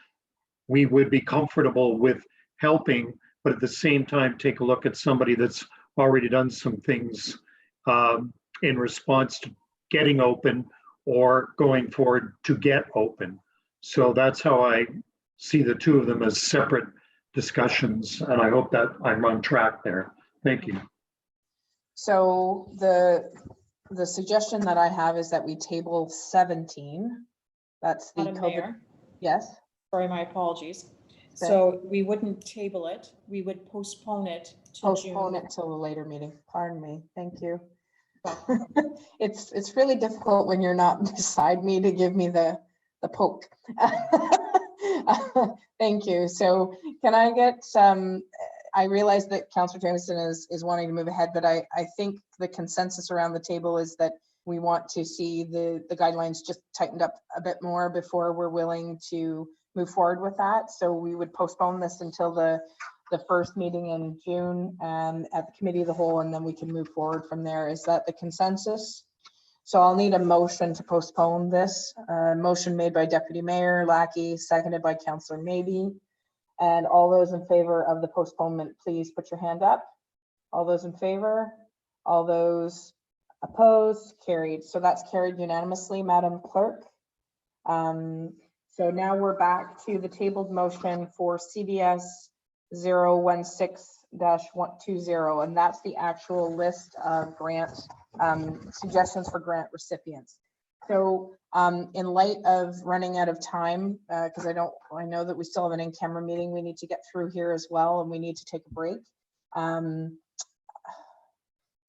we would be comfortable with helping, but at the same time take a look at somebody that's already done some things in response to getting open or going forward to get open. So that's how I see the two of them as separate discussions, and I hope that I'm on track there. Thank you. So the suggestion that I have is that we table 17. That's the Madam COVID. Mayor? Yes. Sorry, my apologies. Okay. So we wouldn't table it. We would postpone it to Postpone June. it till a later meeting. Pardon me. Thank you. It's really difficult when you're not beside me to give me the poke. Thank you. So can I get I realize that Councillor Jameson is wanting to move ahead, but I think the consensus around the table is that we want to see the guidelines just tightened up a bit more before we're willing to move forward with that. So we would postpone this until the first meeting in June at the committee of the whole, and then we can move forward from there. Is that the consensus? So I'll need a motion to postpone this. Motion made by Deputy Mayor Lackey, seconded by Councillor Maybe. And all those in favor of the postponement, please put your hand up. All those in favor? All those opposed? Carried. So that's carried unanimously, Madam Clerk. So now we're back to the tabled motion for CBS 016-120, and that's the actual list of grant suggestions for grant recipients. So in light of running out of time, because I know that we still have an in-camera meeting we need to get through here as well, and we need to take a break.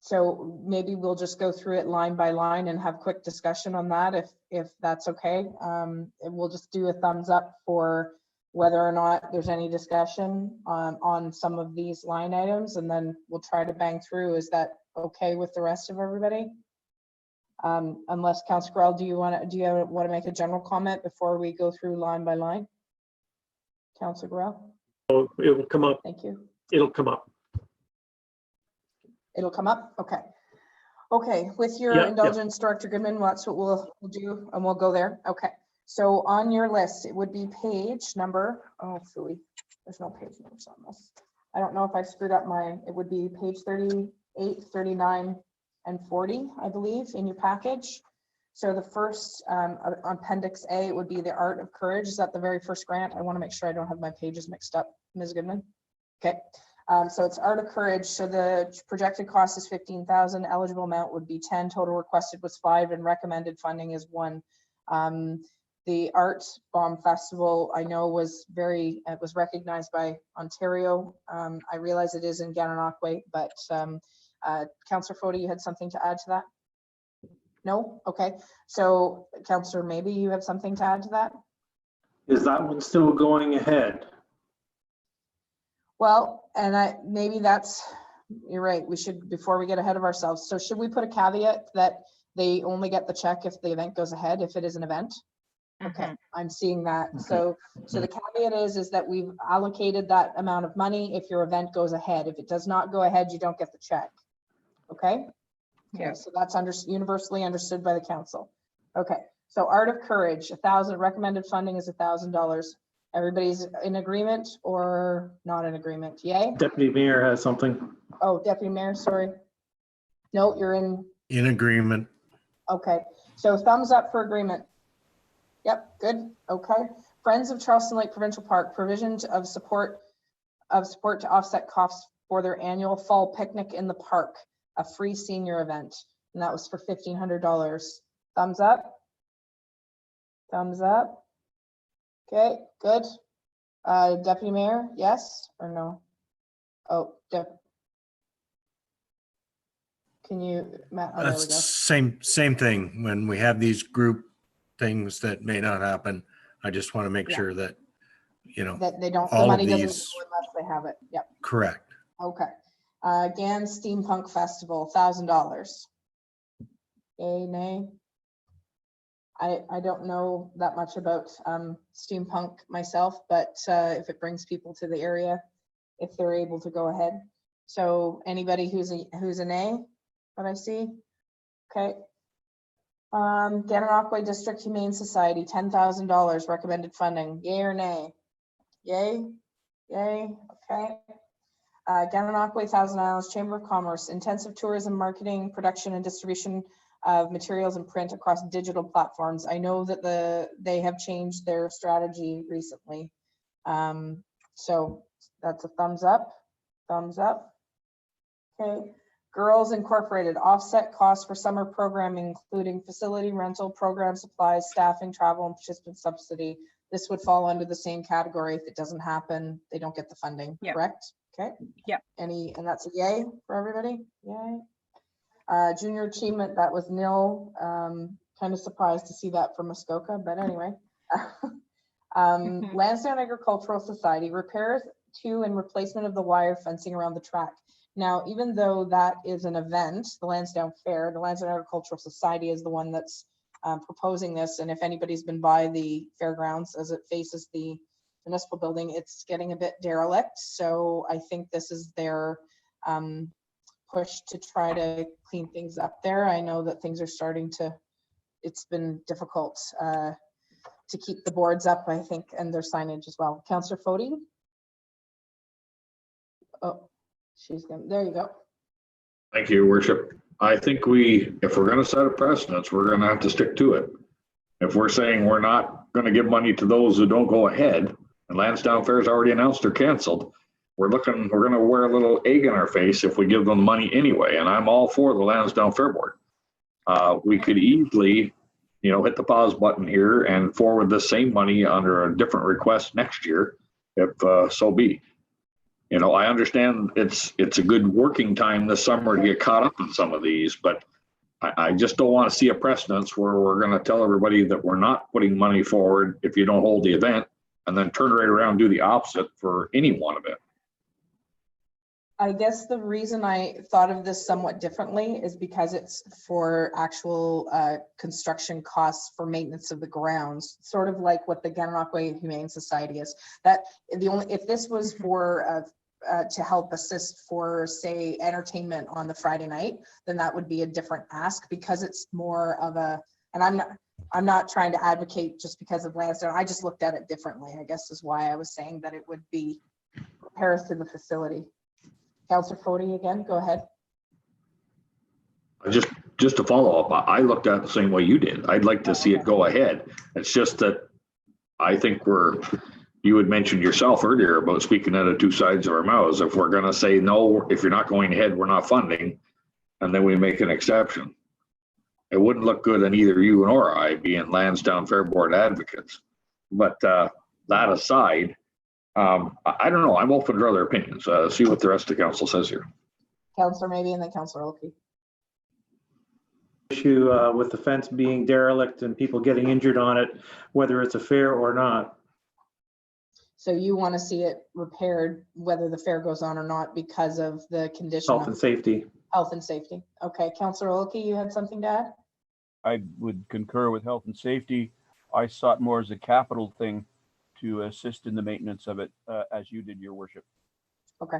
So maybe we'll just go through it line by line and have quick discussion on that, if that's okay. And we'll just do a thumbs up for whether or not there's any discussion on some of these line items, and then we'll try to bang through. Is that okay with the rest of everybody? Unless Councillor Grell, do you want to make a general comment before we go through line by line? Councillor Grell? Oh, it will come up. Thank you. It'll come up. It'll come up? Okay. Okay, with your indulgence, Director Goodman, that's what we'll do, and we'll go there. Okay. So on your list, it would be page number, oh, phooey, there's no page numbers on this. I don't know if I screwed up it would be page 38, 39, and 40, I believe, in your package. So the first, on Appendix A, it would be the Art of Courage. Is that the very first grant? I want to make sure I don't have my pages mixed up, Ms. Goodman. Okay. So it's Art of Courage. So the projected cost is 15,000. Eligible amount would be 10. Total requested was 5, and recommended funding is 1. The Art Bomb Festival, I know it was recognized by Ontario. I realize it is in Gananoque, but Councillor Foti, you had something to add to that? No? Okay. So Councillor, maybe you have something to add to that? Is that one still going ahead? Well, and maybe you're right. We should, before we get ahead of ourselves. So should we put a caveat that they only get the check if the event goes ahead, if it is an event? Okay, I'm seeing that. So the caveat is that we've allocated that amount of money if your event goes ahead. If it does not go ahead, you don't get the check. Okay? Yeah. So that's universally understood by the council. Okay, so Art of Courage, 1,000, recommended funding is $1,000. Everybody's in agreement or not in agreement? Yay? Deputy Mayor has something. Oh, Deputy Mayor, sorry. No, you're in agreement. Okay, so thumbs up for agreement. Yep, good. Okay. Friends of Charleston Lake Provincial Park, provisions of support to offset costs for their annual fall picnic in the park, a free senior event, and that was for $1,500. Thumbs up. Thumbs up. Okay, good. Deputy Mayor, yes or no? Oh, can you, Matt? Oh, there we go. Same thing. When we have these group things that may not happen, I just want to make sure that, that they don't, the all money of doesn't these, go unless they have it. Yep. correct. Okay. Again, Steampunk Festival, $1,000. Yay, nay? I don't know that much about steampunk myself, but if it brings people to the area, if they're able to go ahead. So anybody who's a nay, what I see? Okay. Gananoque District Humane Society, $10,000 recommended funding. Yay or nay? Yay? Yay? Okay. Gananoque, Thousand Islands Chamber of Commerce, intensive tourism, marketing, production, and distribution of materials and print across digital platforms. I know that they have changed their strategy recently. So that's a thumbs up. Thumbs up. Okay. Girls Incorporated, offset costs for summer programming, including facility rental, program supplies, staffing, travel, and participant subsidy. This would fall under the same category. If it doesn't happen, they don't get the funding, correct? Okay. Yeah. And that's a yay for everybody? Yay. Junior Achievement, that was nil. Kind of surprised to see that from Muskoka, but anyway. Lansdowne Agricultural Society, repairs to and replacement of the wire fencing around the track. Now, even though that is an event, the Lansdowne Fair, the Lansdowne Agricultural Society is the one that's proposing this. And if anybody's been by the fairgrounds as it faces the municipal building, it's getting a bit derelict. So I think this is their push to try to clean things up there. I know that things are starting to, it's been difficult to keep the boards up, I think, and their signage as well. Councillor Foti? Oh. There you go. Thank you, Your Worship. I think if we're going to set a precedence, we're going to have to stick to it. If we're saying we're not going to give money to those who don't go ahead, and Lansdowne Fair's already announced they're canceled, we're going to wear a little egg in our face if we give them money anyway. And I'm all for the Lansdowne Fair Board. We could easily, hit the pause button here and forward the same money under a different request next year, if so be. I understand it's a good working time this summer to get caught up in some of these, but I just don't want to see a precedence where we're going to tell everybody that we're not putting money forward if you don't hold the event, and then turn right around and do the opposite for any one of it. I guess the reason I thought of this somewhat differently is because it's for actual construction costs for maintenance of the grounds, sort of like what the Gananoque Humane Society is. That if this was for to help assist for, say, entertainment on the Friday night, then that would be a different ask, because it's more of a, and I'm not trying to advocate just because of Lansdowne. I just looked at it differently, I guess is why I was saying that it would be repairs to the facility. Councillor Foti again, go ahead. Just to follow up, I looked at it the same way you did. I'd like to see it go ahead. It's just that I think you had mentioned yourself earlier about speaking out of two sides of our mouths. If we're going to say, no, if you're not going ahead, we're not funding, and then we make an exception. it wouldn't look good on either you nor I being Lansdowne Fair Board advocates. But that aside, I don't know. I'm open to other opinions. See what the rest of the council says here. Councillor Maybe and then Councillor Oki. Issue with the fence being derelict and people getting injured on it, whether it's a fair or not. So you want to see it repaired, whether the fair goes on or not, because of the condition Health and of safety. health and safety. Okay, Councillor Oki, you had something to add? I would concur with health and safety. I saw it more as a capital thing to assist in the maintenance of it, as you did, your worship. Okay.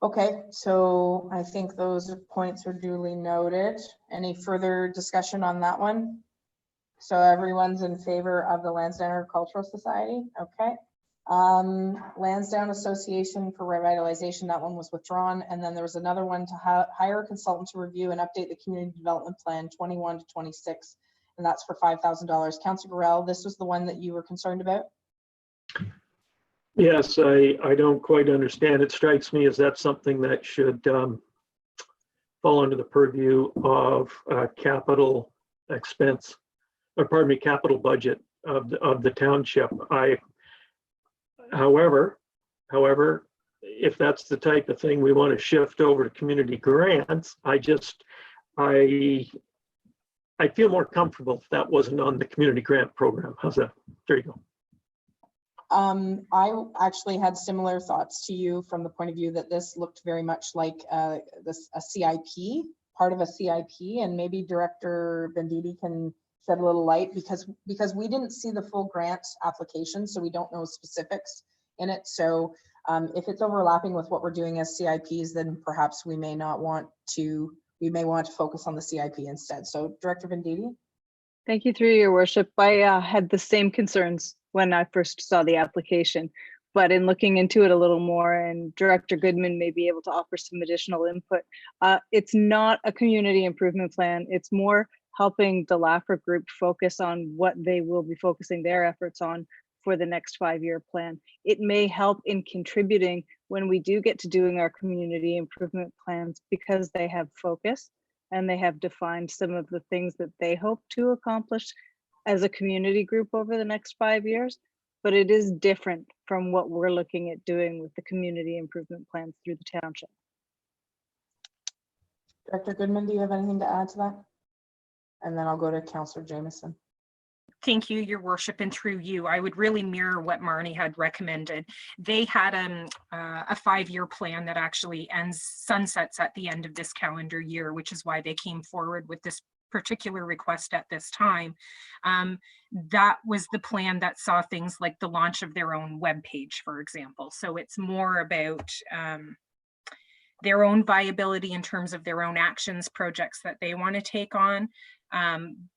Okay, so I think those points are duly noted. Any further discussion on that one? So everyone's in favor of the Lansdowne Agricultural Society? Okay. Lansdowne Association for Revitalization, that one was withdrawn. And then there was another one to hire a consultant to review and update the Community Development Plan 21 to 26. And that's for $5,000. Councillor Gorell, this was the one that you were concerned about? Yes, I don't quite understand. It strikes me as that's something that should fall under the purview of capital expense, or pardon me, capital budget of the township. However, if that's the type of thing we want to shift over to community grants, I feel more comfortable if that wasn't on the community grant program. How's that? There you go. I actually had similar thoughts to you from the point of view that this looked very much like a CIP, part of a CIP, and maybe Director Venditti can shed a little light because we didn't see the full grant application, so we don't know specifics in it. So if it's overlapping with what we're doing as CIPs, then perhaps we may want to focus on the CIP instead. So Director Venditti. Thank you, through your worship. I had the same concerns when I first saw the application, but in looking into it a little more, and Director Goodman may be able to offer some additional input, it's not a community improvement plan. It's more helping the LAFRA group focus on what they will be focusing their efforts on for the next 5-year plan. It may help in contributing when we do get to doing our community improvement plans, because they have focus and they have defined some of the things that they hope to accomplish as a community group over the next 5 years. But it is different from what we're looking at doing with the community improvement plans through the township. Director Goodman, do you have anything to add to that? And then I'll go to Councillor Jameson. Thank you, your worship, and through you, I would really mirror what Marnie had recommended. They had a 5-year plan that actually sunsets at the end of this calendar year, which is why they came forward with this particular request at this time. That was the plan that saw things like the launch of their own webpage, for example. So it's more about their own viability in terms of their own actions, projects that they want to take on.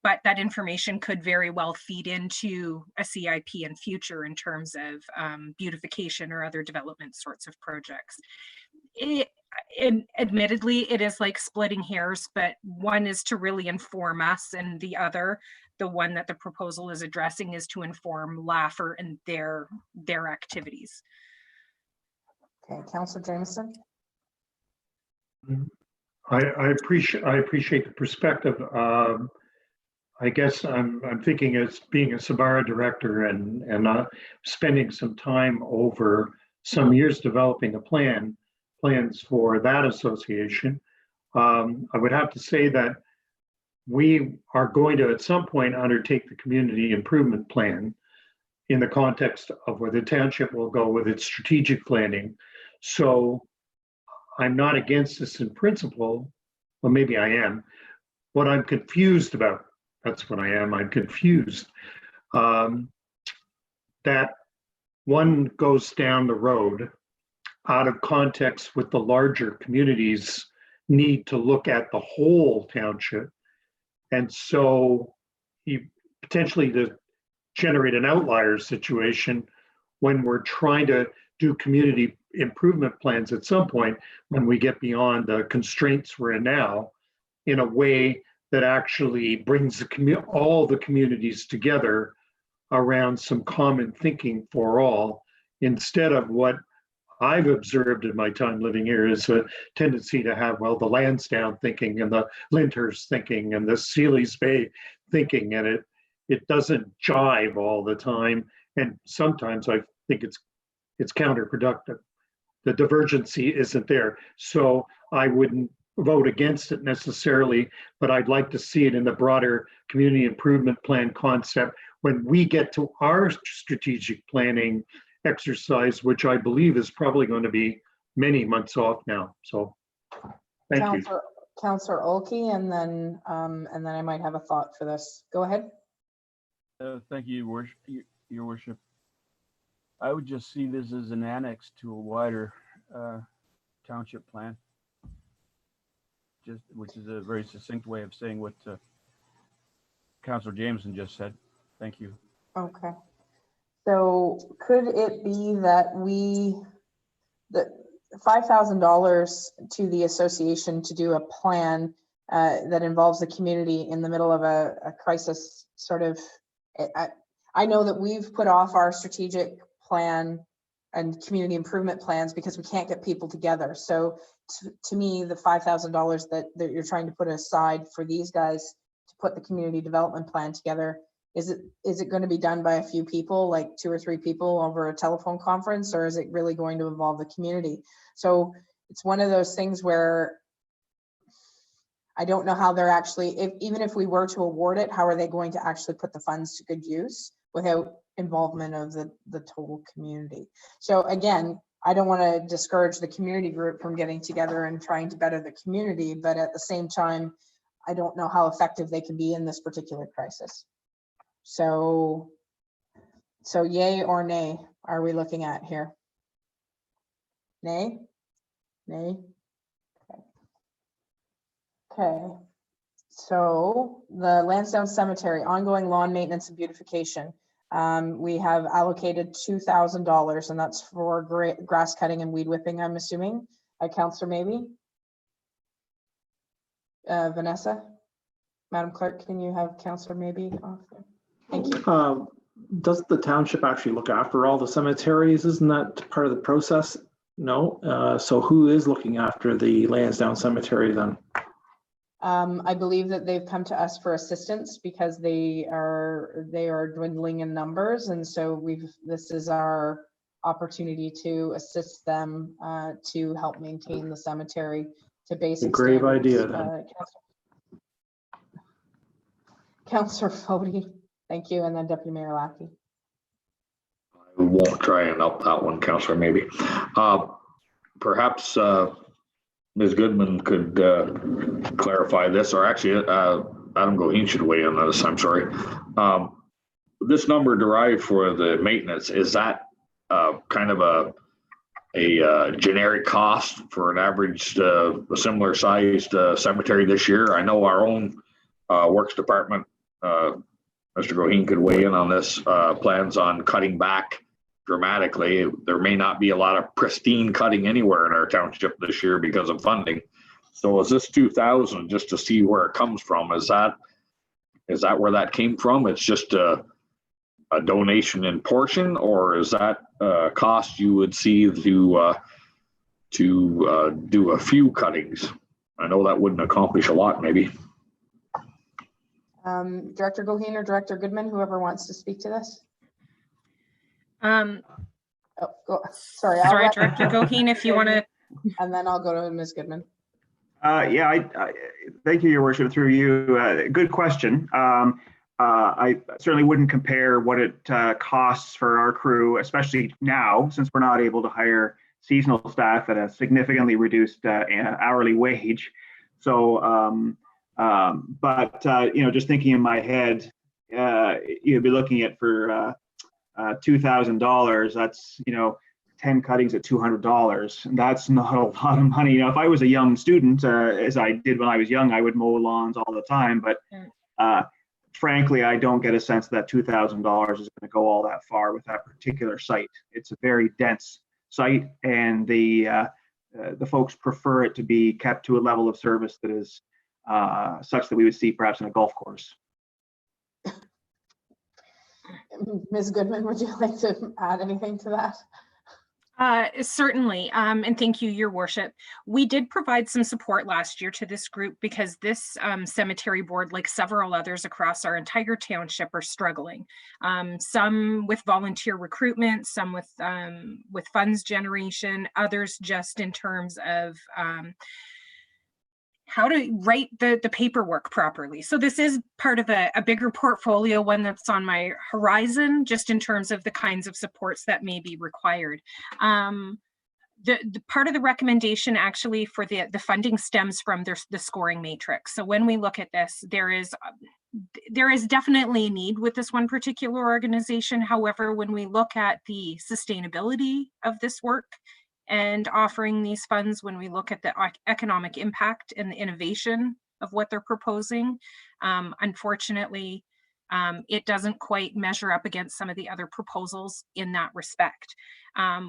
But that information could very well feed into a CIP in future in terms of beautification or other development sorts of projects. Admittedly, it is like splitting hairs, but one is to really inform us, and the other, the one that the proposal is addressing, is to inform LAFRA and their activities. Okay, Councillor Jameson. I appreciate the perspective. I guess I'm thinking as being a Sabara director and spending some time over some years developing plans for that association. I would have to say that we are going to at some point undertake the community improvement plan in the context of where the township will go with its strategic planning. So I'm not against this in principle. Well, maybe I am. What I'm confused about, that's what I am. I'm confused that one goes down the road out of context with the larger community's need to look at the whole township. And so potentially to generate an outlier situation when we're trying to do community improvement plans at some point, when we get beyond the constraints we're in now, in a way that actually brings all the communities together around some common thinking for all, instead of what I've observed in my time living here is a tendency to have, well, the Lansdowne thinking and the Lyndhurst thinking and the Sealy's Bay thinking, and it doesn't jive all the time. And sometimes I think it's counterproductive. The divergency isn't there. So I wouldn't vote against it necessarily, but I'd like to see it in the broader community improvement plan concept when we get to our strategic planning exercise, which I believe is probably going to be many months off now. So thank you. Councillor Olkey, and then I might have a thought for this. Go ahead. Thank you, Your Worship. I would just see this as an annex to a wider township plan, which is a very succinct way of saying what Councillor Jameson just said. Thank you. Okay. So could it be that the $5,000 to the association to do a plan that involves the community in the middle of a crisis sort of, I know that we've put off our strategic plan and community improvement plans because we can't get people together. So to me, the $5,000 that you're trying to put aside for these guys to put the community development plan together, is it going to be done by a few people, like 2 or 3 people over a telephone conference, or is it really going to involve the community? So it's one of those things where I don't know how they're actually, even if we were to award it, how are they going to actually put the funds to good use without involvement of the total community? So again, I don't want to discourage the community group from getting together and trying to better the community, but at the same time, I don't know how effective they can be in this particular crisis. So yay or nay are we looking at here? Nay? Nay? Okay. So the Lansdowne Cemetery, ongoing lawn maintenance and beautification. We have allocated $2,000, and that's for grass cutting and weed whipping, I'm assuming. Councillor Maybe? Vanessa? Madam Clerk, can you have Councillor Maybe off there? Thank you. Does the township actually look after all the cemeteries? Isn't that part of the process? No. So who is looking after the Lansdowne Cemetery then? I believe that they've come to us for assistance because they are dwindling in numbers, and so this is our opportunity to assist them to help maintain the cemetery to basic grave standards. Idea then. Councillor Fody, thank you, and then Deputy Mayor Lackey. I won't try and up that one, Councillor, maybe. Perhaps Ms. Goodman could clarify this, or actually Adam Goheen should weigh in on this, I'm sorry. This number derived for the maintenance, is that kind of a generic cost for an average similar sized cemetery this year? I know our own Works Department, Mr. Goheen could weigh in on this, plans on cutting back dramatically. There may not be a lot of pristine cutting anywhere in our township this year because of funding. So is this 2,000 just to see where it comes from? Is that where that came from? It's just a donation in portion, or is that a cost you would see to do a few cuttings? I know that wouldn't accomplish a lot, maybe. Director Goheen or Director Goodman, whoever wants to speak to this. Sorry, Sorry, Director Goheen, if you want to. And then I'll go to Ms. Goodman. Yeah, I thank you, Your Worship, through you. Good question. I certainly wouldn't compare what it costs for our crew, especially now, since we're not able to hire seasonal staff at a significantly reduced hourly wage. So, just thinking in my head, you'd be looking at for $2,000. That's 10 cuttings at $200. That's not a lot of money. If I was a young student, as I did when I was young, I would mow lawns all the time. But frankly, I don't get a sense that $2,000 is going to go all that far with that particular site. It's a very dense site, and the folks prefer it to be kept to a level of service that is such that we would see perhaps in a golf course. Ms. Goodman, would you like to add anything to that? Certainly, and thank you, Your Worship. We did provide some support last year to this group because this cemetery board, like several others across our entire township, are struggling. Some with volunteer recruitment, some with funds generation, others just in terms of how to write the paperwork properly. So this is part of a bigger portfolio, one that's on my horizon, just in terms of the kinds of supports that may be required. The part of the recommendation actually for the funding stems from the scoring matrix. So when we look at this, there is definitely a need with this one particular organization. However, when we look at the sustainability of this work and offering these funds, when we look at the economic impact and the innovation of what they're proposing, unfortunately, it doesn't quite measure up against some of the other proposals in that respect.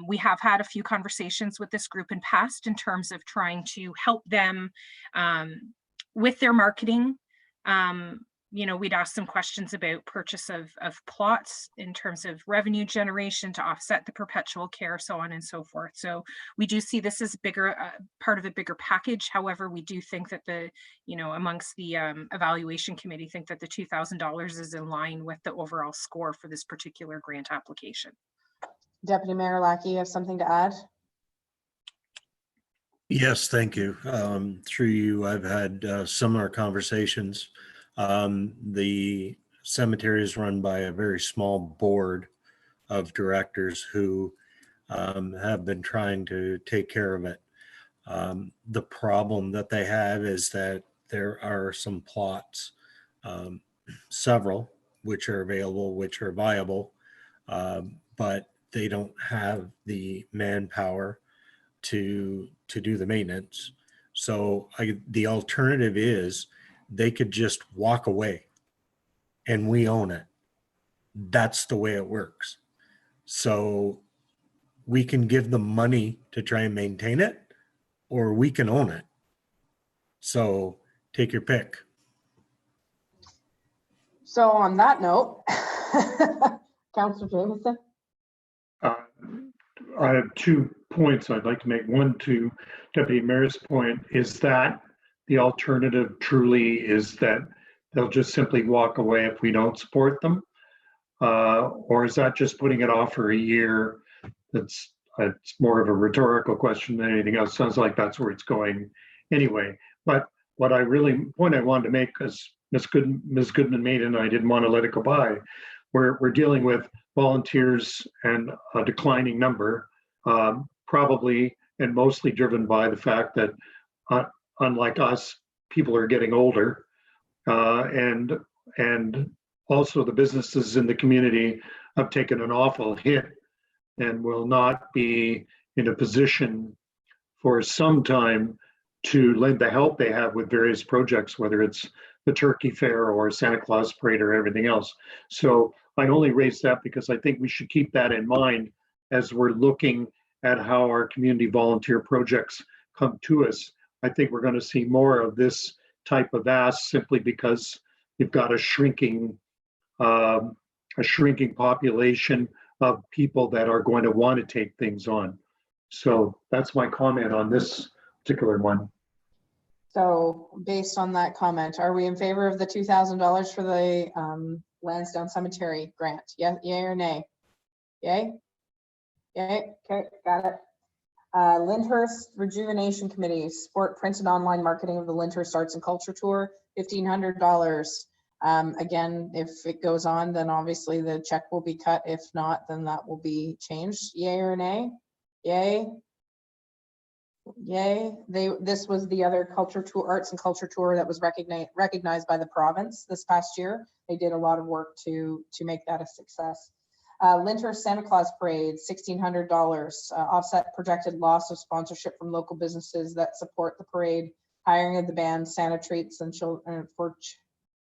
We have had a few conversations with this group in past in terms of trying to help them with their marketing. You know, we'd ask some questions about purchase of plots in terms of revenue generation to offset the perpetual care, so on and so forth. So we do see this as bigger, part of a bigger package. However, we do think that amongst the evaluation committee, think that the $2,000 is in line with the overall score for this particular grant application. Deputy Mayor Lackey, you have something to add? Yes, thank you. Through you, I've had similar conversations. The cemetery is run by a very small board of directors who have been trying to take care of it. The problem that they have is that there are some plots, several, which are available, which are viable, but they don't have the manpower to do the maintenance. So the alternative is they could just walk away and we own it. That's the way it works. So we can give them money to try and maintain it, or we can own it. So take your pick. So on that note, Councillor Jameson. I have 2 points I'd like to make. One, to Deputy Mayor's point, is that the alternative truly is that they'll just simply walk away if we don't support them? Or is that just putting it off for a year? It's more of a rhetorical question than anything else. Sounds like that's where it's going anyway. But what I wanted to make, because Ms. Goodman made it and I didn't want to let it go by, we're dealing with volunteers and a declining number, probably and mostly driven by the fact that unlike us, people are getting older, and also the businesses in the community have taken an awful hit and will not be in a position for some time to lend the help they have with various projects, whether it's the Turkey Fair or Santa Claus Parade or everything else. So I only raise that because I think we should keep that in mind as we're looking at how our community volunteer projects come to us. I think we're going to see more of this type of ask simply because you've got a shrinking population of people that are going to want to take things on. So that's my comment on this particular one. So based on that comment, are we in favor of the $2,000 for the Lansdowne Cemetery grant? Yeah, yay or nay? Yay? Yay, okay, got it. Lyndhurst Rejuvenation Committee, support printed online marketing of the Lyndhurst Arts and Culture Tour, $1,500. Again, if it goes on, then obviously the check will be cut. If not, then that will be changed. Yay or nay? Yay? Yay. This was the other culture tour, arts and culture tour that was recognized by the province this past year. They did a lot of work to make that a success. Lyndhurst Santa Claus Parade, $1,600. Offset projected loss of sponsorship from local businesses that support the parade. Hiring of the band, Santa treats and children for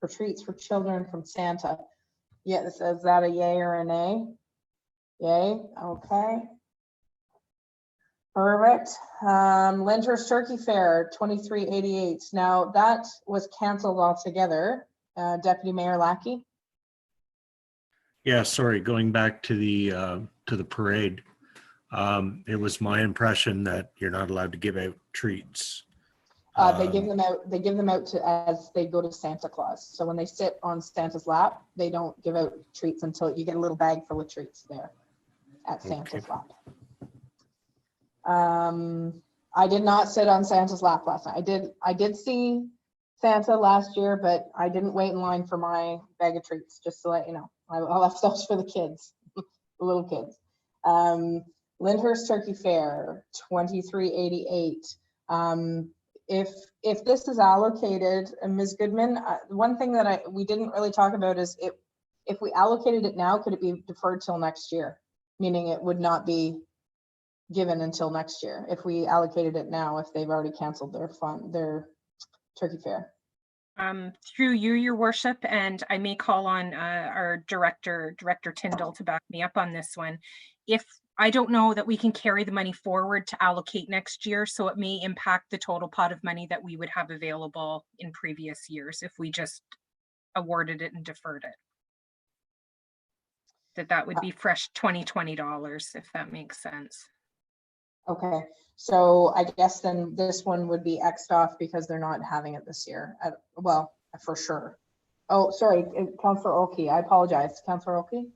treats for children from Santa. Yeah, is that a yay or a nay? Yay. Okay. Perfect. Lyndhurst Turkey Fair, $23.88. Now that was canceled altogether. Deputy Mayor Lackey. Yeah, sorry, going back to the parade. It was my impression that you're not allowed to give out treats. They give them out. They give them out to as they go to Santa Claus. So when they sit on Santa's lap, they don't give out treats until you get a little bag full of treats there at Santa's lap. I did not sit on Santa's lap last night. I did see Santa last year, but I didn't wait in line for my bag of treats. Just to let you know, I left those for the kids, the little kids. Lyndhurst Turkey Fair, 2388. If this is allocated, Ms. Goodman, one thing that we didn't really talk about is if we allocated it now, could it be deferred till next year? Meaning it would not be given until next year if we allocated it now, if they've already canceled their Turkey Fair. Through you, your worship, and I may call on our Director Tyndall to back me up on this one. If I don't know that we can carry the money forward to allocate next year, so it may impact the total pot of money that we would have available in previous years if we just awarded it and deferred it. That would be fresh $2020, if that makes sense. Okay, so I guess then this one would be X'd off because they're not having it this year. Well, for sure. Oh, sorry, Councillor Oki. I apologize, Councillor Oki.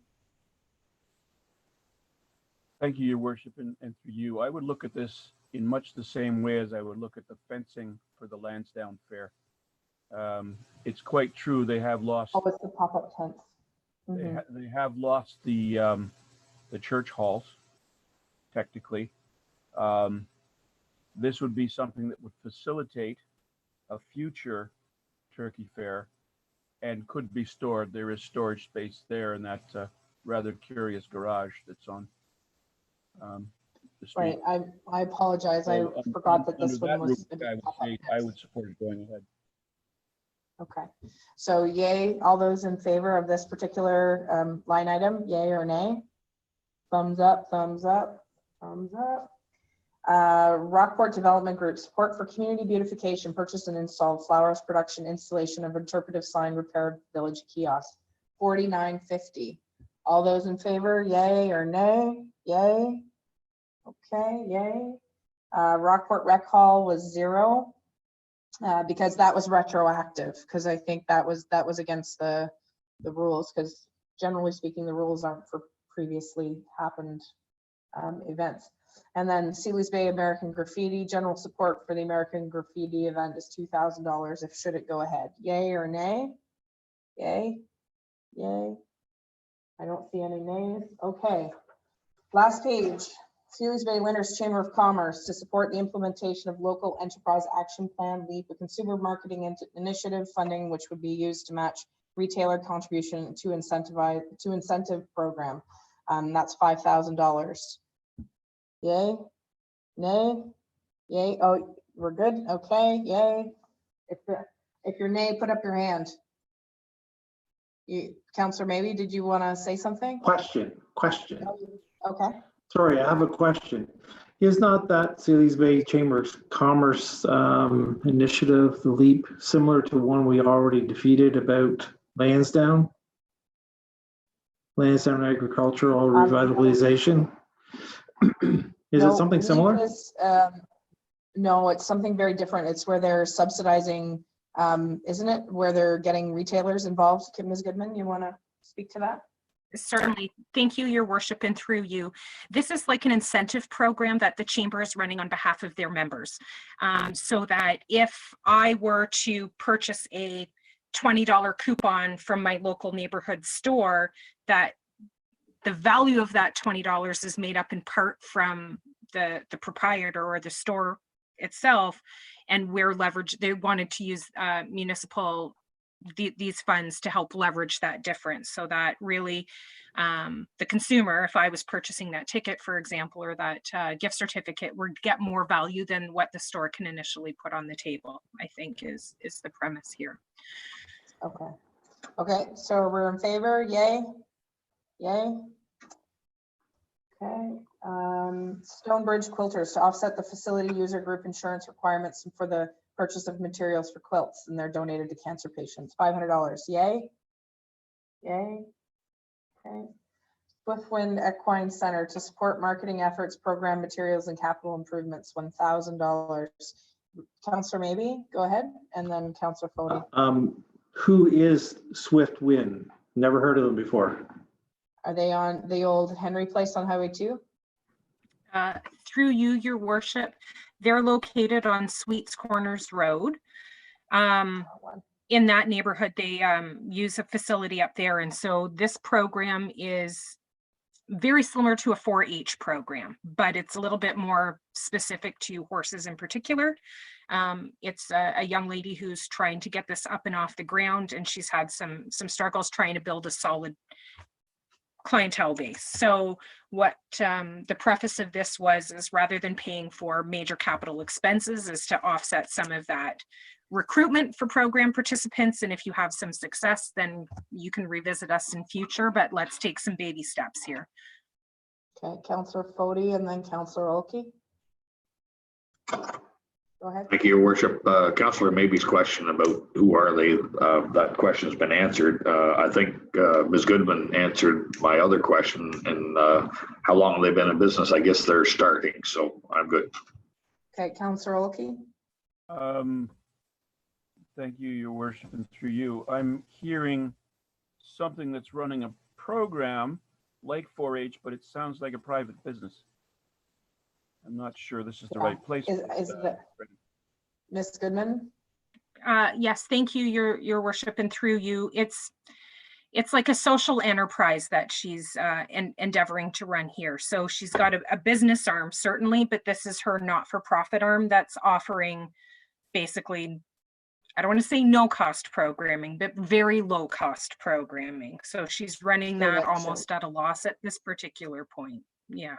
Thank you, Your Worship, and through you. I would look at this in much the same way as I would look at the fencing for the Lansdowne Fair. It's quite true they have lost. Oh, it's the pop-up tents. Mm-hmm. They have lost the church halls, technically. This would be something that would facilitate a future Turkey Fair and could be stored. There is storage space there in that rather curious garage that's on the street. Right, I apologize. I forgot that this one was. I would support it going ahead. Okay, so yay, all those in favor of this particular line item, yay or nay? Thumbs up, thumbs up, thumbs up. Rockport Development Group, support for community beautification, purchased and installed flowers production, installation of interpretive sign, repaired village kiosk, $49.50. All those in favor, yay or nay? Yay. Okay, yay. Rockport Rec Hall was 0 because that was retroactive, because I think that was against the rules, because generally speaking the rules aren't for previously happened events. And then Sealy's Bay American Graffiti, general support for the American Graffiti event is $2,000 if should it go ahead. Yay or nay? Yay? Yay? I don't see any nays. Okay. Last page. Sealy's Bay Lyndhurst Chamber of Commerce to support the implementation of local enterprise action plan LEAP, a consumer marketing initiative funding which would be used to match retailer contribution to incentive program. That's $5,000. Yay? Nay? Yay? Oh, we're good? Okay, yay. If you're nay, put up your hand. Councillor Maybe, did you want to say something? Question. Okay. Sorry, I have a question. Is not that Sealy's Bay Chamber of Commerce initiative, the LEAP, similar to one we already defeated about Lansdowne? Lansdowne Agricultural Revitalization? Is it something similar? No, it's something very different. It's where they're subsidizing, isn't it? Where they're getting retailers involved. Ms. Goodman, you want to speak to that? Certainly. Thank you, Your Worship, and through you. This is like an incentive program that the Chamber is running on behalf of their members. So that if I were to purchase a $20 coupon from my local neighborhood store, that the value of that $20 is made up in part from the proprietor or the store itself, and we're leveraged. They wanted to use these funds to help leverage that difference, so that really the consumer, if I was purchasing that ticket, for example, or that gift certificate, would get more value than what the store can initially put on the table, I think is the premise here. Okay. Okay, so we're in favor, yay? Yay? Okay. Stonebridge Quilters to offset the facility user group insurance requirements for the purchase of materials for quilts, and they're donated to cancer patients. $500. Yay? Yay? Okay. Swiftwind Equine Center to support marketing efforts, program materials and capital improvements, $1,000. Counselor Maybe, go ahead, and then Counselor Fody. Who is Swiftwind? Never heard of them before. Are they on the old Henry Place on Highway 2? Through you, your worship, they're located on Sweets Corners Road. In that neighborhood, they use a facility up there. And so this program is very similar to a 4-H program, but it's a little bit more specific to horses in particular. It's a young lady who's trying to get this up and off the ground, and she's had some struggles trying to build a solid clientele base. So what the preface of this is rather than paying for major capital expenses is to offset some of that recruitment for program participants. And if you have some success, then you can revisit us in future, but let's take some baby steps here. Okay, Counselor Fody and then Counselor Olkey. Go ahead. Thank you, Your Worship. Councillor Maybe's question about who are they, that question has been answered. I think Ms. Goodman answered my other question, and how long have they been in business? I guess they're starting, so I'm good. Okay, Counselor Olkey. Thank you, Your Worship, and through you. I'm hearing something that's running a program like 4-H, but it sounds like a private business. I'm not sure this is the right place. Is that Ms. Goodman? Yes, thank you, Your Worship, and through you. It's like a social enterprise that she's endeavoring to run here. So she's got a business arm, certainly, but this is her not-for-profit arm that's offering basically, I don't want to say no cost programming, but very low cost programming. So she's running that almost at a loss at this particular point. Yeah.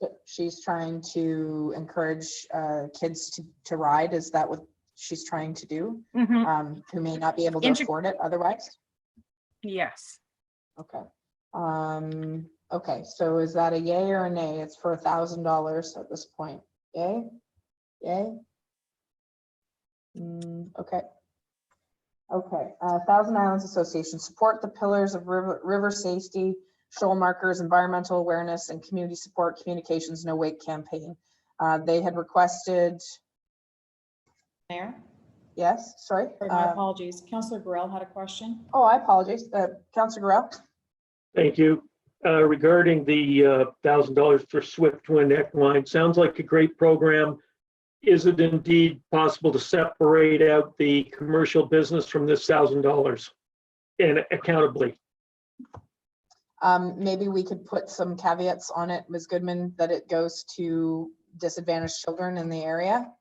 So she's trying to encourage kids to ride. Is that what she's trying to do? Mm-hmm. Who may not be able to afford it otherwise? Yes. Okay. Okay. So is that a yay or a nay? It's for $1,000 at this point. Yay? Yay? Okay. Okay. Thousand Islands Association, support the pillars of river safety, shoal markers, environmental awareness, and community support communications no wake campaign. They had requested. Mayor? Yes, sorry. My apologies. Councillor Gorell had a question. Oh, I apologize. Councillor Gorell. Thank you. Regarding the $1,000 for Swiftwind Equine, sounds like a great program. Is it indeed possible to separate out the commercial business from this $1,000 and accountably? Maybe we could put some caveats on it, Ms. Goodman, that it goes to disadvantaged children in the area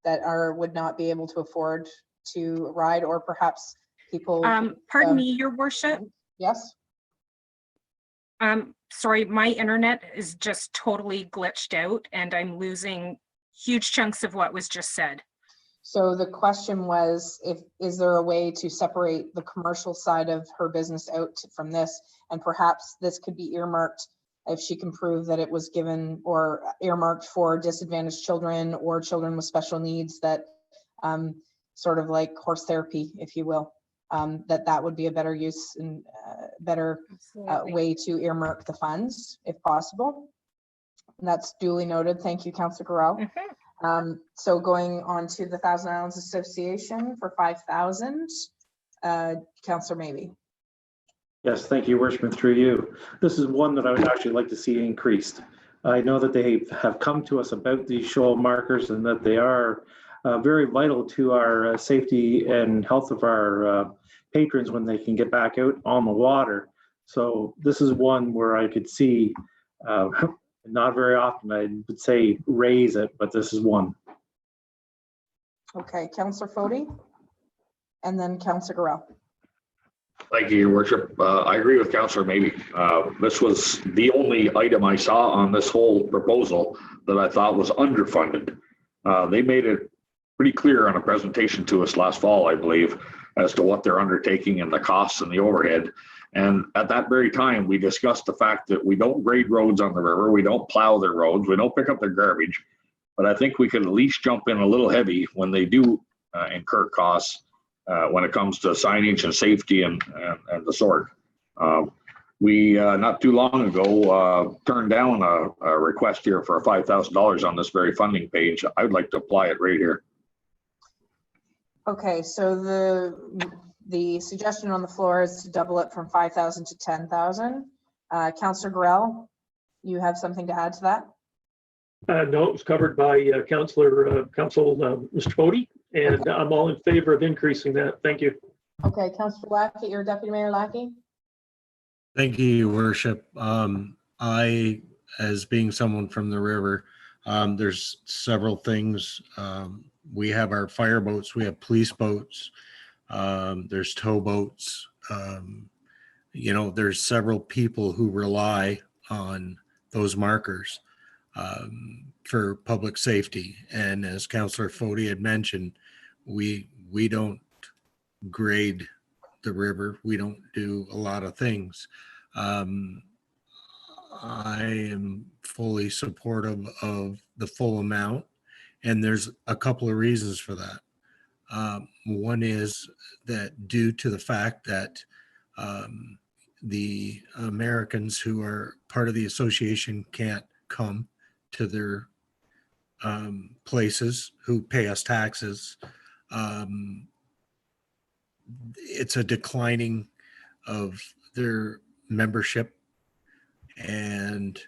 that would not be able to afford to ride, or perhaps people. Pardon me, Your Worship. Yes. Sorry, my internet is just totally glitched out and I'm losing huge chunks of what was just said. So the question was, is there a way to separate the commercial side of her business out from this? And perhaps this could be earmarked if she can prove that it was given or earmarked for disadvantaged children or children with special needs, that sort of like horse therapy, if you will, that would be a better use and better way to earmark the funds if possible. And that's duly noted. Thank you, Councillor Gorell. So going on to the Thousand Islands Association for 5,000, Councillor Maybe. Yes, thank you, Worshipman, through you. This is one that I would actually like to see increased. I know that they have come to us about these shoal markers and that they are very vital to our safety and health of our patrons when they can get back out on the water. So this is one where I could see, not very often, I would say raise it, but this is one. Okay, Councillor Fody, and then Councillor Gorell. Thank you, Your Worship. I agree with Councillor Maybe. This was the only item I saw on this whole proposal that I thought was underfunded. They made it pretty clear on a presentation to us last fall, I believe, as to what they're undertaking and the costs and the overhead. And at that very time, we discussed the fact that we don't grade roads on the river, we don't plow their roads, we don't pick up their garbage. But I think we could at least jump in a little heavy when they do incur costs when it comes to signage and safety and the sort. We, not too long ago, turned down a request here for $5,000 on this very funding page. I would like to apply it right here. Okay, so the suggestion on the floor is to double it from 5,000 to 10,000. Councillor Gorell, you have something to add to that? No, it was covered by Council Mr. Fody, and I'm all in favor of increasing that. Thank you. Okay, Councillor Lackey, your Deputy Mayor Lackey? Thank you, Your Worship. I, as being someone from the river, there's several things. We have our fire boats, we have police boats, there's tow boats. You know, there's several people who rely on those markers for public safety. And as Councillor Fody had mentioned, we don't grade the river. We don't do a lot of things. I am fully supportive of the full amount, and there's a couple of reasons for that. One is that due to the fact that the Americans who are part of the association can't come to their places, who pay us taxes, it's a declining of their membership, and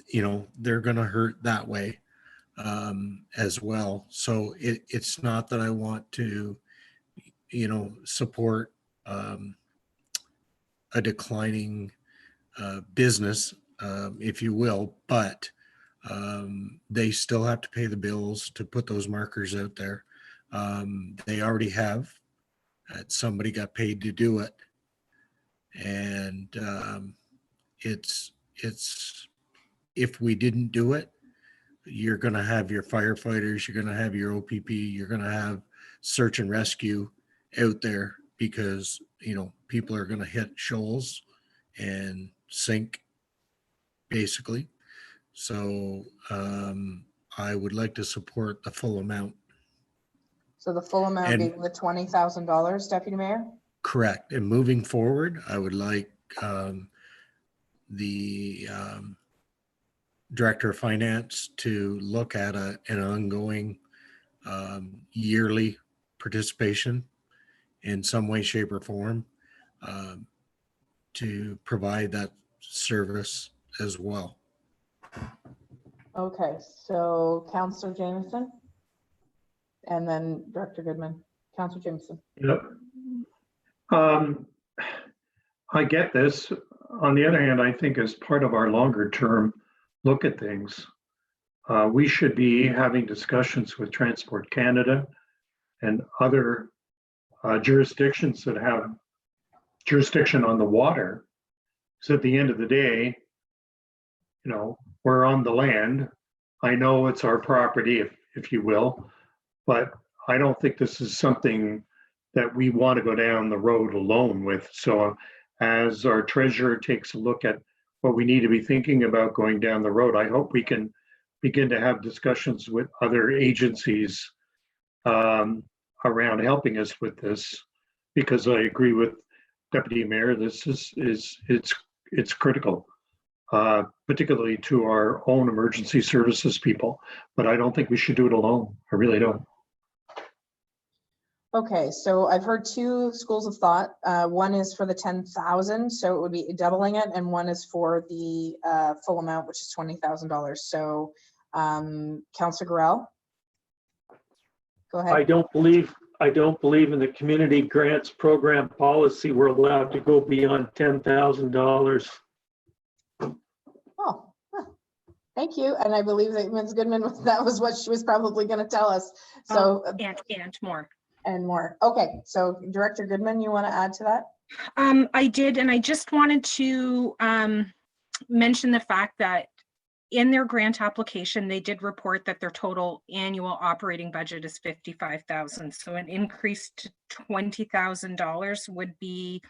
you know, they're going to hurt that way as well. So it's not that I want to, you know, support a declining business, if you will, but they still have to pay the bills to put those markers out there. They already have. Somebody got paid to do it, and it's if we didn't do it, you're going to have your firefighters, you're going to have your OPP, you're going to have search and rescue out there, because you know, people are going to hit shoals and sink basically. So I would like to support the full amount. So the full amount being the $20,000, Deputy Mayor? Correct. And moving forward, I would like the Director of Finance to look at an ongoing yearly participation in some way, shape, or form to provide that service as well. Okay, so Councillor Jameson, and then Director Goodman. Councillor Jameson. Yep. I get this. On the other hand, I think as part of our longer term look at things, we should be having discussions with Transport Canada and other jurisdictions that have jurisdiction on the water. So at the end of the day, you know, we're on the land. I know it's our property, if you will, but I don't think this is something that we want to go down the road alone with. So as our treasurer takes a look at what we need to be thinking about going down the road, I hope we can begin to have discussions with other agencies around helping us with this, because I agree with Deputy Mayor, this it's critical, particularly to our own emergency services people, but I don't think we should do it alone. I really don't. Okay, so I've heard two schools of thought. One is for the 10,000, so it would be doubling it, and one is for the full amount, which is $20,000. So, Councillor Gorell, go ahead. I don't believe in the community grants program policy. We're allowed to go beyond $10,000. Oh, thank you. And I believe that Ms. Goodman, that was what she was probably going to tell us. So and more. And more. Okay, so Director Goodman, you want to add to that? I did, and I just wanted to mention the fact that in their grant application, they did report that their total annual operating budget is $55,000. So an increase to $20,000 would be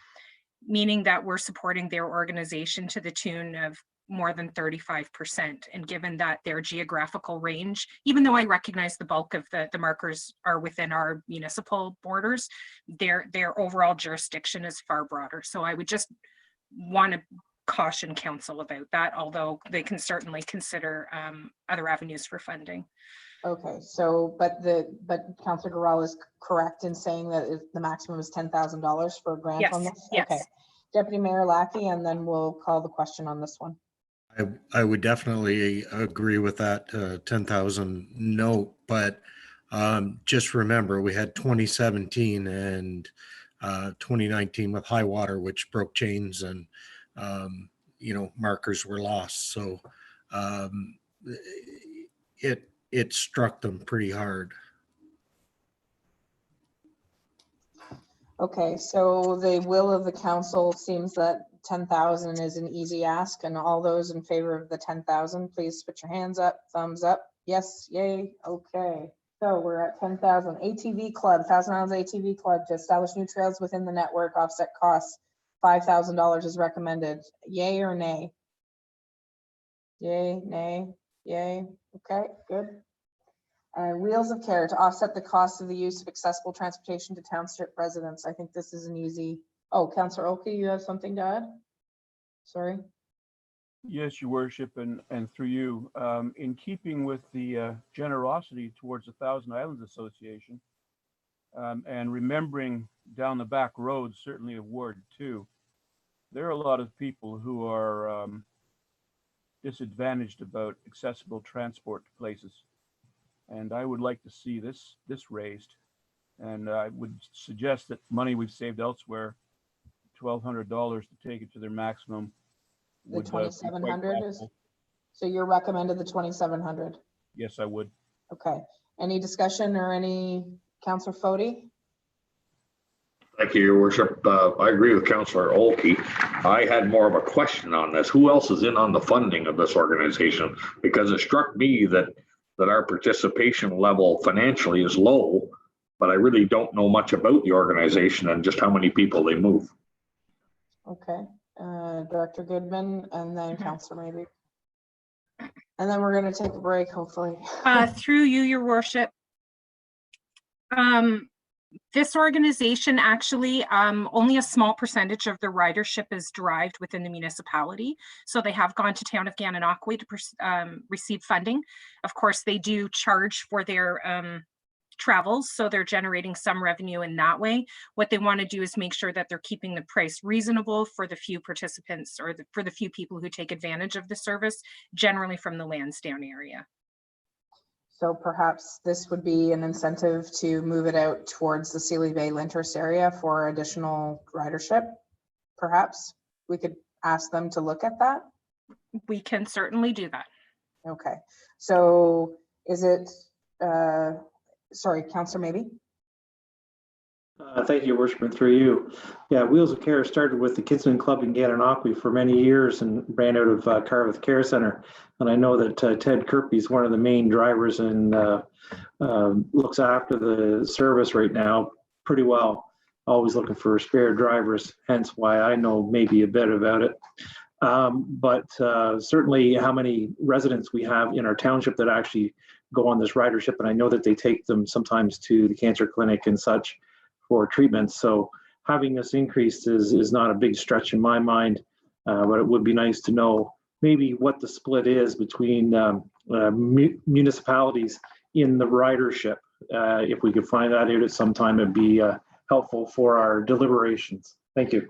meaning that we're supporting their organization to the tune of more than 35%. And given that their geographical range, even though I recognize the bulk of the markers are within our municipal borders, their overall jurisdiction is far broader. So I would just want to caution council about that, although they can certainly consider other avenues for funding. Okay, so, but Councillor Garrell is correct in saying that the maximum is $10,000 for a grant on this? Yes. Okay. Deputy Mayor Lackey, and then we'll call the question on this one. I would definitely agree with that 10,000 note, but just remember we had 2017 and 2019 with high water, which broke chains and markers were lost. So it struck them pretty hard. Okay, so the will of the council seems that 10,000 is an easy ask, and all those in favor of the 10,000, please put your hands up, thumbs up. Yes, yay, okay. So we're at 10,000. ATV Club, Thousand Islands ATV Club to establish new trails within the network, offset costs. $5,000 is recommended. Yay or nay? Yay, nay, yay. Okay, good. Wheels of Care to offset the cost of the use of accessible transportation to township residents. I think this is an easy. Oh, Councillor Oakey, you have something to add? Sorry. Yes, Your Worship, and through you, in keeping with the generosity towards the Thousand Islands Association, and remembering down the back road, certainly of Ward 2, there are a lot of people who are disadvantaged about accessible transport to places. And I would like to see this raised. And I would suggest that money we've saved elsewhere, $1,200 to take it to their maximum. The 2,700 is, so you're recommended the 2,700? Yes, I would. Okay. Any discussion or any, Councillor Fody? Thank you, Your Worship. I agree with Councillor Olkey. I had more of a question on this. Who else is in on the funding of this organization? Because it struck me that our participation level financially is low, but I really don't know much about the organization and just how many people they move. Okay. Director Goodman, and then Councillor maybe. And then we're going to take a break, hopefully. Through you, Your Worship. This organization actually, only a small percentage of their ridership is derived within the municipality. So they have gone to town of Gananoque to receive funding. Of course, they do charge for their travels, so they're generating some revenue in that way. What they want to do is make sure that they're keeping the price reasonable for the few participants or for the few people who take advantage of the service, generally from the Lansdowne area. So perhaps this would be an incentive to move it out towards the Sealy Bay Lyndhurst area for additional ridership. Perhaps we could ask them to look at that. We can certainly do that. Okay. So is it, sorry, Councillor maybe? Thank you, Your Worship, and through you. Yeah, Wheels of Care started with the Kidsman Club in Gananoque for many years and ran out of Carveth Care Center. And I know that Ted Kirby is one of the main drivers and looks after the service right now pretty well. Always looking for spare drivers, hence why I know maybe a bit about it. But certainly how many residents we have in our township that actually go on this ridership. And I know that they take them sometimes to the cancer clinic and such for treatments. So having this increased is not a big stretch in my mind, but it would be nice to know maybe what the split is between municipalities in the ridership. If we could find that out at some time, it'd be helpful for our deliberations. Thank you.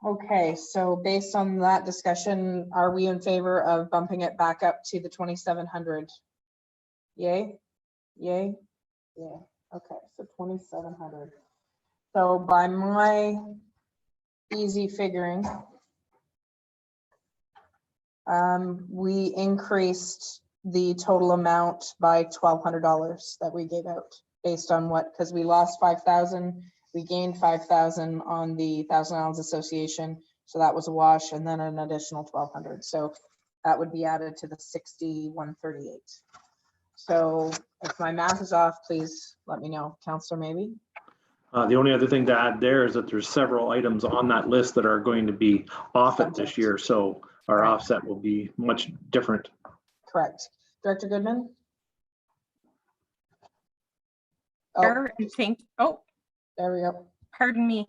Okay, so based on that discussion, are we in favor of bumping it back up to the 2,700? Yay? Yay? Yeah. Okay, so 2,700. So by my easy figuring, we increased the total amount by $1,200 that we gave out based on what, because we lost 5,000, we gained 5,000 on the Thousand Islands Association. So that was a wash, and then an additional 1,200. So that would be added to the 6138. So if my math is off, please let me know. Councillor maybe? The only other thing to add there is that there's several items on that list that are going to be off it this year. So our offset will be much different. Correct. Director Goodman? Oh, there we go. Pardon me.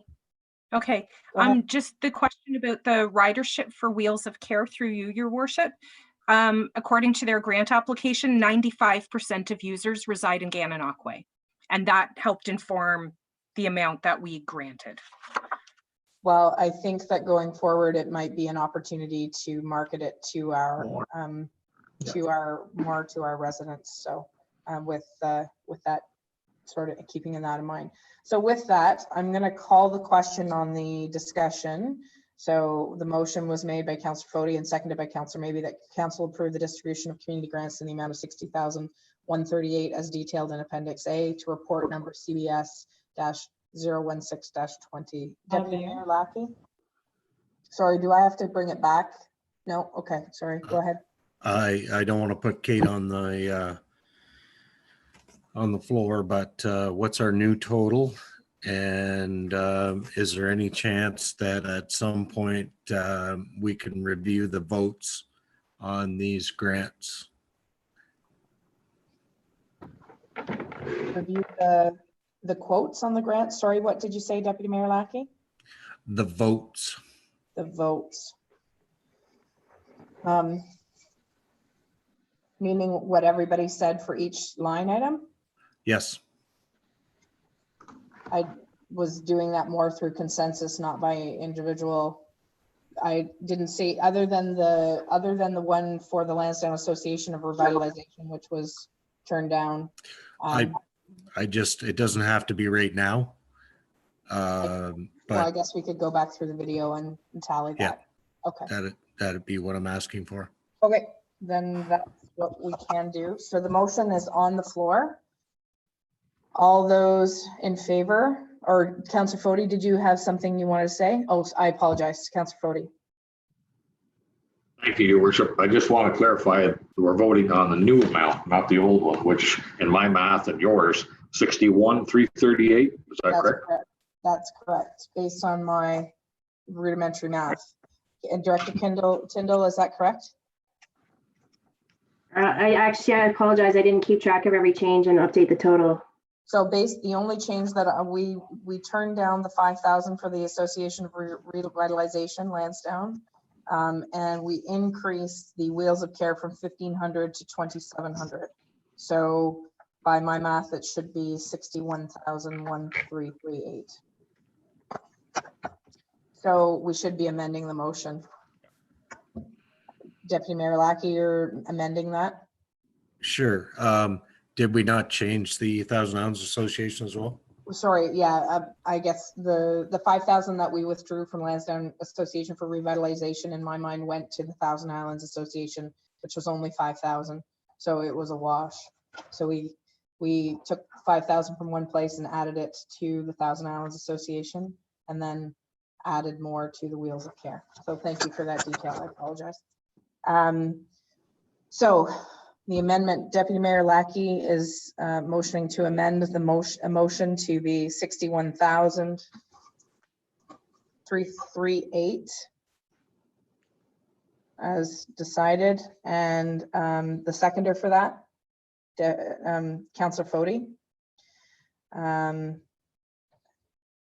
Okay, Go ahead. just the question about the ridership for Wheels of Care through you, your worship. According to their grant application, 95% of users reside in Gananoque, and that helped inform the amount that we granted. Well, I think that going forward, it might be an opportunity to market it to our, to our residents. So with that sort of keeping that in mind. So with that, I'm going to call the question on the discussion. So the motion was made by Councillor Fody and seconded by Councillor Maybe that council approve the distribution of community grants in the amount of $60,138 as detailed in Appendix A to report number CBS-016-20. Deputy Mayor Lackey? Sorry, do I have to bring it back? No? Okay, sorry, go ahead. I don't want to put Kate on the floor, but what's our new total? And is there any chance that at some point we can review the votes on these grants? Review the quotes on the grant. Sorry, what did you say, Deputy Mayor Lackey? The votes. The votes. Meaning what everybody said for each line item? Yes. I was doing that more through consensus, not by individual. I didn't see other than the one for the Lansdowne Association of Revitalization, which was turned down. I just, it doesn't have to be right now. Well, But I guess we could go back through the video and tally that. Okay. that'd be what I'm asking for. Okay, then that's what we can do. So the motion is on the floor. All those in favor, or Councillor Fody, did you have something you wanted to say? Oh, I apologize, Councillor Fody. Thank you, Your Worship. I just want to clarify that we're voting on the new amount, not the old one, which in my math and yours, 61,338. Is that correct? That's correct, based on my rudimentary math. And Director Tyndall, is that correct? I apologize. I didn't keep track of every change and update the total. So the only change that we turned down the 5,000 for the Association of Revitalization Lansdowne, and we increased the Wheels of Care from 1,500 to 2,700. So by my math, it should be 61,1338. So we should be amending the motion. Deputy Mayor Lackey, you're amending that? Sure. Did we not change the Thousand Islands Association as well? Sorry, yeah, I guess the 5,000 that we withdrew from Lansdowne Association for Revitalization in my mind went to the Thousand Islands Association, which was only 5,000. So it was a wash. So we took 5,000 from one place and added it to the Thousand Islands Association and then added more to the Wheels of Care. So thank you for that detail. I apologize. So the amendment, Deputy Mayor Lackey is motioning to amend the motion to be 61,338 as decided, and the seconder for that, Councillor Fody.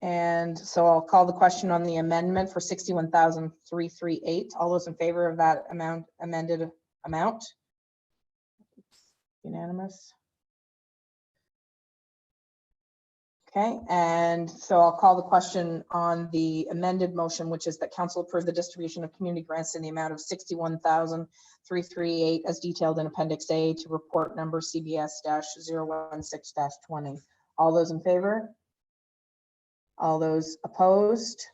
And so I'll call the question on the amendment for 61,338. All those in favor of that amended amount? Unanimous. Okay, and so I'll call the question on the amended motion, which is that council approve the distribution of community grants in the amount of 61,338 as detailed in Appendix A to report number CBS-016-20. All those in favor? All those opposed?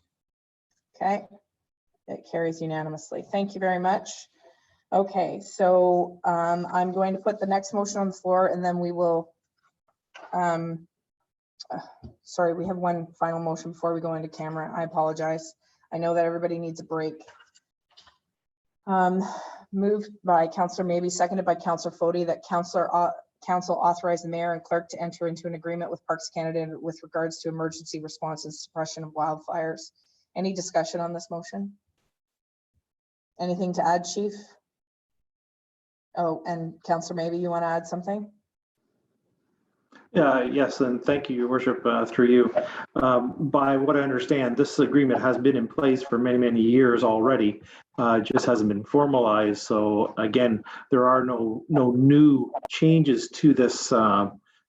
Okay, it carries unanimously. Thank you very much. Okay, so I'm going to put the next motion on the floor and then we will, sorry, we have one final motion before we go into camera. I apologize. I know that everybody needs a break. Moved by Councillor Maybe, seconded by Councillor Fody, that council authorize the mayor and clerk to enter into an agreement with Parks Canada with regards to emergency response and suppression of wildfires. Any discussion on this motion? Anything to add, Chief? Oh, and Councillor, maybe you want to add something? Yes, and thank you, Your Worship, through you. By what I understand, this agreement has been in place for many, many years already. It just hasn't been formalized. So again, there are no new changes to this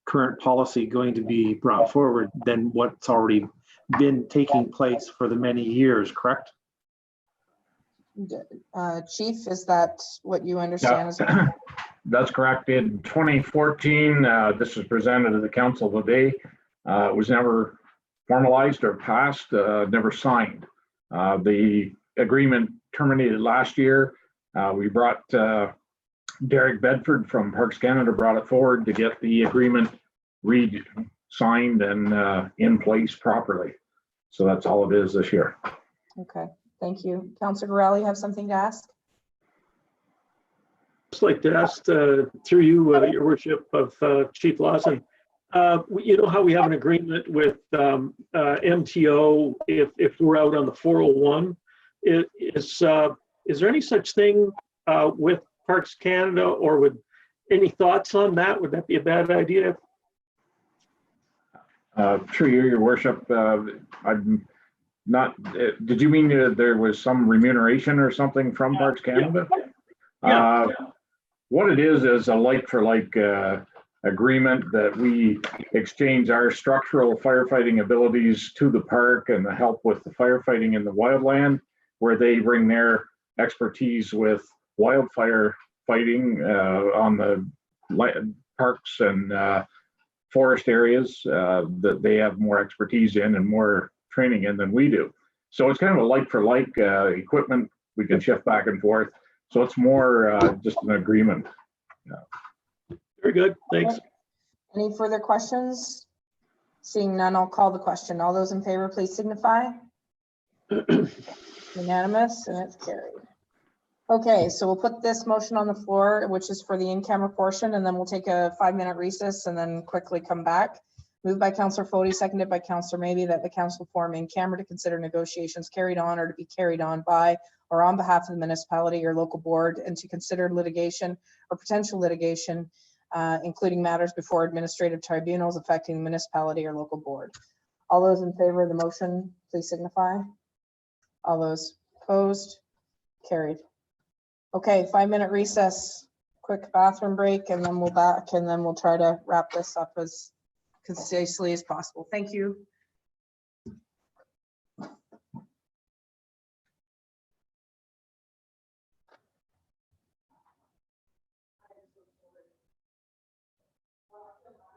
current policy going to be brought forward than what's already been taking place for the many years, correct? Chief, is that what you understand as well? That's correct. In 2014, this was presented to the council today. It was never formalized or passed, never signed. The agreement terminated last year. We brought Derek Bedford from Parks Canada, brought it forward to get the agreement re-signed and in place properly. So that's all it is this year. Okay, thank you. Councillor Gorell, you have something to ask? Just like to ask through you, Your Worship, of Chief Lawson. You know how we have an agreement with MTO if we're out on the 401? Is there any such thing with Parks Canada, or would any thoughts on that? Would that be a bad idea? Through you, Your Worship, I'm not. Did you mean there was some remuneration or something from Parks Canada? Yeah. What it is a like-for-like agreement that we exchange our structural firefighting abilities to the park and the help with the firefighting in the wildland, where they bring their expertise with wildfire fighting on the parks and forest areas that they have more expertise in and more training in than we do. So it's kind of a like-for-like equipment. We can shift back and forth. So it's more just an agreement. Yeah. Very good, thanks. Any further questions? Seeing none, I'll call the question. All those in favor, please signify. Unanimous, and it's carried. Okay, so we'll put this motion on the floor, which is for the in-camera portion, and then we'll take a 5-minute recess and then quickly come back. Moved by Councillor Fody, seconded by Councillor Maybe, that the council form in camera to consider negotiations carried on or to be carried on by or on behalf of the municipality or local board, and to consider litigation or potential litigation, including matters before administrative tribunals affecting the municipality or local board. All those in favor of the motion, please signify. All those opposed, carried. Okay, 5-minute recess, quick bathroom break, and then we'll back, and then we'll try to wrap this up as concisely as possible. Thank you.